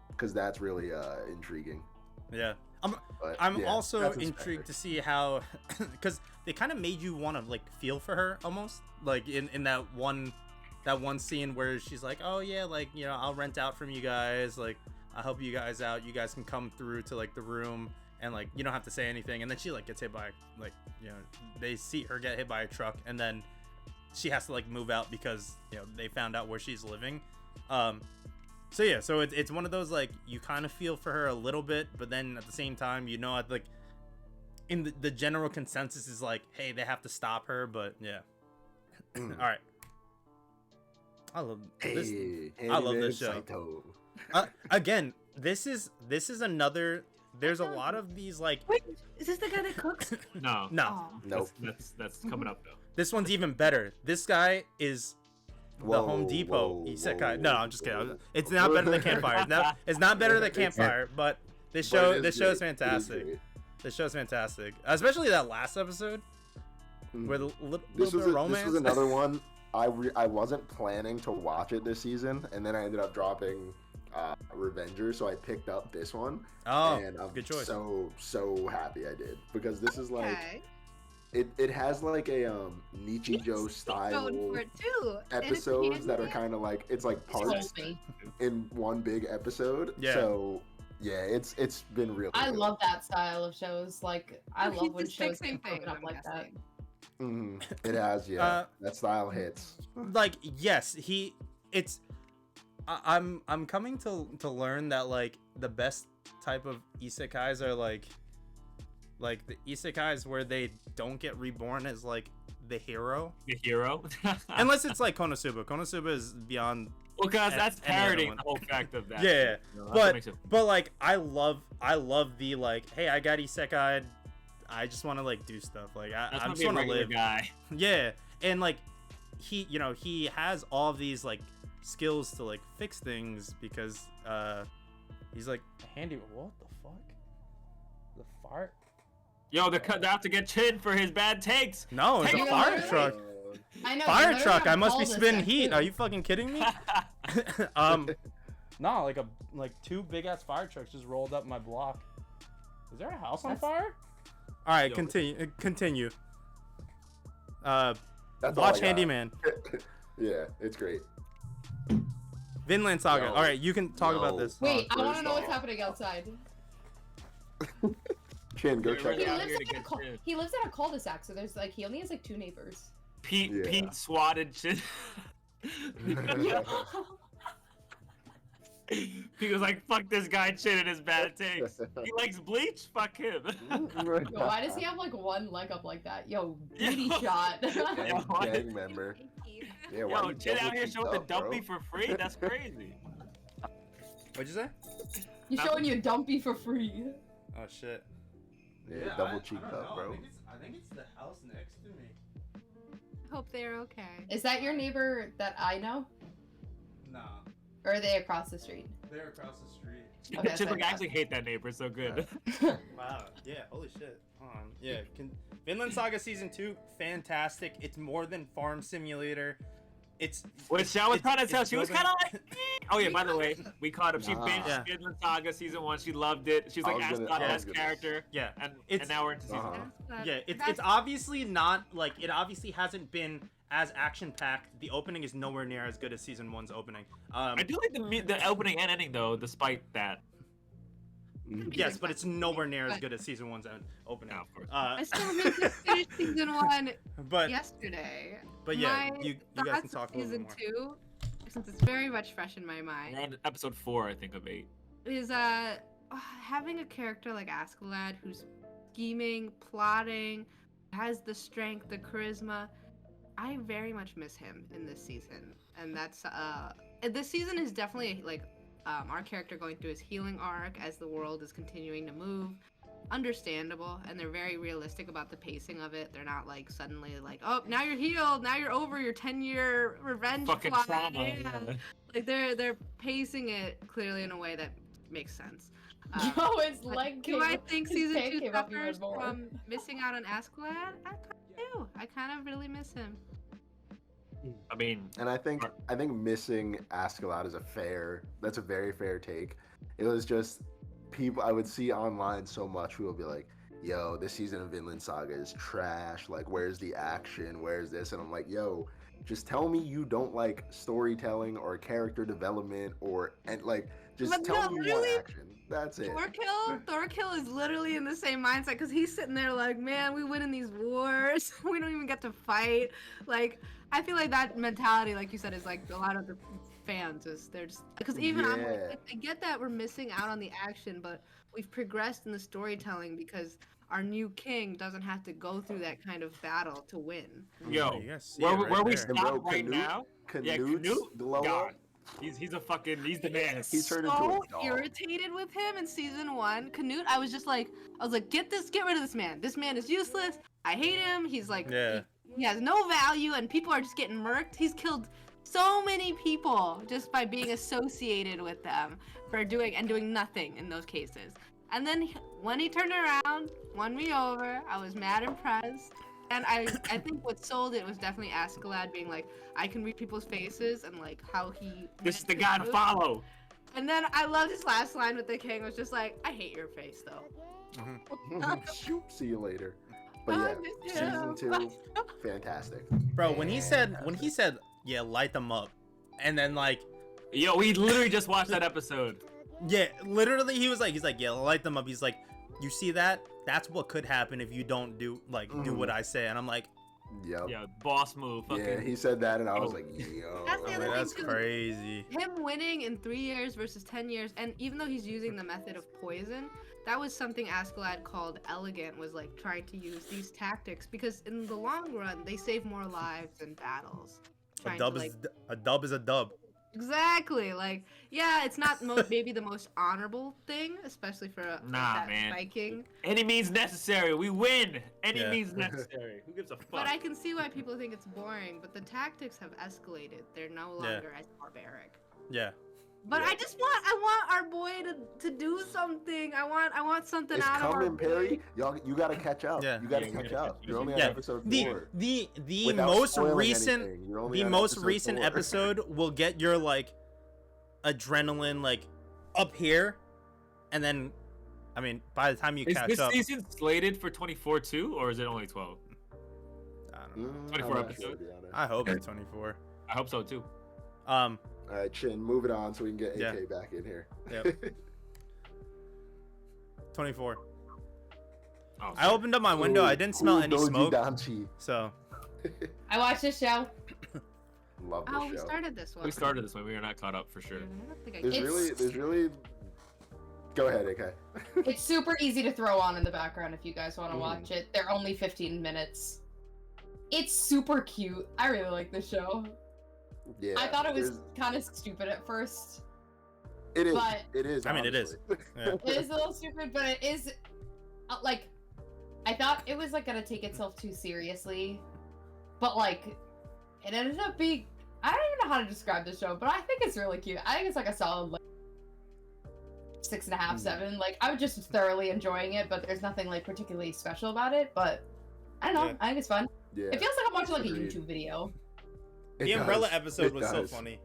because that's really intriguing.
Yeah.
But,
I'm
yeah,
also
that's
intrigued to see how, because they kind of made you want to like feel for her almost, like in that one scene where she's like, oh yeah, like, you know, I'll rent out from you guys, like I'll help you guys out, you guys can come through to like the room, and like you don't have to say anything, and then she like gets hit by, like, you know, they see her get hit by a truck, and then she has to like move out because, you know, they found out where she's living. So yeah, so it's one of those like you kind of feel for her a little bit, but then at the same time, you know, like in the general consensus is like, hey, they have to stop her. But yeah, all right. I love this. I love this show. Again, this is another there's a lot of these like.
Wait, is this the guy that cooks?
No.
No,
Oh.
Nope.
That's coming up though.
this one's even better. This guy is the Home Depot isekai. No, I'm just kidding. It's not better than Campfire. It's not better than Campfire, but this show is fantastic. This show's fantastic, especially that last episode where the little bit of romance.
This was another one. I wasn't planning to watch it this season, and then I ended up dropping Revenger, so I picked up this one.
Oh,
and I'm
good choice.
So happy I did, because this is like
Okay.
it has like a Nichijou style
Going for it too. And it's
episodes that are
handy.
kind of like it's like parts
Sold me.
in one big episode.
Yeah.
So yeah, it's been really
I
good.
love that style of shows. Like I
He's
love when
the
shows
same
can cook
thing,
it up
I'm
like that.
guessing.
It has, yeah. That style hits.
Like, yes, I'm coming to learn that like the best type of isekais are like the isekais where they don't get reborn as like the hero,
The hero.
unless it's like Konosuba. Konosuba is beyond.
Well, guys, that's
any other
parodying
one.
the whole fact of that.
Yeah,
You know, that's what makes it-
but like I love the like, hey, I got isekai, I just want to like do stuff, like I
that's
just
gonna
want
be a
to
regular
live.
guy.
Yeah, and like he has all of these like skills to like fix things because he's like handy. What the fuck? The fart?
Yo, they have to get CHINN for his bad takes.
No, it's
Hey,
a
you
fire
literally-
truck.
I know.
Fire
they literally
truck.
have
I must be spitting
cul-de-sac,
heat.
too.
Are you fucking kidding me? No, like two big ass fire trucks just rolled up my block. Is there a house on
That's-
fire? All right,
Yo.
continue.
That's all I
Watch
got.
Handyman.
Yeah, it's great.
Vinland Saga.
No.
All right, you can talk about
No.
this.
Wait, I want to
First
know what's
off.
happening outside.
Chin, go
You're
check
really
it out.
out here to get CHINN.
He lives at a cul-de-sac, so there's like he only has like 2 neighbors.
Yeah.
Pete swatted CHINN. He was like, "Fuck this guy, CHINN, and his bad takes. He likes bleach. Fuck him."
Yo, why does he have like one leg up like that? Yo, beauty
Yo.
shot.
Yo, why
Gang
did-
member.
Thank you.
Yeah, why
Yo,
you
CHINN out
double
here
cheeked
showing the
up, bro?
dumpy for free. That's crazy.
What'd you say?
He's showing you dumpy for free.
Oh shit.
Yeah, double cheeked up, bro.
I think it's the house next to me.
Hope they're okay.
Is that your neighbor that I know,
Nah,
or are they across the street?
they're across the street.
Okay, that's
CHINN's
what
like,
I
I actually hate that neighbor. It's so good.
Wow. Yeah. Holy shit. Hold on. Yeah. Vinland Saga season 2, fantastic. It's more than Farm Simulator. It's.
Which I was
it's-
trying to tell.
it's
She was
building-
kind of like. Oh yeah. By the way, we caught up. She
Nah.
binged
Yeah.
Vinland Saga season 1. She loved it. She's like
I was
Ascot
gonna-
best character.
Yeah.
And
It's-
now we're into season
Uh-huh.
1.
Yeah. It's obviously not like it obviously hasn't been as action packed. The opening is nowhere near as good as season 1's opening.
I do like the opening and ending though, despite that.
Yes, but it's nowhere near as good as season 1's opening.
No, of course.
I still haven't just finished season 1
But
yesterday.
but yeah,
My
you guys can
thoughts
talk
of
a little bit
season
more.
2, since it's very much fresh in my mind,
We're on episode 4, I think, of 8.
is having a character like Askeladd who's scheming, plotting, has the strength, the charisma. I very much miss him in this season, and that's this season is definitely like our character going through his healing arc as the world is continuing to move. Understandable, and they're very realistic about the pacing of it. They're not like suddenly like, oh, now you're healed, now you're over your 10-year revenge
Fucking
plot.
trauma.
Yeah. Like they're pacing it clearly in a way that makes sense.
Yo, his
But
leg
do
came
I
up-
think
his
season
pant
2
came up even
suffers
more.
from missing out on Askeladd? I kind of do. I kind of really miss him.
I mean,
And I think missing Askeladd is that's a very fair take. It was just people I would see online so much who will be like, yo, this season of Vinland Saga is trash. Like, where's the action? Where's this? And I'm like, yo, just tell me you don't like storytelling or character development just
But
tell
no,
me you
literally,
want action. That's it.
Thorkill is literally in the same mindset because he's sitting there like, man, we win in these wars. We don't even get to fight. Like, I feel like that mentality, like you said, is like a lot of the fans they're just because even I'm
Yeah.
like, I get that we're missing out on the action, but we've progressed in the storytelling because our new king doesn't have to go through that kind of battle to win.
yo,
You guys see
where,
it right
where we
there.
And
stop
bro,
right now? Yeah,
Canute's
Canute,
glow
God.
up
He's the man.
He's turned into
so
a dog.
irritated with him in season 1. Canute, I was like, get rid of this man. This man is useless. I hate him. He's like, he has no value, and people are just getting murked. He's killed so many people just by being associated with them for doing nothing in those cases. And then when he turned around, won me over. I was mad impressed. And I think what sold it was definitely Askeladd being like, I can read people's faces and like how he.
This is the guy to follow.
And then I loved his last line with the king was just like, I hate your face though.
Shoot, see you later. But yeah, season 2, fantastic.
Bro, when he said, yeah, light them up, and then like,
yo, we literally just watched that episode.
Yeah, literally, he's like, yeah, light them up. He's like, you see that? That's what could happen if you don't do what I say. And I'm like,
yep.
Yeah, boss move.
Yeah, he said that, and I was like, yo.
That's the other thing,
that's
too.
crazy.
Him winning in 3 years versus 10 years, and even though he's using the method of poison, that was something Askeladd called elegant, was like trying to use these tactics because in the long run, they save more lives in battles.
A dub is a dub.
Exactly. Like, yeah, it's not maybe the most honorable thing, especially for that
man.
Viking.
Any means necessary. We win. Any
Yeah.
means necessary. Who gives a fuck?
But I can see why people think it's boring. But the tactics have escalated. They're no longer as barbaric.
Yeah.
But I want our boy to do something. I want something
It's
out of our
coming,
boy.
Perry. Y'all, you gotta catch up.
Yeah.
You gotta
Yeah,
catch up. You're only on
Yeah.
episode 4.
The
Without
most
spoiling
recent
anything, you're only
the
on
most
episode
recent
4.
episode will get your like adrenaline like up here, and then I mean by the time you
Is
catch
this
up,
season slated for 24 too, or is it only 12?
I don't know.
24 episodes.
I hope it's 24.
I hope so too.
All right, Chin, move it on so we can get AK
Yeah.
back in here.
Yep. 24.
Oh,
I opened up my window. I didn't smell any smoke, so
I watched this show.
Love this
Oh, we
show.
started this one.
we started this one. We are not caught up for sure.
I don't think I
There's really. Go ahead, AK.
It's super easy to throw on in the background if you guys want to
Mhm.
watch it. They're only 15 minutes. It's super cute. I really like this show.
Yeah.
I thought it was kind of stupid at first.
It is.
but-
It is.
I mean, it is.
honestly.
Yeah.
It is a little stupid, but it is like I thought it was like gonna take itself too seriously, but like it ended up being. I don't even know how to describe the show, but I think it's really cute. I think it's like a solid like 6.5, 7. Like I was just thoroughly enjoying it, but there's nothing like particularly special about it. But I don't know.
Yeah.
I think it's fun.
Yeah.
It feels like I'm watching like a
Agreed.
YouTube video.
It
The Umbrella
does.
episode
It
was so
does.
funny.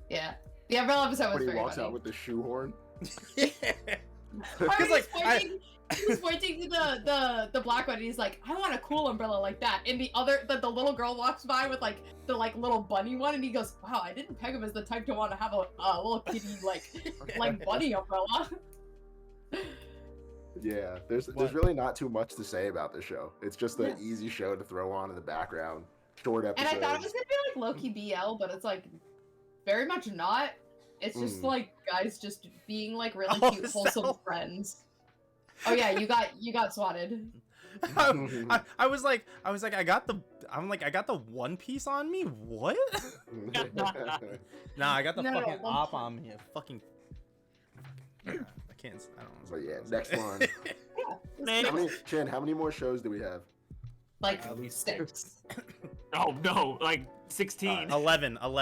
Yeah, the Umbrella episode was
When he
very
walks
funny.
out with the shoehorn.
Yeah.
Or
Because
he's
like
he's pointing to the black one, and he's like, "I want a cool umbrella like that." And the little girl walks by with like the like little bunny one, and he goes, "Wow, I didn't peg him as the type to want to have a little kitty like bunny umbrella."
Yeah, there's
What?
really not too much to say about the show. It's just an
Yeah.
easy show to throw on in the background. Short
And
episodes.
I thought it was gonna be like low key BL, but it's like very much not. It's just
Mm.
like guys just being like really
Oh,
cute, wholesome
so-
friends. Oh yeah, you got swatted.
I was like, I got the One Piece on me. What? Nah, I got the
No, no,
fucking
no.
op on me. Fucking. I can't. I don't.
But yeah,
say
next
that.
one. How many more shows do we have?
Like
At least
6.
Oh no, like 16.
11.
Okay.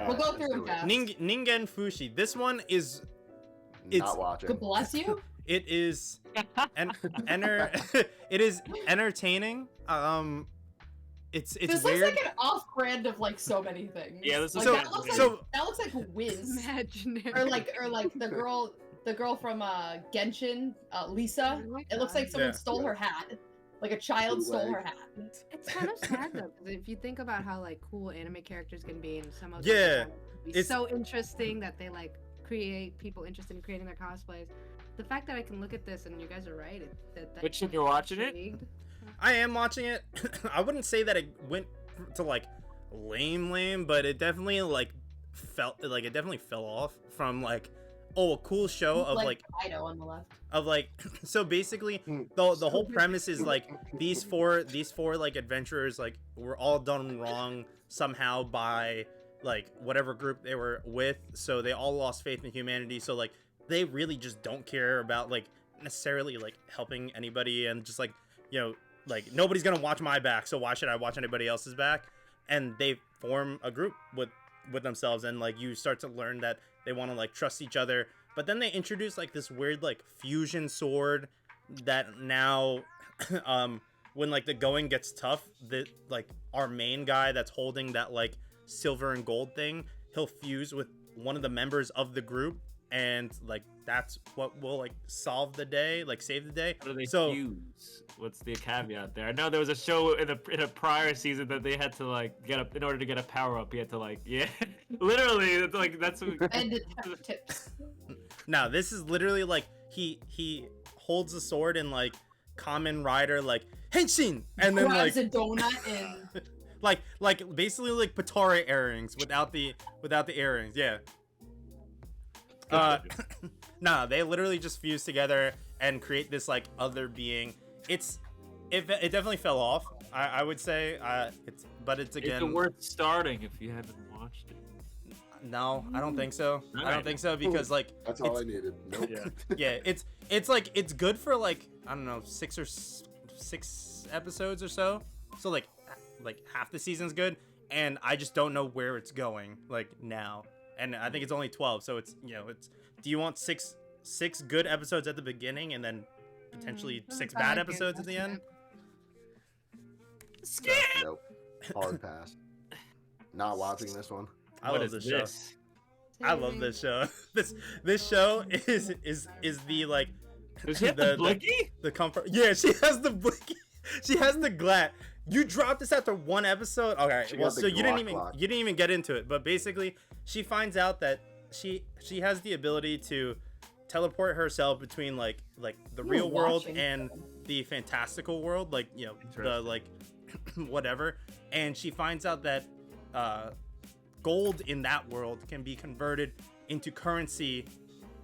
We'll go through them fast.
Ningen Fushi. This one is.
Not watching.
God bless you.
It is. It is entertaining. It's
This
weird.
looks like an off-brand of like so many things.
Yeah, this
like,
looks
that looks
like-
like
so-
that looks like Wiz,
Imaginary.
or like the girl from Genshin, Lisa.
Oh my
It looks
God.
like someone
Yeah.
stole her hat, like a child stole
Bootleg.
her hat.
It's kind of sad though, because if you think about how like cool anime characters can be, and some of
Yeah,
them can be
it's-
so interesting that they like create people interested in creating their cosplays. The fact that I can look at this and you guys are right, that
Which if you're watching it?
intrigued.
I am watching it. I wouldn't say that it went to like lame, but it definitely like fell off from like a cool show of like
Ido on the left.
so basically
Hmm.
the whole premise is like these four like adventurers like were all done wrong somehow by like whatever group they were with, so they all lost faith in humanity. So like they really just don't care about like necessarily like helping anybody, and just like, you know, like nobody's gonna watch my back, so why should I watch anybody else's back? And they form a group with themselves, and like you start to learn that they want to like trust each other. But then they introduce like this weird like fusion sword that now when like the going gets tough, the like our main guy that's holding that like silver and gold thing, he'll fuse with one of the members of the group, and like that's what will like solve the day, like save the day.
How do they
so
fuse? What's the caveat there? I know there was a show in a prior season that they had to like get up in order to get a power up. You had to like literally it's like that's what...
And detect tips.
Now this is literally like he holds the sword in like Kamen Rider like Henshin, and then
grabs
like
a donut and
like basically like Patara earrings without the earrings. Yeah. Nah, they literally just fuse together and create this like other being. It definitely fell off. I would say it's again.
It's worth starting if you haven't watched it.
No, I don't think so.
All
I don't
right.
think so because like
That's all I needed. Nope.
yeah, it's like it's good for like I don't know 6 episodes or so. So like half the season's good, and I just don't know where it's going like now. And I think it's only 12, so it's, you know, it's. Do you want six good episodes at the beginning and then potentially 6 bad episodes at the end?
Skip.
Nope. Hard pass. Not watching this one.
I
What
love
is
this show. I love this show. This show is the like
Does she have the blicky?
the comfort. Yeah, she has the blicky. She has the glat. You dropped this after 1 episode. Okay,
She
well,
got the
so you didn't
Glock.
even get into it. But basically, she finds out that she has the ability to teleport herself between like the
You're
real world
watching
and the fantastical world, like, you know, the like whatever. And she finds out that gold in that world can be converted into currency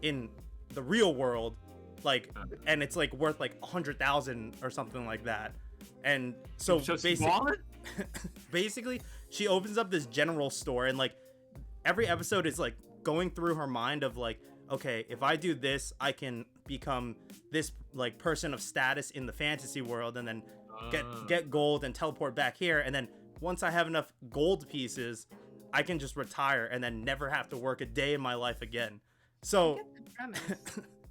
in the real world, like, and it's like worth like 100,000 or something like that. And so basically she opens up this general store, and like every episode is like going through her mind of like, okay, if I do this, I can become this like person of status in the fantasy world, and then get gold and teleport back here, and then once I have enough gold pieces, I can just retire and then never have to work a day in my life again. So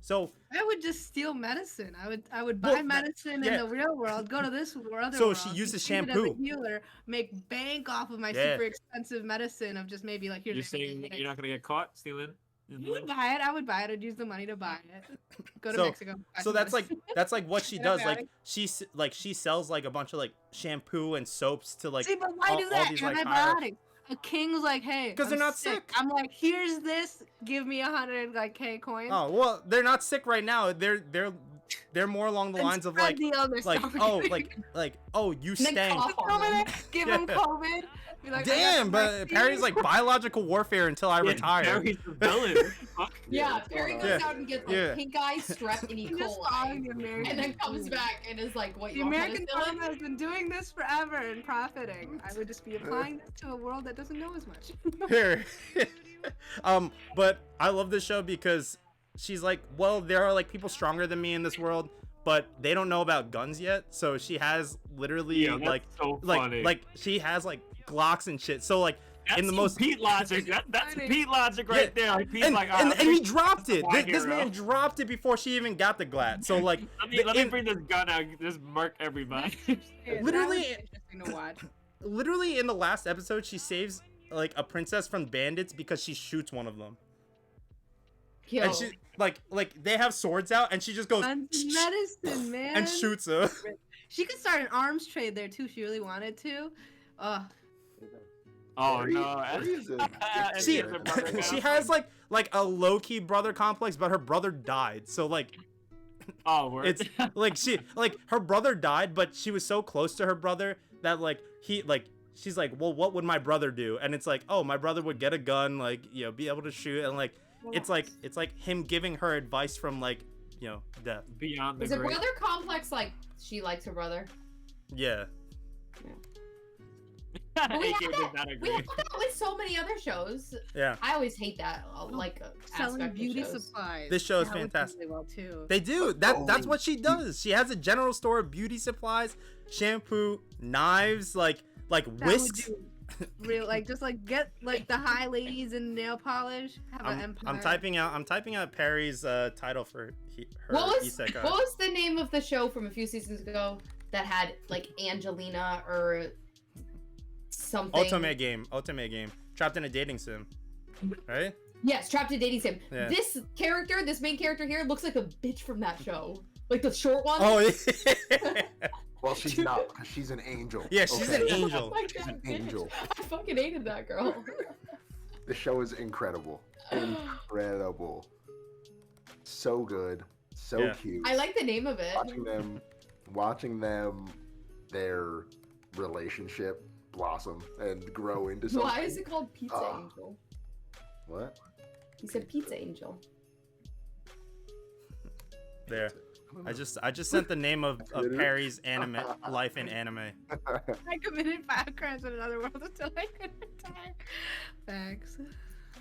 so
I would just steal medicine. I would buy medicine in the real world, go to this world.
So she uses shampoo.
Healer, make bank off of my super expensive medicine of just maybe like here's.
You're saying you're not gonna get caught stealing?
You would buy it. I would buy it. I'd use the money to buy it. Go to Mexico.
So that's like what she does. Like she sells like a bunch of like shampoo and soaps to like.
See, but why do that?
These, like,
Antibiotics. A king's like, hey,
because they're not sick.
I'm like, here's this. Give me 100 like K coins.
Oh well, they're not sick right now. They're more along the lines of like you stank.
Give them COVID. Be like,
damn, but Perry's like biological warfare until I retire.
Perry's the villain.
Yeah, Perry goes out and gets like pink eye, strep, and E. coli, and then comes back and is like, "What?
The American government has been doing this forever and profiting. I would just be applying this to a world that doesn't know as much."
Here, but I love this show because she's like, well, there are like people stronger than me in this world, but they don't know about guns yet. So she has literally like she has like Glocks and shit. So like
that's
in the most
Pete logic. That's Pete logic right there. Like, Pete's
and he dropped it. This man dropped it before she even got the glat. So like,
let me bring this gun out. Just mark everybody.
Literally,
interesting to watch.
Literally in the last episode, she saves like a princess from bandits because she shoots one of them.
Yo.
And she like they have swords out, and she just goes
medicine, man,
and shoots her.
She could start an arms trade there too if she really wanted to.
Oh no!
She has like a low key brother complex, but her brother died. So like, it's like her brother died, but she was so close to her brother that she's like, well, what would my brother do? And it's like, oh, my brother would get a gun, like, you know, be able to shoot, and like, it's like him giving her advice from like, you know, death.
Beyond the
Is a brother complex like she likes her brother?
Yeah.
But we
AK
have
does
that,
not
we
agree.
have that with so many other shows.
Yeah.
I always hate that, like
Selling
aspect
beauty
of shows.
supplies.
This show is
That would do
fantastic.
really well too.
They do. That's what she does. She has a general store of beauty supplies, shampoo, knives, like
That would
whisks.
do real like just like get like the high ladies in nail polish. Have an empire.
I'm typing out Perry's title for her
What
isekai.
was the name of the show from a few seasons ago that had like Angelina or something?
Ultimate game. Trapped in a dating sim. Right?
Yes, Trapped in Dating Sim.
Yeah.
This main character here, looks like a bitch from that show. Like the short one.
Oh yeah.
Well, she's not, because she's an angel.
Yeah, she's
okay?
an angel.
Like
She's
that
an
bitch.
angel.
I fucking hated that girl.
The show is incredible. Incredible. So good. So
Yeah.
cute.
I like the name of it.
Watching them, their relationship blossom and grow into something.
Why is it called Pizza
Ah.
Angel?
What?
He said Pizza Angel.
There. I just sent the name of Perry's anime life in anime.
I committed 5 crimes in another world until I could retire. Thanks.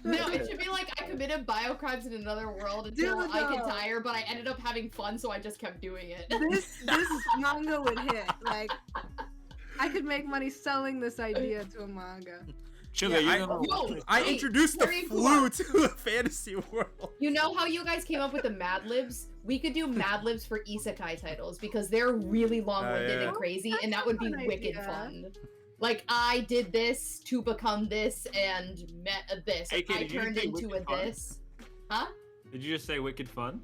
No, it should be like I committed biocrimes in another world until
Dude,
I could
no.
tire, but I ended up having fun, so I just kept doing it.
This manga would hit. Like, I could make money selling this idea to a manga.
Sugar,
Yeah,
you're gonna
Yo,
I
hey,
introduced the
Perry and
flu
Kumar.
to a fantasy world.
You know how you guys came up with the Mad Libs? We could do Mad Libs for isekai titles because they're really long-winded
yeah.
and crazy,
That's
and that would be
a fun
wicked
idea.
fun. Like, I did this to become this and met a this.
Hey, kid,
I
did you
turned
say
into a
wicked fun?
this. Huh?
Did you just say wicked fun?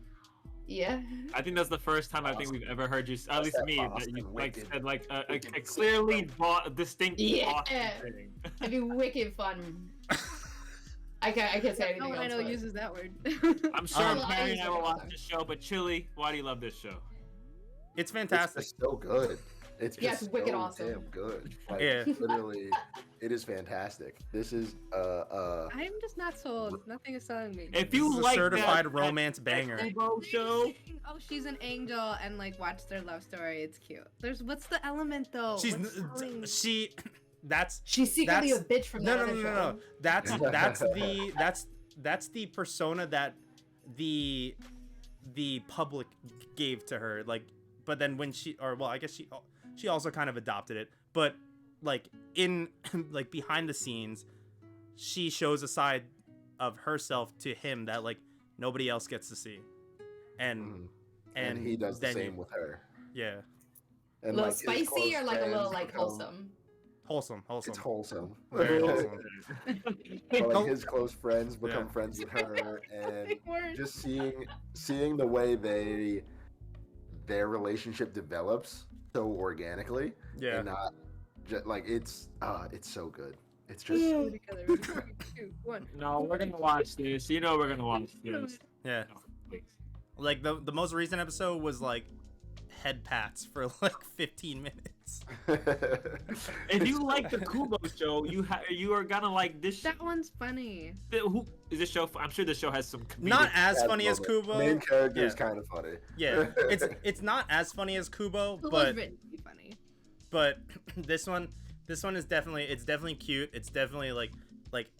Yeah.
I think that's the first time I think we've ever heard you, at least
that
me, that
Boston
you like
wicked?
said like a clearly distinct
Yeah.
Boston thing.
It'd be wicked fun. I can't say anything
No one I
else.
know
but-
uses that word.
I'm sure
I
Perry
use
and I
it
will
all the
watch
time.
this show, but Chili, why do you love this show?
It's
It's
fantastic.
just so good. It's just
Yeah, it's wicked
so
awesome.
damn good. Like,
Yeah.
literally, it is fantastic. This is
I'm just not sold. Nothing is selling me.
If
This
you
is a
like
certified
that
romance banger.
Kubo show,
Oh, she's an angel, and like watch their love story. It's cute. What's the element though?
She's
What's selling?
that's
She's secretly a
That's-
bitch from that other show.
That's the persona that the public gave to her. Like, but then when I guess she also kind of adopted it. But like in like behind the scenes, she shows a side of herself to him that like nobody else gets to see, and
he does the
then
same with her.
Yeah,
And
A little
like, his
spicy or
close
like a little
friends
like
become-
wholesome?
wholesome.
It's wholesome.
Very wholesome.
But, like, his close friends become
Yeah.
friends with her, and
Big word.
just seeing the way their relationship develops so organically,
Yeah.
and not just like it's so good. It's just
Put it together. 3, 2, 1.
no, we're gonna watch this. You know we're gonna watch this.
Yeah.
No, please.
Like the most recent episode was like head pats for like 15 minutes.
If you like the Kubo show, you are gonna like this.
That one's funny.
Who is this show? I'm sure this show has some comedic.
Not as
Bad
funny as
moment.
Kubo.
Main character is
Yeah.
kind of funny.
Yeah, it's not as funny as Kubo,
It was
but
written to be funny.
this one is definitely cute. It's definitely like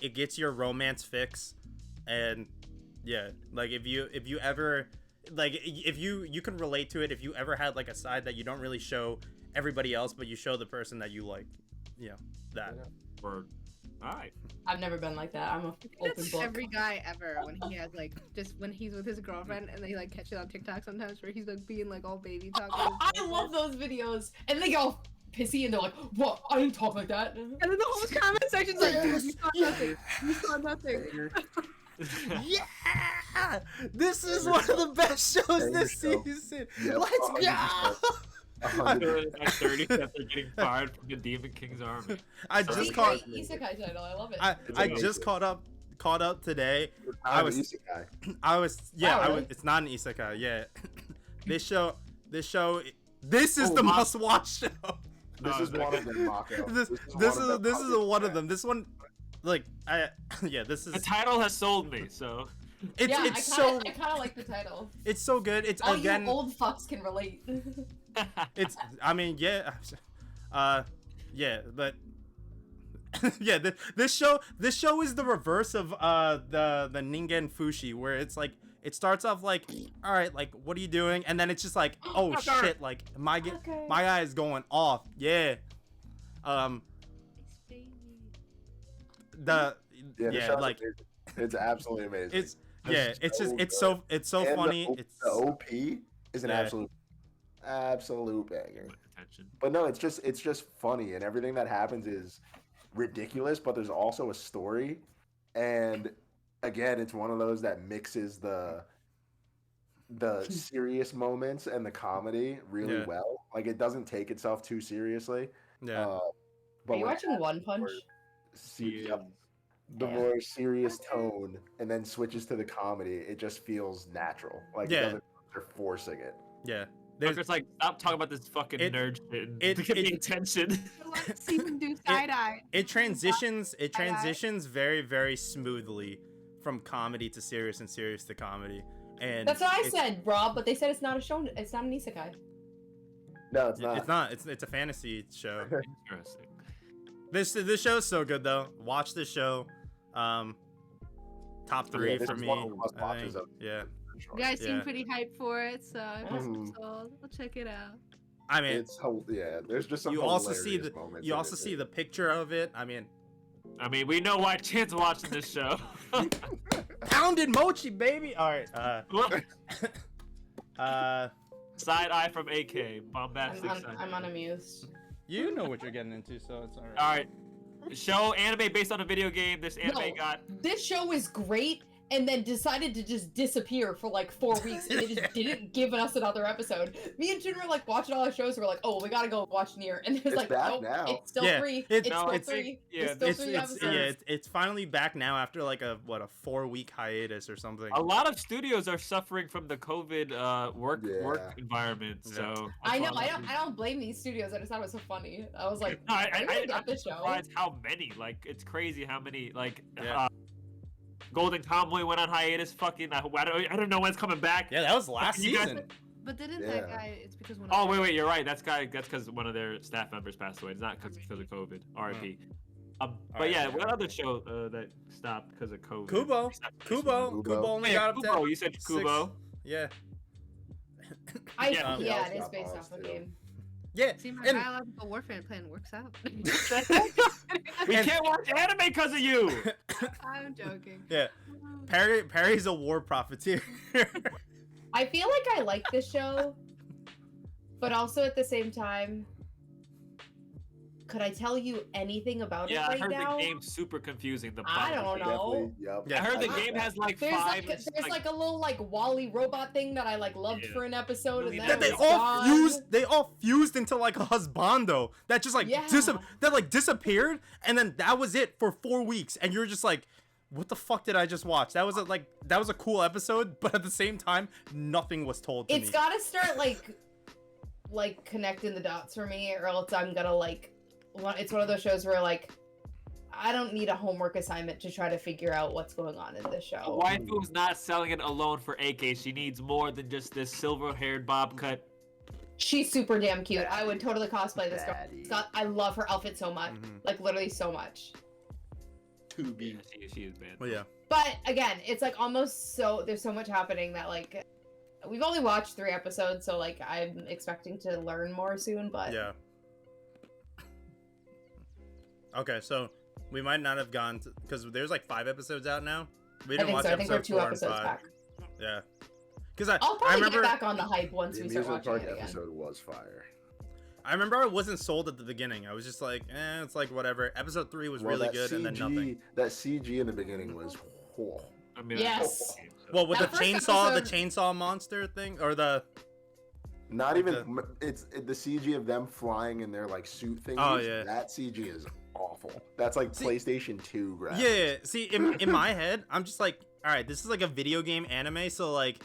it gets your romance fix, and yeah, like if you ever like if you can relate to it, if you ever had like a side that you don't really show everybody else, but you show the person that you like, you know, that.
Word. All right.
I've never been like that. I'm a open
That's
book.
every guy ever when he has like just when he's with his girlfriend and they like catch it on TikTok sometimes where he's like being like all baby talk. with his
I
girlfriend.
love those videos, and they get all pissy and they're like, "What? I didn't talk like that."
And then the whole comment section's like, dude, you saw nothing. You saw nothing.
Yeah, this is one of the best shows this
Banger show.
season.
Yep,
Let's
100%.
go.
100%.
At 30 that they're getting fired from the Demon King's army.
I
See,
just
See,
caught.
great isekai title. I love it.
I
amazing.
just caught up today.
I
was-
was isekai.
I was
Wow,
I
really?
was. It's not an isekai. Yeah, this show. This is
Oh,
the
my-
must-watch show.
This is one of them, Mako.
This is one of them. This one, like this
The
is
title has sold me, so
it's
yeah,
it's so
I kind of like the title.
it's so good. It's
All
again.
you old fucks can relate.
It's I mean yeah, yeah, but Yeah, this show is the reverse of the Ningen Fushi, where it's like it starts off like, all right, like what are you doing, and then it's just like, oh shit, like my guy is going off. Yeah.
The show's
like
amazing. It's absolutely amazing.
It's so funny.
The OP is an absolute banger. But no, it's just funny, and everything that happens is ridiculous, but there's also a story, and again, it's one of those that mixes the serious moments and the comedy really well. Like, it doesn't take itself too seriously.
Yeah.
But are you watching One Punch?
The more serious tone, and then switches to the comedy. It just feels natural. Like, they're forcing it.
Yeah.
It's like, stop talking about this fucking nerd shit. To get the attention.
Let's see him do side eye.
It transitions very, very smoothly from comedy to serious and serious to comedy. And
that's what I said, Rob. But they said it's not a show. It's not an isekai.
No, it's not.
It's not. It's a fantasy show.
Interesting.
This show is so good though. Watch this show. Top 3 for me. I think. Yeah.
You guys seem pretty hyped for it, so I'm sold. I'll check it out.
I mean,
there's just some
you also see the picture of it. I mean,
we know why Chinn's watching this show.
Pounded mochi, baby. All right.
Side eye from AK. Bombastic.
I'm unamused.
You know what you're getting into, so it's all right.
All right. Show anime based on a video game. This anime
This show is great, and then decided to just disappear for like 4 weeks, and it just didn't give us another episode. Me and Jin were like watching all the shows. We're like, oh, we gotta go watch Nier, and it's like, nope,
now.
it's still free. It's still free. It's still 3 episodes.
It's finally back now after like a 4-week hiatus or something.
A lot of studios are suffering from the COVID work environment. So
I know. I don't blame these studios. I just thought it was so funny. I was like,
I'm surprised how many. Like, it's crazy how many. Like. Golden Tomboy went on hiatus. Fucking, I don't know when it's coming back.
Yeah, that was last season.
But didn't that guy? It's because one.
Oh wait, you're right. That's because one of their staff members passed away. It's not because of COVID. R.I.P. But yeah, what other show that stopped because of COVID?
Kubo only got up to.
You said Kubo.
Yeah.
It is based off a game.
Yeah.
See, my biological warfare plan works out.
We can't watch anime because of you.
I'm joking.
Yeah. Perry's a war profiteer.
I feel like I like this show, but also at the same time, could I tell you anything about it right now?
Yeah, I heard the game's super confusing.
I don't know.
I heard the game has like five.
There's like a little like Wally robot thing that I like loved for an episode, and then
they all fused into like a husbando that just like disappeared, and then that was it for 4 weeks, and you're just like, what the fuck did I just watch? That was a cool episode, but at the same time, nothing was told to me.
It's gotta start like connecting the dots for me, or else I'm gonna like. It's one of those shows where like I don't need a homework assignment to try to figure out what's going on in this show.
Waifu's not selling it alone for AK. She needs more than just this silver-haired bob cut.
She's super damn cute. I would totally cosplay this girl. I love her outfit so much. Like literally so much.
She is bad.
Well, yeah.
But again, it's like almost there's so much happening that like we've only watched 3 episodes, so like I'm expecting to learn more soon, but
yeah. Okay, so we might not have gone because there's like 5 episodes out now. We didn't watch
episode
episode 4 and 5.
Back.
Yeah, because
I'll probably get back on the hype once we start watching it again.
The episode was fire.
I remember I wasn't sold at the beginning. I was just like, it's like whatever. Episode 3 was really good, and then nothing.
That CG in the beginning was.
I mean,
yes.
Well, with the chainsaw monster thing, or the.
Not even. It's the CG of them flying in their like suit thing.
Oh yeah.
That CG is awful. That's like PlayStation 2 graphics.
Yeah. See, in my head, I'm just like, all right, this is like a video game anime, so like,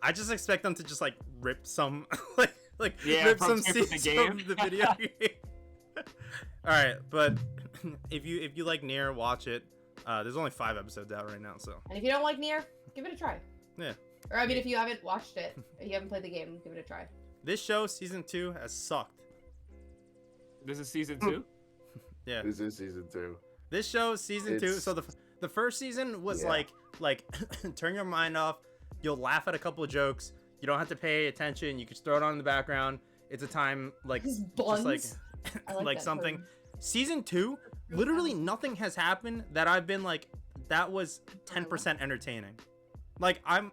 I just expect them to just like rip some rip some scenes from the video game. All right, but if you like Nier, watch it. There's only 5 episodes out right now, so.
And if you don't like Nier, give it a try.
Yeah.
Or I mean, if you haven't watched it, if you haven't played the game, give it a try.
This show, season 2, has sucked.
This is season 2?
Yeah.
This is season 2.
This show, season 2. So the first season was like turn your mind off. You'll laugh at a couple of jokes. You don't have to pay attention. You can throw it on in the background. It's a time like
His
just
buns.
like
I like
like
that
something.
term.
Season 2, literally nothing has happened that I've been like that was 10% entertaining. Like I'm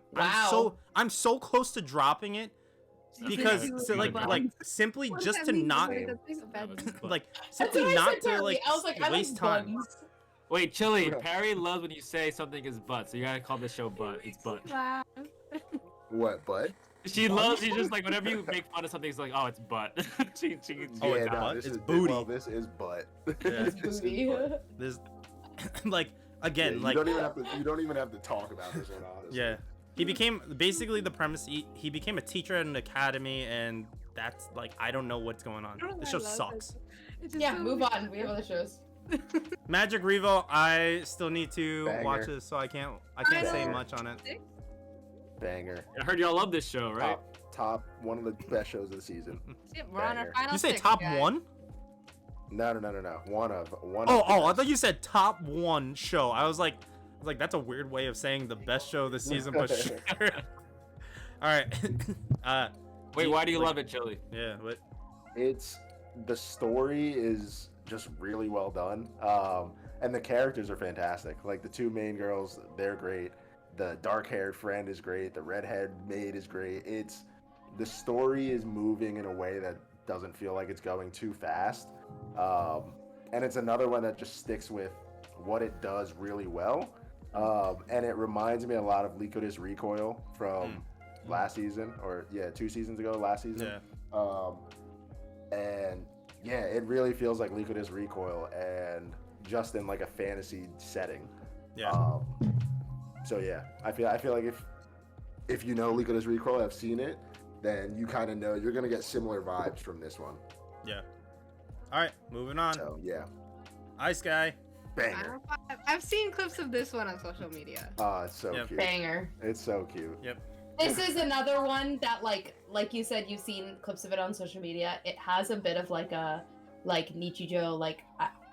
so close to dropping it because simply
What does
just
that
to
mean?
not
Like, that's a bad-
like
That's
simply
what I
not
said
to
to
like
I was like, I
waste
like
time.
buns.
Wait, Chili, Perry loves when you say something is butt, so you gotta call this show butt. It's butt.
Wow.
What, bud?
She loves you just like whenever you make fun of something, it's like, oh, it's butt. she
Oh,
yeah,
it's
no,
butt?
this
It's
is
booty.
Well, this is butt.
Yeah.
This is
Booty.
butt.
This like again
Yeah,
like
you don't even have to talk about this one, honestly.
yeah. He became basically the premise. He became a teacher at an academy, and that's like I don't know what's going on. This show sucks.
Yeah, move on. We have other shows.
Magic Revo, I still need to
Banger.
watch this, so I can't say
Banger.
much on it.
Banger.
I heard y'all love this show, right?
Top one of the best shows of the season.
We're on our
Banger.
final
You say
six,
top
guys.
one?
No. One of.
Oh, I thought you said top one show. I was like that's a weird way of saying the best show of the season, but sure. All right.
Wait, why do you love it, Chili?
Yeah, but
It's the story is just really well done, and the characters are fantastic. Like the two main girls, they're great. The dark-haired friend is great. The redhead maid is great. The story is moving in a way that doesn't feel like it's going too fast, and it's another one that just sticks with what it does really well. And it reminds me a lot of Lycoris Recoil from last season, or 2 seasons ago, last season.
yeah.
And yeah, it really feels like Lycoris Recoil, and just in like a fantasy setting.
Yeah.
So yeah, I feel like if you know Lycoris Recoil, have seen it, then you kind of know you're gonna get similar vibes from this one.
Yeah. All right, moving on.
So yeah,
Ice Guy.
banger.
Final five. I've seen clips of this one on social media.
It's so
Yep.
cute.
Banger.
It's so cute.
Yep.
This is another one that like you said, you've seen clips of it on social media. It has a bit of like a Nichijou, like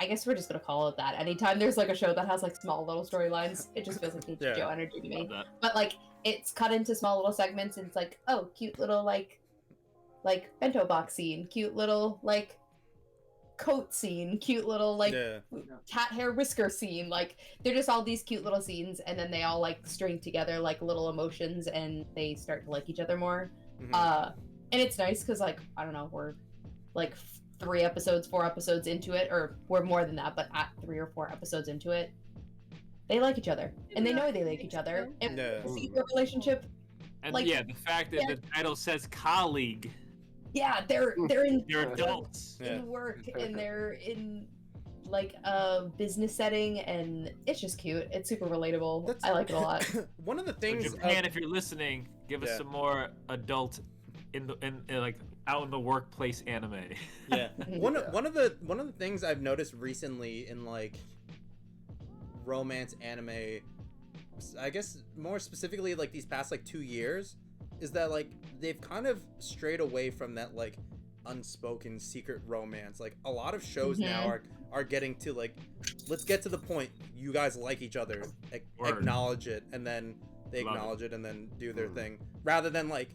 I guess we're just gonna call it that. Anytime there's like a show that has like small little storylines, it just feels like Nichijou
Yeah.
energy to me.
Love that.
But like it's cut into small little segments, and it's like, oh, cute little like bento box scene, cute little like coat scene, cute little like
Yeah.
cat hair whisker scene. Like they're just all these cute little scenes, and then they all like string together like little emotions, and they start to like each other more.
Mhm.
And it's nice because like I don't know, we're like 4 episodes into it, or we're more than that, but at 3 or 4 episodes into it, they like each other, and they know they like each other. And
Yeah.
the secret relationship,
And
like-
yeah, the fact that the title says colleague,
yeah, they're in
you're adults.
Yeah.
in work, and they're in like a business setting, and it's just cute. It's super relatable.
That's-
I like it a lot.
One of the
So
things.
Japan, if you're listening, give us
Yeah.
some more adult in like out in the workplace anime.
Yeah. One
Yeah.
one of the things I've noticed recently in like romance anime, I guess more specifically like these past like 2 years, is that like they've kind of strayed away from that like unspoken secret romance. Like a lot of shows now are getting to like, let's get to the point. You guys like each other,
Word.
acknowledge it, and then they
Love it.
acknowledge it and then do their thing, rather than like,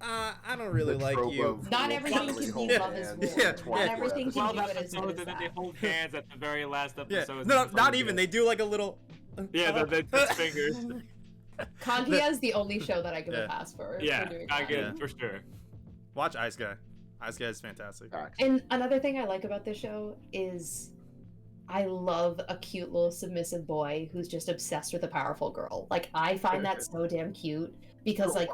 I don't really
The
like
trope
you.
of
Not
we'll
everything
finally
can
hold
be love is
hands
war.
for
Yeah.
24
Not everything
episodes.
can
12
be what it
episodes, and
says
then they
that.
hold hands at the very last
Yeah,
episode.
no, not even. They do like a little.
Yeah, they touch fingers.
Kaguya is the only show that I give
Yeah.
a pass for.
Yeah,
doing
I
that.
get
Yeah.
it for sure.
Watch Ice Guy. Ice Guy is fantastic.
Facts.
And another thing I like about this show is I love a cute little submissive boy who's just obsessed with a powerful girl. Like I find that so damn cute because like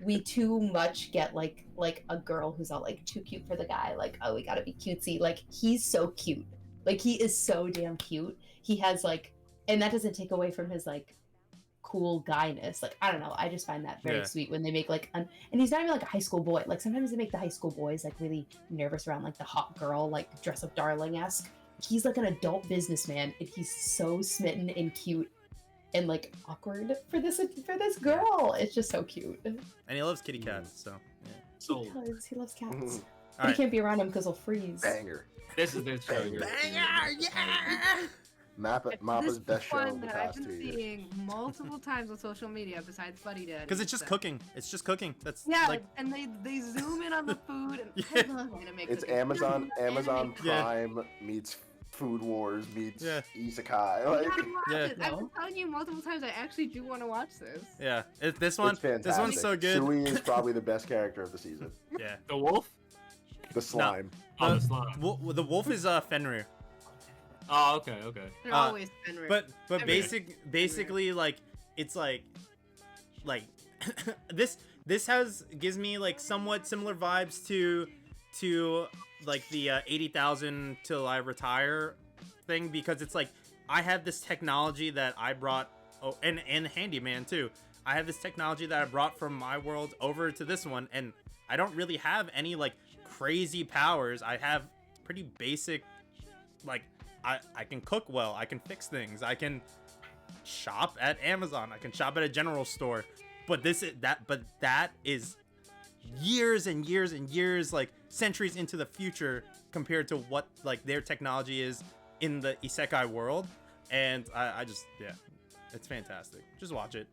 we too much get like a girl who's all like too cute for the guy. Like, oh, we gotta be cutesy. Like he's so cute. Like he is so damn cute. He has like, and that doesn't take away from his like cool guyness. Like I don't know, I just find that very
Yeah.
sweet when they make like and he's not even like a high school boy. Like sometimes they make the high school boys like really nervous around like the hot girl, like dress up darling-esque. He's like an adult businessman, and he's so smitten and cute and like awkward for this girl. It's just so cute
And he loves kitty cats, so yeah.
So
because he loves cats.
Mhm.
And
Alright.
he can't be around him because he'll freeze.
Banger.
this is the show.
Banger.
Banger, yeah!
Mappa's best show
one
of the
that I've
past
been
2 years.
seeing multiple times on social media besides Buddy Daddy.
Because it's just cooking. It's just cooking. That's
Yeah,
like
and they zoom in on the food and
Yeah.
I love anime
It's
cooking.
Amazon
Anime
Yeah.
Prime meets Food Wars meets
Yeah.
Isekai.
You
Like,
gotta watch
Yeah.
it. I've been telling you multiple times. I actually do want to watch this.
yeah. This one.
it's fantastic.
This one's so good.
Sui is probably the best character of the season.
Yeah.
The wolf?
The slime.
Oh, the slime.
The wolf is Fenrir.
Oh, okay.
They're
Uh,
always Fenrir.
But
Every-
basically like it's like this gives me like somewhat similar vibes to like the 80,000 till I retire thing, because it's like I have this technology that I brought, and handyman too. I have this technology that I brought from my world over to this one, and I don't really have any like crazy powers. I have pretty basic, like I can cook well, I can fix things, I can shop at Amazon, I can shop at a general store. But that is years and years and years, like centuries into the future compared to what like their technology is in the isekai world. And I just, yeah, it's fantastic. Just watch it.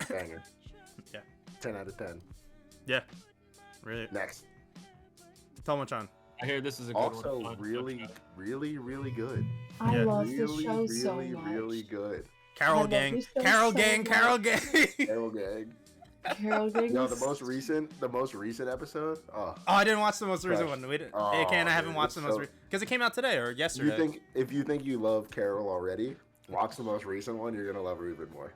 Banger.
Yeah.
10 out of 10.
Yeah. Really.
Next.
Tomo-chan.
I hear this is a good
Also,
one.
really good.
I
Yeah.
love this
Really,
show so
really,
much.
really good.
Carol
love
Gang.
this show
Carol
so
Gang.
much.
Carol Gang.
Carol Gang.
Carol Gang.
Yo,
is-
the most recent episode. Oh,
Oh, I didn't watch the most recent
Fresh.
one. We didn't.
Oh,
I haven't
dude,
watched the
it's
most
so-
recent because it came out today or yesterday.
if you think you love Carol already, watch the most recent one. You're gonna love her even more.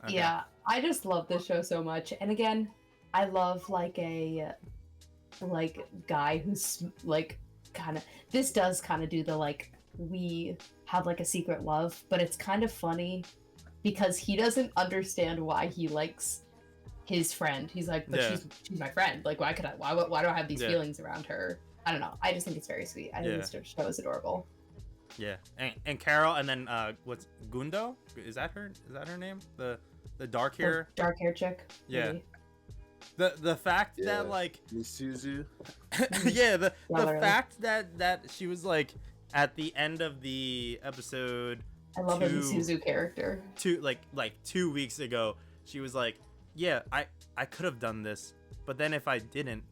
Okay.
Yeah, I just love this show so much. And again, I love like a guy who's like kind of, this does kind of do the like we have like a secret love, but it's kind of funny because he doesn't understand why he likes his friend. He's like, but
Yeah.
she's my friend. Like, why do I have these
Yeah.
feelings around her? I don't know. I just think it's very sweet. I think
Yeah.
this show is adorable.
Yeah, and Carol, and then what's Gundo? Is that her name? The dark hair.
Dark hair chick.
Yeah.
maybe.
The fact
Yeah.
that like
Misuzu.
yeah, the
literally.
fact that she was like at the end of the episode
I love the
Two-
Suzu character.
2 weeks ago, she was like, yeah, I could have done this, but then if I didn't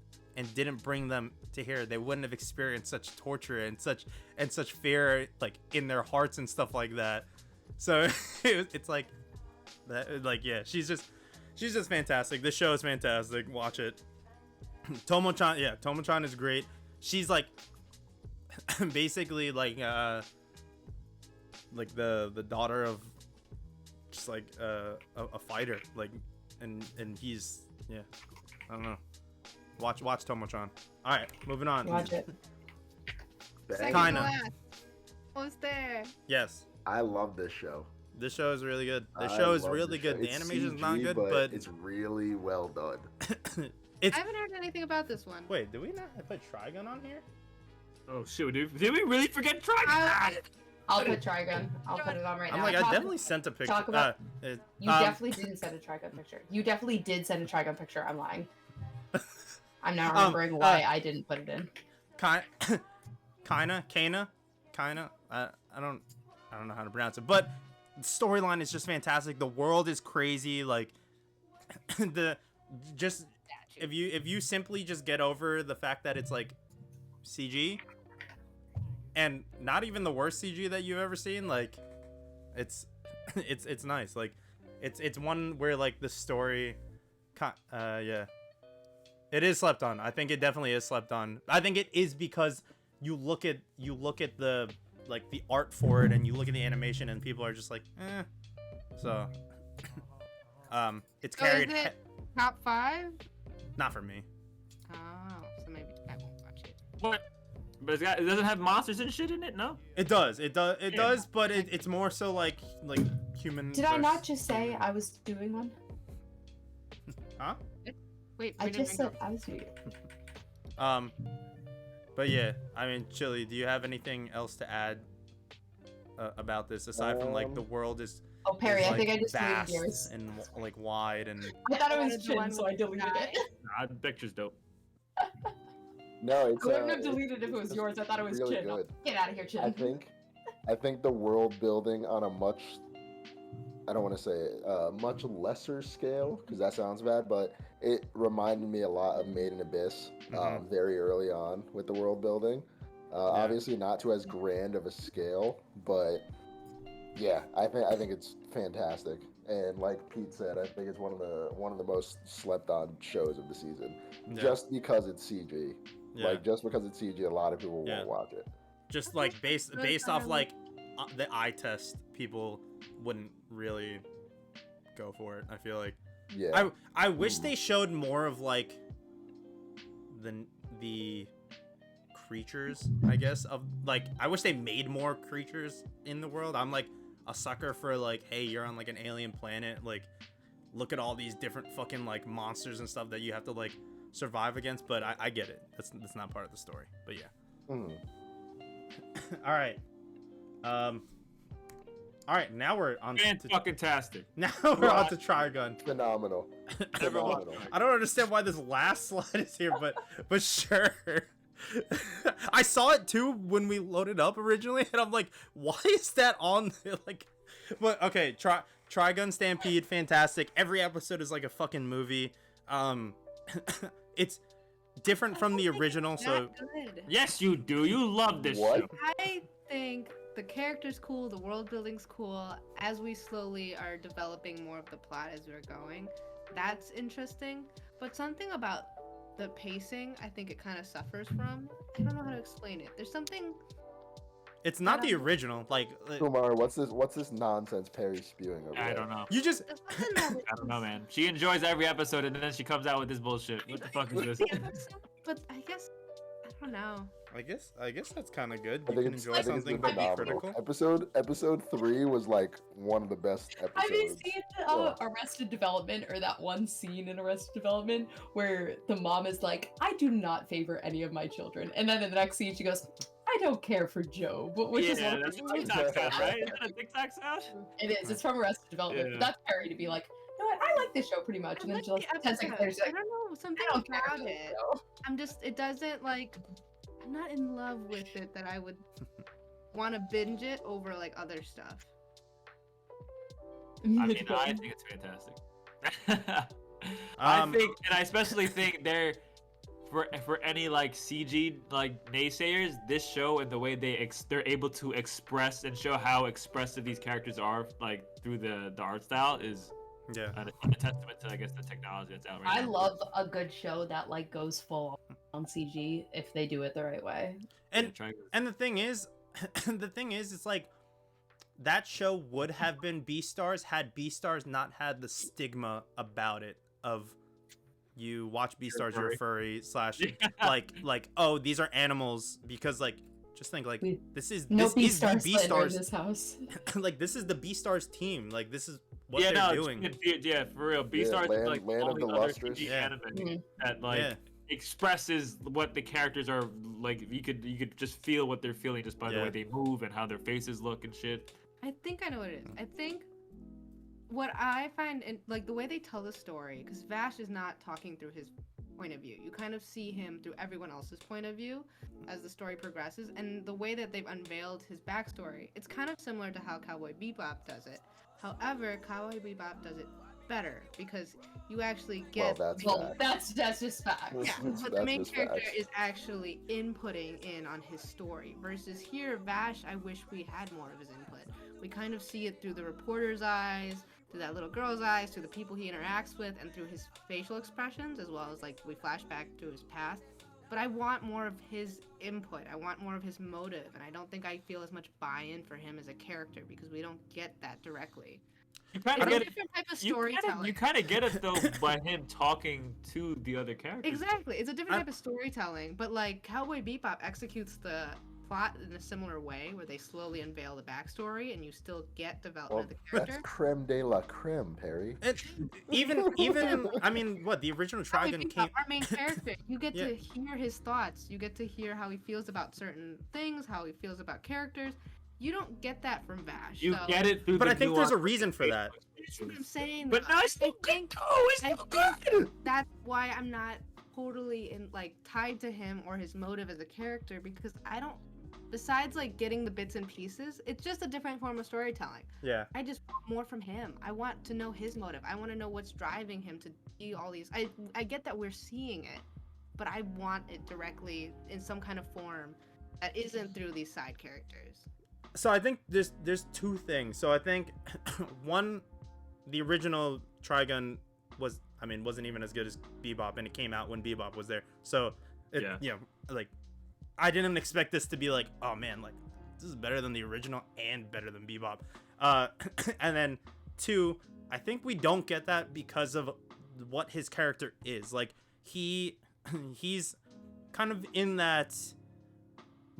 bring them to here, they wouldn't have experienced such torture and such fear like in their hearts and stuff like that. So it's like that, like, yeah, she's just fantastic. This show is fantastic. Watch it. Tomo-chan is great. She's like basically like the daughter of just like a fighter, like, and he's, yeah, I don't know. Watch Tomo-chan. All right, moving on.
Watch it.
Second to
Kinda.
last. Almost there.
Yes,
I love this show.
this show is really good. This
I
show is
love
really
this
good.
show.
The
It's
animation's not
CG,
good, but
it's really well done.
it's.
I haven't heard anything about this one.
Wait, did we not put Trigun on here?
Oh shit, did we really forget Trigon?
I-
I'll put Trigun. I'll put it on right
I'm
now.
like, I
Talk-
definitely sent a picture.
talk about-
You
You definitely didn't send a Trigun picture. You definitely did send a Trigun picture. I'm lying. I'm now remembering why I didn't put it in.
Kana. I don't know how to pronounce it, but the storyline is just fantastic. The world is crazy. Like if you simply just get over the fact that it's like CG, and not even the worst CG that you've ever seen, like it's nice. Like it's one where like the story, yeah. It is slept on. I think it definitely is slept on. I think it is because you look at the like the art for it, and you look at the animation, and people are just like, eh. So, it's
So is
carried.
it top 5?
Not for me.
Oh, so maybe I won't watch it.
What? But it doesn't have monsters and shit in it, no?
It does. It does. But it's more so like human.
Did I not just say I was doing one?
Huh?
Wait,
I
we didn't
just
go-
said I was doing it.
But yeah, I mean, Chili, do you have anything else to add about this aside from like the world is?
Oh, Perry,
is,
I think
like,
I just deleted
vast
yours.
and like wide and.
I thought it
wanted
was
the one
Chin, so I
with the
deleted
guy.
it.
Nah, the picture's dope.
No, it's
I wouldn't have
it's-
deleted if it was
it's
yours. I thought it was
really
Chin.
good.
Get out of here, Chin.
I think I think the world building on a much, I don't want to say it, much lesser scale, because that sounds bad, but it reminded me a lot of Made in Abyss very early on with the world building. Obviously not to as grand of a scale, but yeah, I think it's fantastic. And like Pete said, I think it's one of the most slept on shows of the season, just because it's CG.
Yeah.
Like just because it's CG, a lot of people won't watch it.
Just like based off like the eye test, people wouldn't really go for it. I feel like.
Yeah.
I wish they showed more of like the creatures, I guess, of like I wish they made more creatures in the world. I'm like a sucker for like, hey, you're on like an alien planet, like look at all these different fucking like monsters and stuff that you have to like survive against, but I get it. That's not part of the story. But yeah. All right. All right, now we're on
Fantastic.
Now we're on to Trigun.
Phenomenal. Phenomenal.
I don't understand why this last slide is here, but sure. I saw it too when we loaded up originally, and I'm like, why is that on? Like, but okay, Trigun Stampede, fantastic. Every episode is like a fucking movie. It's different from the original, so
good.
Yes, you do. You love this
What?
show.
I think the character's cool, the world building's cool. As we slowly are developing more of the plot as we're going, that's interesting. But something about the pacing, I think it kind of suffers from. I don't know how to explain it. There's something.
it's not the original. Like,
Kumar, what's this nonsense Perry's spewing over
I
there?
don't know.
you just.
I don't know, man. She enjoys every episode, and then she comes out with this bullshit. What the fuck is this?
But I guess I don't know.
I guess that's kind of good.
I
You
think
can
it's
enjoy something but be
phenomenal.
critical.
Episode 3 was like one of the best episodes.
Have you seen Arrested Development, or that one scene in Arrested Development where the mom is like, I do not favor any of my children, and then in the next scene she goes, I don't care for Joe, but which is one of
that's
the
a TikTok sound, right? Is that a TikTok sound?
It is. It's from Arrested Development.
Yeah.
But that's Perry to be like, you know what? I like this show pretty much, and then she's like, 10 seconds later, she's
I
like,
don't know, something
I don't care
about
for this
it.
show.
I'm just, it doesn't like, I'm not in love with it that I would want to binge it over like other stuff.
I mean, I think it's fantastic. I think, and I especially think for any like CG like naysayers, this show and the way they're able to express and show how expressive these characters are like through the art style is a testament to, I guess, the technology that's out right now.
I love a good show that like goes full on CG if they do it the right way.
And the thing is, it's like that show would have been Beastars had Beastars not had the stigma about it of you watch Beastars, you're furry / like oh, these are animals, because like just think like this is the Beastars
in this house.
like this is the Beastars team, like this is what they're doing.
For real. Beastars is like
Land
all
of
the
the
other
Lustrous.
CG anime that like expresses what the characters are like. You could just feel what they're feeling just by the way they move and how their faces look and shit.
I think I know what it is. I think what I find in like the way they tell the story, because Vash is not talking through his point of view. You kind of see him through everyone else's point of view as the story progresses, and the way that they've unveiled his backstory, it's kind of similar to how Cowboy Bebop does it. However, Cowboy Bebop does it better because you actually get
that's just fact.
Yeah, but the main character is actually inputting in on his story versus here Vash, I wish we had more of his input. We kind of see it through the reporter's eyes, through that little girl's eyes, through the people he interacts with, and through his facial expressions, as well as like we flash back to his past. But I want more of his input. I want more of his motive, and I don't think I feel as much buy-in for him as a character because we don't get that directly.
You kind of
get a different type of storytelling.
You kind of get it though by him talking to the other characters.
Exactly, it's a different type of storytelling. But like Cowboy Bebop executes the plot in a similar way, where they slowly unveil the backstory, and you still get development of the character.
That's creme de la creme, Perry.
Even I mean, what the original Trigun came.
Our main character, you get to hear his thoughts. You get to hear how he feels about certain things, how he feels about characters. You don't get that from Vash.
You get it through.
But I think there's a reason for that.
That's what I'm saying.
But no, it's still good too. It's still good.
That's why I'm not totally tied to him or his motive as a character, because besides like getting the bits and pieces, it's just a different form of storytelling.
Yeah.
I just want more from him. I want to know his motive. I want to know what's driving him to do all these. I get that we're seeing it, but I want it directly in some kind of form that isn't through these side characters.
So I think there's two things. So I think one, the original Trigun wasn't even as good as Bebop, and it came out when Bebop was there. So like I didn't expect this to be like, oh man, like this is better than the original and better than Bebop. And then two, I think we don't get that because of what his character is. Like he's kind of in that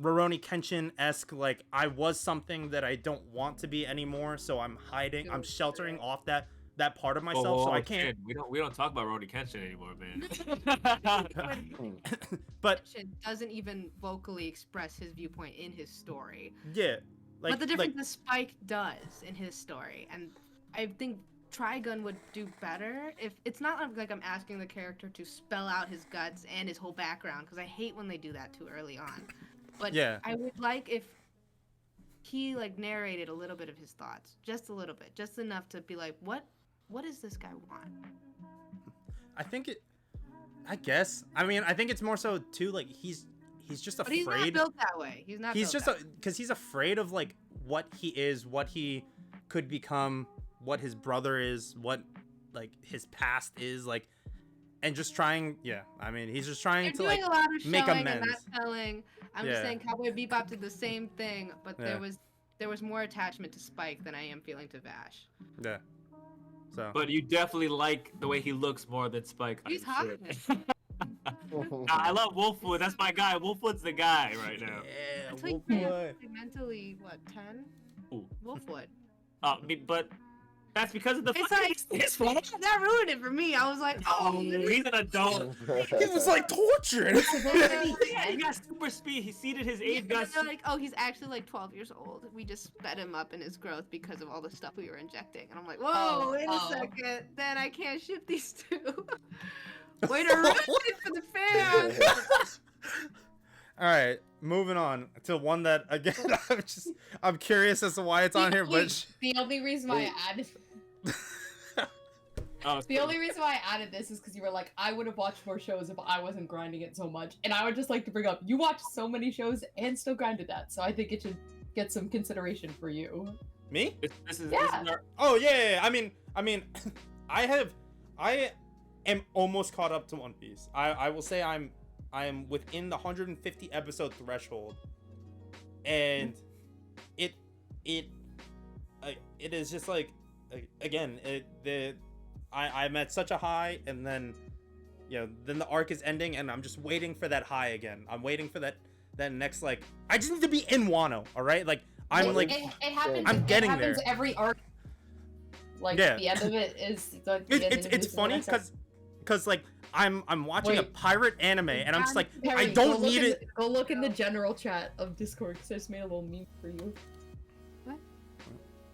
Rurouni Kenshin-esque, like I was something that I don't want to be anymore, so I'm hiding, I'm sheltering off that part of myself, so I can't.
We don't talk about Rurouni Kenshin anymore, man.
But
Kenshin doesn't even vocally express his viewpoint in his story.
Yeah, like,
but the difference is Spike does in his story, and I think Trigun would do better if it's not like I'm asking the character to spell out his guts and his whole background, because I hate when they do that too early on. But yeah, I would like if he like narrated a little bit of his thoughts, just a little bit, just enough to be like, what does this guy want? I think it's more so too like he's just afraid. But he's not built that way. He's just
because he's afraid of like what he is, what he could become, what his brother is, what like his past is like, and just trying. Yeah, I mean, he's just trying to like make amends. And not
telling. I'm just saying Cowboy Bebop did the same thing, but there was more attachment to Spike than I am feeling to Vash.
Yeah. So.
But you definitely like the way he looks more than Spike.
He's hot.
I love Wolfwood. That's my guy. Wolfwood's the guy right now.
Yeah,
Wolfwood. Mentally, 10?
Ooh.
Wolfwood.
But that's because of the
that ruined it for me. I was like, oh,
he's an adult.
He was like tortured.
Yeah, he got super speed. He seeded his age.
They're like, oh, he's actually like 12 years old. We just sped him up in his growth because of all the stuff we were injecting. And I'm like, whoa, wait a second. Then I can't ship these two. Way to ruin it for the fans.
All right, moving on to one that again I'm curious as to why it's on here, but
the only reason why I added the only reason why I added this is because you were like, I would have watched more shows if I wasn't grinding it so much, and I would just like to bring up, you watched so many shows and still grinded that, so I think it should get some consideration for you.
Me?
This is
Oh yeah. I mean, I am almost caught up to One Piece. I will say I am within the 150 episode threshold, and it is just like, again, I'm at such a high, and then then the arc is ending, and I'm just waiting for that high again. I'm waiting for that next, like, I just need to be in Wano, all right? Like I'm
it happens.
I'm getting
it happens
there.
Every arc, like the end of it is.
It's funny because like I'm watching a pirate anime, and I'm just like,
Perry,
I don't need it.
Go look in the general chat of Discord, because I just made a little meme for you.
What?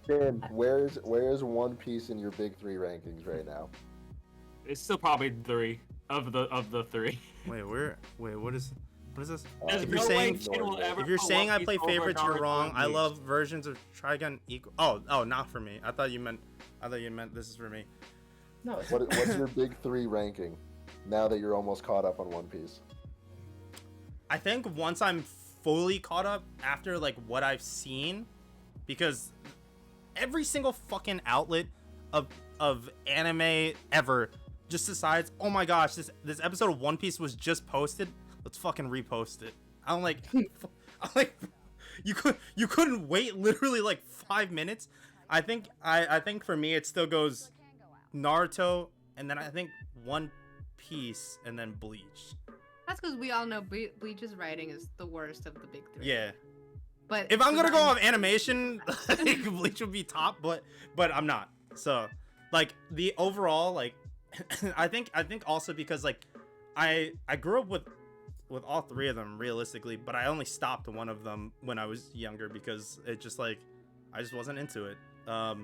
Tim, where's One Piece in your big three rankings right now?
It's still probably 3 of the 3.
Wait, what is this?
There's
If you're saying I play favorites, you're wrong. I love versions of Trigun equal. Oh, not for me. I thought you meant this is for me.
No.
What's your big three ranking now that you're almost caught up on One Piece?
I think once I'm fully caught up after like what I've seen, because every single fucking outlet of anime ever just decides, oh my gosh, this episode of One Piece was just posted, let's fucking repost it. I'm like you couldn't wait literally like 5 minutes. I think for me it still goes Naruto, and then I think One Piece, and then Bleach.
That's because we all know Bleach's writing is the worst of the big 3.
Yeah.
But
if I'm gonna go off animation, Bleach would be top, but I'm not. So, like, the overall, like, I think also because like I grew up with all 3 of them realistically, but I only stopped one of them when I was younger because it just like I just wasn't into it. I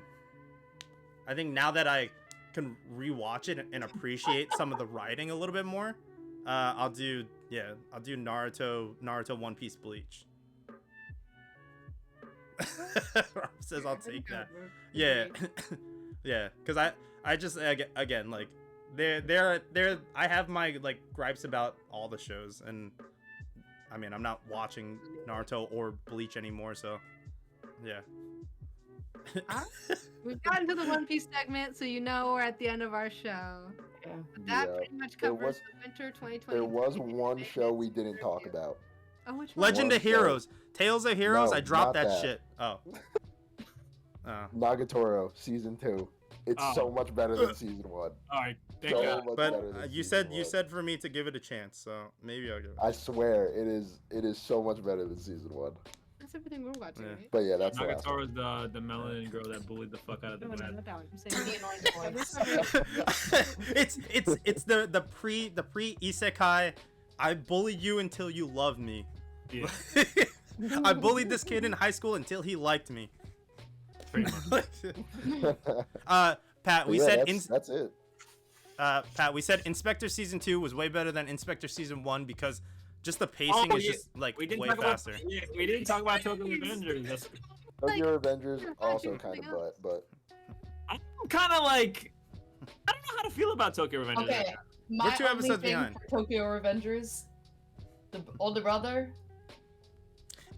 think now that I can rewatch it and appreciate some of the writing a little bit more, I'll do Naruto, One Piece, Bleach. Rob says I'll take that. Yeah. Yeah, because I just again like they're I have my like gripes about all the shows, and I mean I'm not watching Naruto or Bleach anymore, so yeah.
We've gotten to the One Piece segment, so you know we're at the end of our show.
Yeah.
That pretty much covers the winter 2020.
There was one show we didn't talk about.
Oh, which one?
Legend of Heroes, Tales of Heroes.
No,
I dropped
not
that
that.
shit. Oh.
Nagatoro season 2. It's so much better than season 1.
All right, thank
So
God.
much
But
better than
you
season
said
1.
for me to give it a chance, so maybe I'll give it.
I swear it is so much better than season 1.
That's everything we're watching,
Yeah.
right?
But yeah, that's the last one.
Nagatoro's the melanin girl that bullied the fuck out of the
No, no,
lad.
not that one. I'm saying the annoying voice.
It's the pre isekai. I bullied you until you loved me.
Yeah,
I bullied this kid in high school until he liked me.
pretty much.
Pat, we
Yeah,
said
that's it.
Pat, we said Inspector Season 2 was way better than Inspector Season 1 because just the pacing is just like
we didn't
way
talk
faster.
About, yeah, we didn't talk about Tokyo Avengers.
Tokyo Avengers
you're
also
watching
kind of
something
but
I'm kind of like, I don't know how to feel about Tokyo Avengers.
Okay, my
We're 2
only
episodes
thing
behind.
for Tokyo Revengers, the older brother.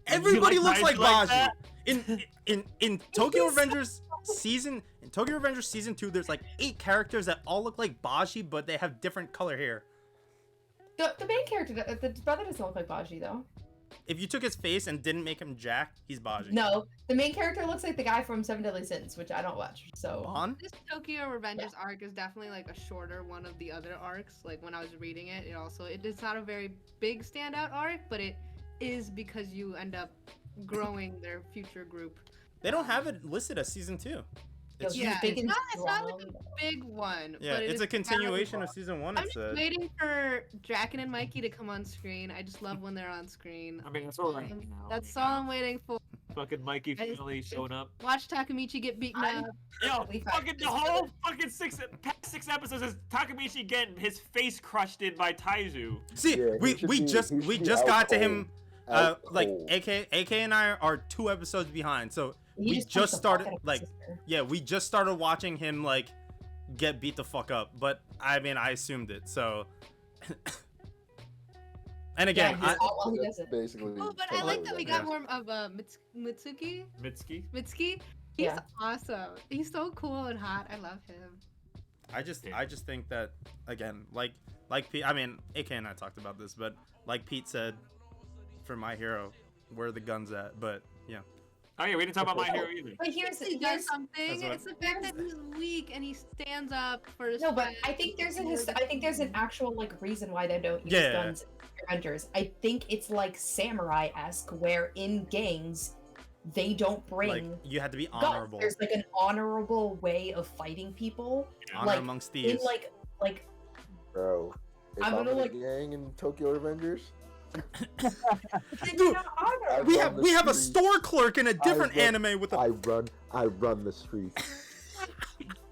Everybody
You
looks like
Baji
Baji.
that?
In Tokyo Revengers season 2, there's like 8 characters that all look like Baji, but they have different color hair.
The main character, the brother doesn't look like Baji though.
If you took his face and didn't make him Jack, he's Baji.
No, the main character looks like the guy from Seven Deadly Sins, which I don't watch. So
Bon?
This Tokyo Revengers arc is definitely like a shorter one of the other arcs. Like when I was reading it, it's not a very big standout arc, but it is because you end up growing their future group.
They don't have it listed as season 2. It's
Yeah,
just,
big
it's
and
not like
strong.
a big one.
yeah,
but it
it's
is
a continuation of
valuable.
season 1.
I'm
It
just
said.
waiting for Draken and Mikey to come on screen. I just love when they're on screen.
I mean, that's all right.
That's all I'm waiting for.
Fucking Mikey
I just-
finally showing up.
Watch Takamichi get beaten
I'm-
up.
Yo,
Totally fine.
fucking the whole fucking past 6 episodes is Takamichi getting his face crushed in by Taizu.
See,
Yeah, he
we
should
just
be
got
out
to
cold.
him.
Out
Like
cold.
AK and I are 2 episodes behind, so
He
we
punched
just
the
started
fuck out of his
like
sister.
yeah, we just started watching him like get beat the fuck up. But I mean, I assumed it. So, and again,
Yeah, he's all while he does
That's
it.
basically.
Oh, but I like that we
Yeah.
got more of Mitsuki.
Mitsuki.
Mitsuki. He's
Yeah.
awesome. He's so cool and hot. I love him.
I just think that again, like Pete. I mean, AK and I talked about this, but like Pete said, for My Hero, where are the guns at? But yeah,
Oh yeah, we didn't talk about My Hero either.
But here's
He does something.
That's what-
It's the fact that he's weak and he stands up for his
no, but
friends.
I think there's an actual like reason why they don't use
Yeah.
guns in Avengers. I think it's like samurai-esque, where in gangs they don't bring
like you had to be
guns.
honorable,
There's like an honorable way of fighting people.
honor
like,
amongst
In
thieves.
like
Bro, if
I'm
I'm
gonna,
in a
like-
gang in Tokyo Avengers,
Dude,
I
we
run
have
the
a
streets.
store clerk in a different
run-
anime with a.
I run the streets.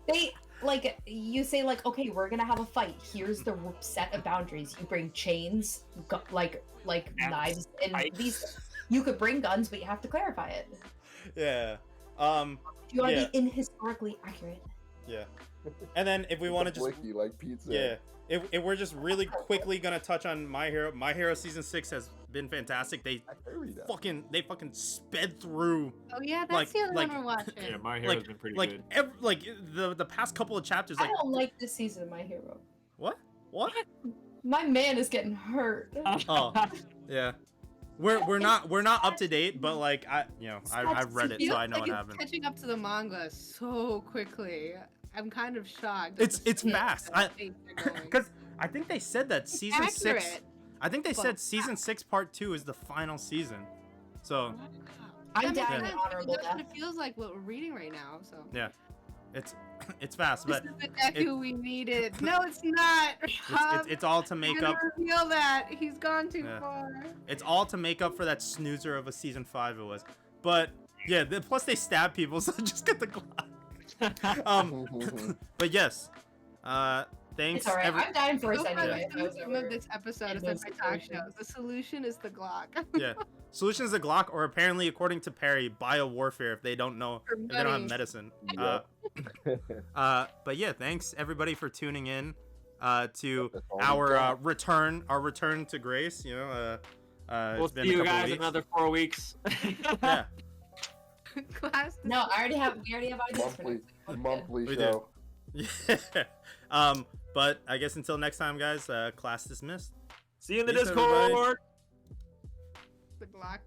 They like you say like, okay, we're gonna have a fight. Here's the set of boundaries. You bring chains, like
Yeah.
knives, and
Pikes.
these. You could bring guns, but you have to clarify it.
Yeah.
If you want to
Yeah.
be in historically accurate.
Yeah. And then if we want to just
Wiki, like pizza.
yeah, if we're just really quickly gonna touch on My Hero season 6 has been fantastic. They fucking sped through
Oh yeah, that's
like-
the other
like-
one we're watching.
Yeah, My Hero's
like
been pretty good.
the past couple of chapters.
I
Like
don't like this season of My Hero.
what?
My man is getting hurt.
Oh, yeah. We're not up to date, but like I've read it,
Feels
so I know
like
what
it's
happened.
catching up to the manga so quickly. I'm kind of shocked.
It's fast.
Because
Because I think they said that season 6.
accurate.
I think they
but-
said season 6 part 2 is the final season. So
I'm
That
down
makes
with
sense,
honorable
because that's what
death.
it feels like what we're reading right now. So
yeah, it's fast, but
this is the Deku we needed. No, it's not.
it's all to
I'm
make
gonna
up.
reveal that he's gone too
Yeah.
far.
It's all to make up for that snoozer of a season 5 it was. But yeah, plus they stab people, so just get the glass. But yes, thanks.
It's alright. I'm dying first
So far,
anyway.
the theme of this episode is
those
Senpai
situations.
shows. The solution is the Glock.
Yeah. Solution is the Glock, or apparently, according to PARI, biowarfare if they don't know,
For
if they don't have
money.
medicine.
Yep.
But yeah, thanks everybody for tuning in to
That's all we
our
got.
return to grace. You know,
We'll
it's been
see
a
you
couple
guys in
weeks.
another 4 weeks.
Yeah,
Class.
No, we already have ideas for next week.
monthly
We
show.
yeah. But I guess until next time, guys. Class dismissed.
See you in the
Peace, everybody.
Discord.
The Glock.